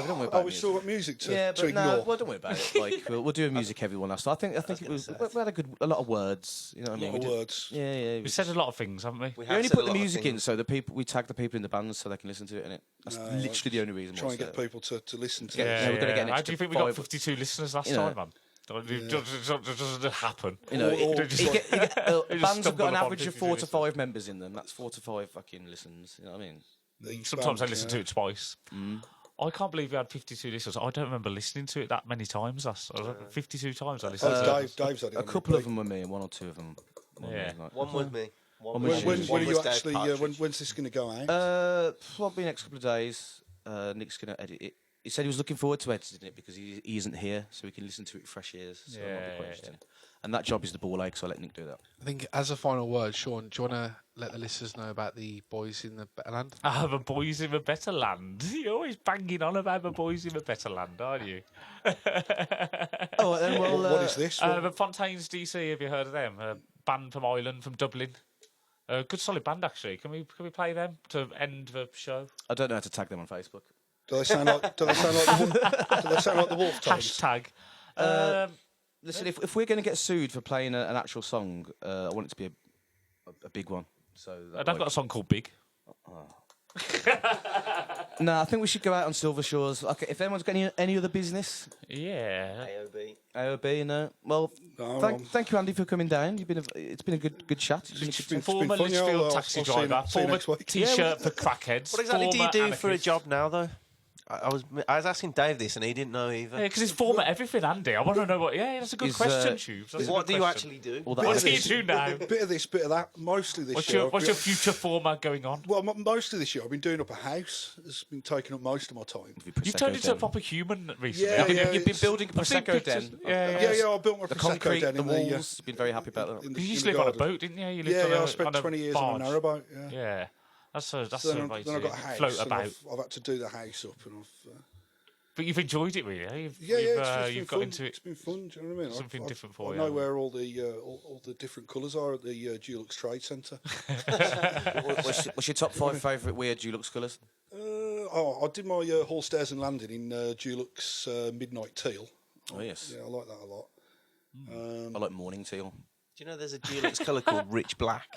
B: don't worry about
D: Oh,
B: it.
D: we've still got music to,
B: Yeah,
D: to
B: but
D: ignore.
B: no, well, don't worry about it. Like, we'll do a music heavy one last. I think it was. We had a lot of words. You know what I
D: A
B: mean?
D: lot of
B: We did-
D: words.
B: Yeah.
C: We said a lot of things, haven't we?
E: We
B: We only
E: said
B: put
E: a
B: the
E: lot of
B: music in
E: things.
B: so we tag the people in the band so they can listen to it. In it. That's literally the only reason.
D: Try
B: why
D: and
B: I
D: get
B: said it.
D: people to listen to
C: Yeah,
D: it.
B: we're gonna get an
C: How
B: extra
C: do you think we got
B: 5
C: 52 listeners last
B: You know.
C: time, man? It doesn't happen.
B: You know,
D: Or-
C: just
B: you get, bands have
C: stumble
B: got an
C: upon
B: average of
C: 52
B: 4 to
C: listeners.
B: 5 members in them. That's 4 to 5 fucking listens. You know what I mean?
D: Each
C: Sometimes I
D: band,
C: listen
D: yeah.
C: to it twice. I can't believe we had 52 listeners. I don't remember listening to it that many times. 52 times I listened to it.
D: Dave's had it
B: A
D: on
B: couple of
D: repeat.
B: them were me, and 1 or 2 of them.
C: Yeah.
E: One with me. One
B: When-
E: was
B: when-
E: you,
D: When
E: one
D: are
E: was
D: you
E: Dave
D: actually?
E: Partridge.
D: When's this going to go out?
B: Probably next couple of days. Nick's going to edit it. He said he was looking forward to editing it because he isn't here, so we can listen to it with fresh ears. So that might be quite
C: Yeah.
B: interesting. And that job is the ball ache, so I'll let Nick do that.
G: I think as a final word, Sean, do you want to let the listeners know about the boys in the better land?
C: The boys in a better land. You're always banging on about the boys in a better land, aren't you?
B: Oh, and well,
D: What is this?
C: The Fontaines DC, have you heard of them? A band from Ireland, from Dublin. Good solid band, actually. Can we play them to end the show?
B: I don't know how to tag them on Facebook.
D: Do they sound like? Do they sound like the Wolf Tones?
C: Hashtag.
B: Listen, if we're going to get sued for playing an actual song, I want it to be a big one. So
C: I've got a song called Big.
B: No, I think we should go out on Silvershores. Okay, if anyone's got any other business,
C: Yeah.
E: AOB.
B: AOB, no. Well,
D: No,
B: thank you, Andy, for coming down. It's been a good chat. It's been a
D: It's
B: good
D: been
B: time.
C: Former
D: fun, yeah.
C: Lichfield
D: I'll
C: taxi
D: see you
C: driver.
D: see you
C: Former
D: next week.
C: T-shirt for crackheads.
E: What exactly do you
C: former
E: do for a
C: anarchist.
E: job now, though? I was asking Dave this, and he didn't know either.
C: Yeah, because it's former everything, Andy. I want to know what. Yeah, that's a good
B: Is,
C: question, Tubes. That's a
E: What
C: good
E: do you
C: question.
E: actually do?
B: All that
C: What do you
B: anarchy.
C: do now?
D: Bit of this, bit of that. Mostly this
C: What's
D: year.
C: your future former going on?
D: Well, most of this year I've been doing up a house. It's been taking up most of my time.
C: You've turned into a proper human recently.
D: Yeah,
C: haven't you?
B: You've been building a
C: I've seen
B: Prosecco
C: pictures.
B: den.
D: Yeah, I built my
B: The
D: Prosecco
B: concrete,
D: den
B: the
D: in
B: walls. You've been very happy about that.
D: in
C: You
D: in
C: used
D: the
C: to live on a
D: garden.
C: boat, didn't you? You lived
D: Yeah,
C: on
D: I spent 20 years on a
C: barge.
D: narrowboat. Yeah.
C: Yeah, that's a
D: So
C: way
D: then I got a
C: to
D: house.
C: float
D: and
C: about.
D: I've had to do the house up, and I've.
C: But you've enjoyed it, really. Eh?
D: It's
C: You've
D: been
C: got
D: fun.
C: into it.
D: It's been fun. Do you know what I mean?
C: Something different for
D: I
C: you,
D: know
C: haven't
D: where all the different colours are at the Dulux Trade Centre.
B: What's your top 5 favourite weird Dulux colours?
D: I did my hall stairs and landing in Dulux Midnight Teal.
B: Oh, yes.
D: Yeah, I like that a lot.
B: I like morning teal.
E: Do you know there's a Dulux colour called Rich Black?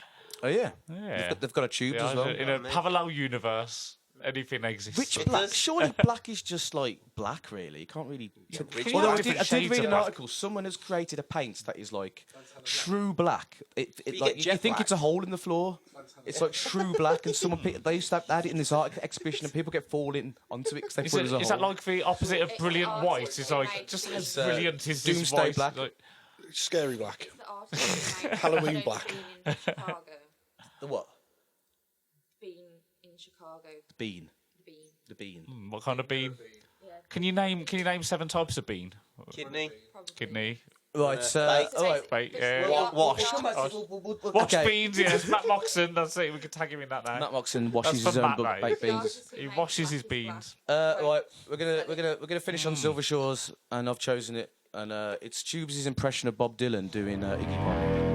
B: Oh, yeah.
C: Yeah.
B: They've got a tube
C: Yeah,
B: as well.
C: in a parallel universe, anything exists.
B: Which black? Surely black is just like black, really. You can't really.
E: Rich
B: Although
C: Black.
B: I
C: Different
B: did
C: shades
B: read
C: of
B: an
C: black.
B: article. Someone has created a paint that is like true black.
E: you
B: Like
E: get
B: you
E: jet
B: think
E: black.
B: it's a hole in the floor. It's like true black, and they used to add it in this art exhibition, and people get falling onto it because they
C: Is,
B: thought it was a
C: is that
B: hole.
C: like the opposite of
F: It's
C: brilliant
F: art
C: white?
F: that's
C: It's
F: been
C: like
F: made
C: just
F: to
C: as
F: be-
C: brilliant is this
B: Doomsday
C: white?
B: black.
C: Like,
D: Scary black.
F: The artist who made
D: Halloween
F: it
D: black.
F: in Chicago.
B: The what?
F: Bean in Chicago.
B: The bean.
F: The bean.
B: The bean.
C: what kind of bean?
F: Yeah,
C: Can you name 7 types of bean?
E: Kidney.
C: Kidney.
B: Right,
E: baked.
B: all right.
C: Wait, yeah.
E: Washed.
C: Washed
B: Okay.
C: beans, yes. Matt Moxon, that's it. We can tag him in that now.
B: Matt Moxon washes
C: That's
B: his
C: for
B: own
C: Matt,
B: baked
C: mate.
B: beans.
C: He washes his beans.
B: Right, we're gonna finish on Silvershores, and I've chosen it, and it's Tubes' impression of Bob Dylan doing Iggy Pop.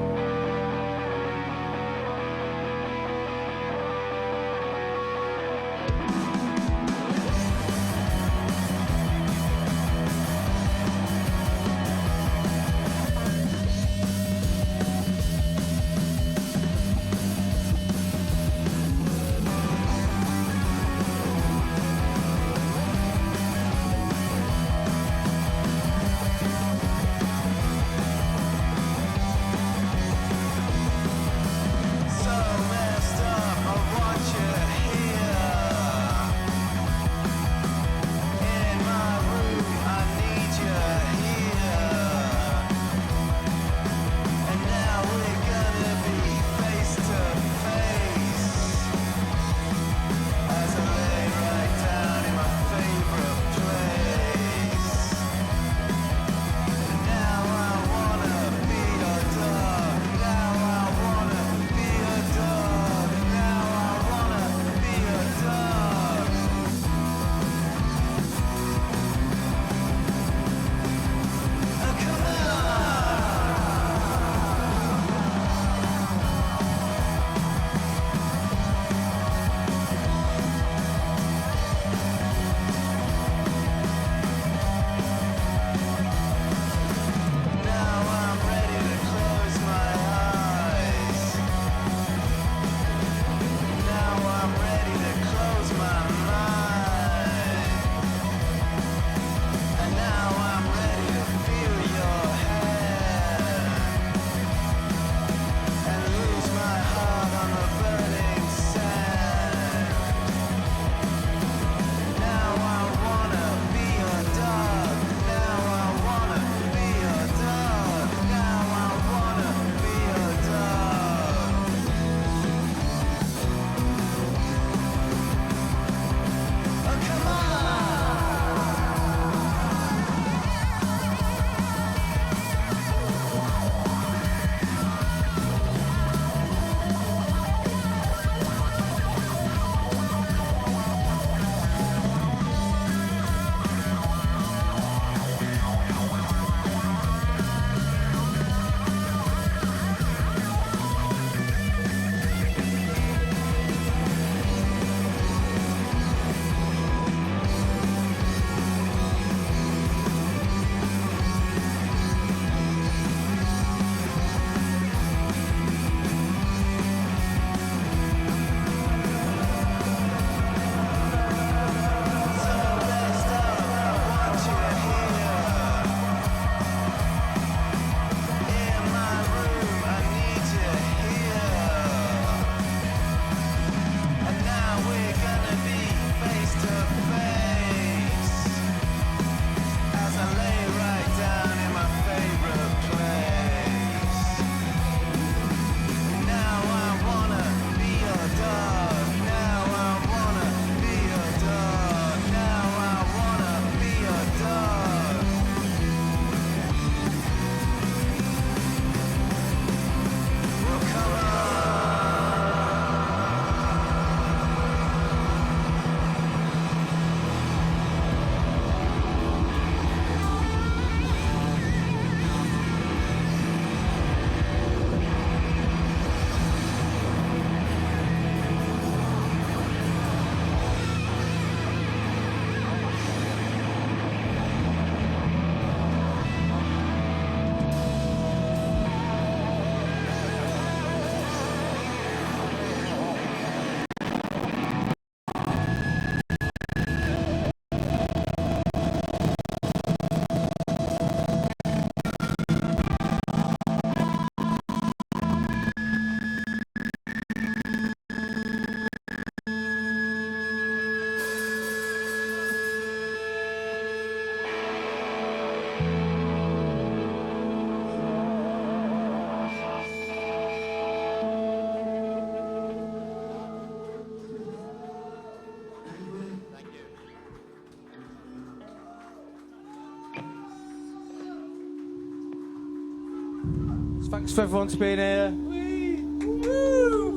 B: Thanks for everyone for being here.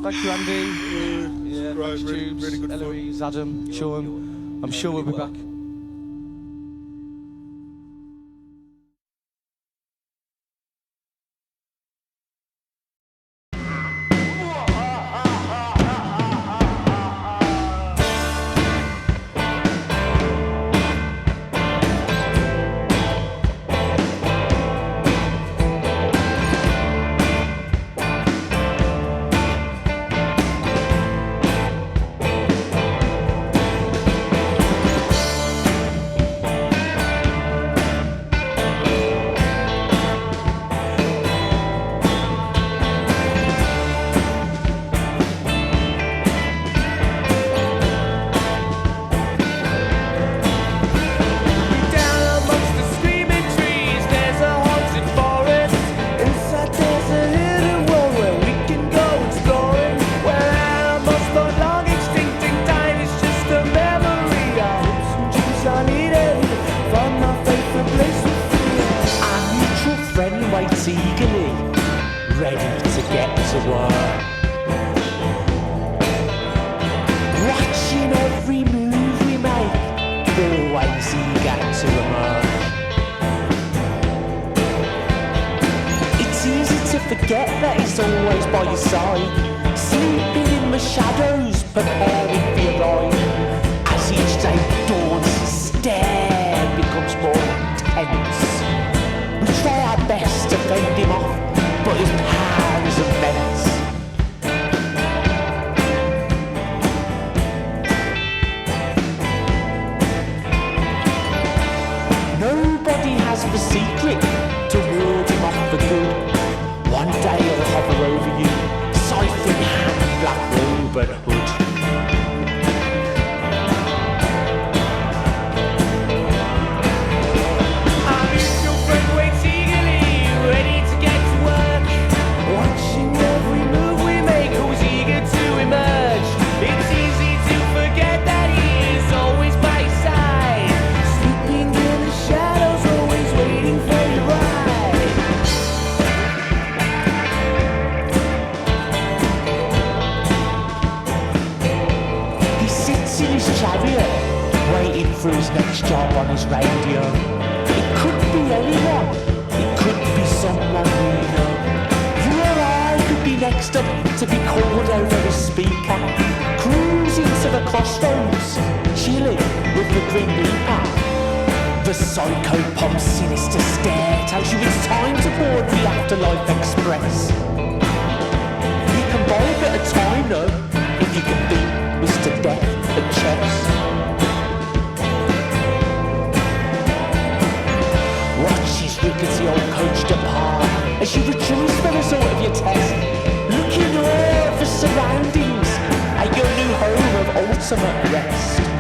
B: Thank you, Andy. Yeah,
D: Right,
B: thanks,
D: really-
B: Tubes,
D: really good fun.
B: Eloise, Adam, Sean. I'm sure we'll be back.
H: As you rejoice the result of your test, look in awe of the surroundings at your new home of ultimate rest.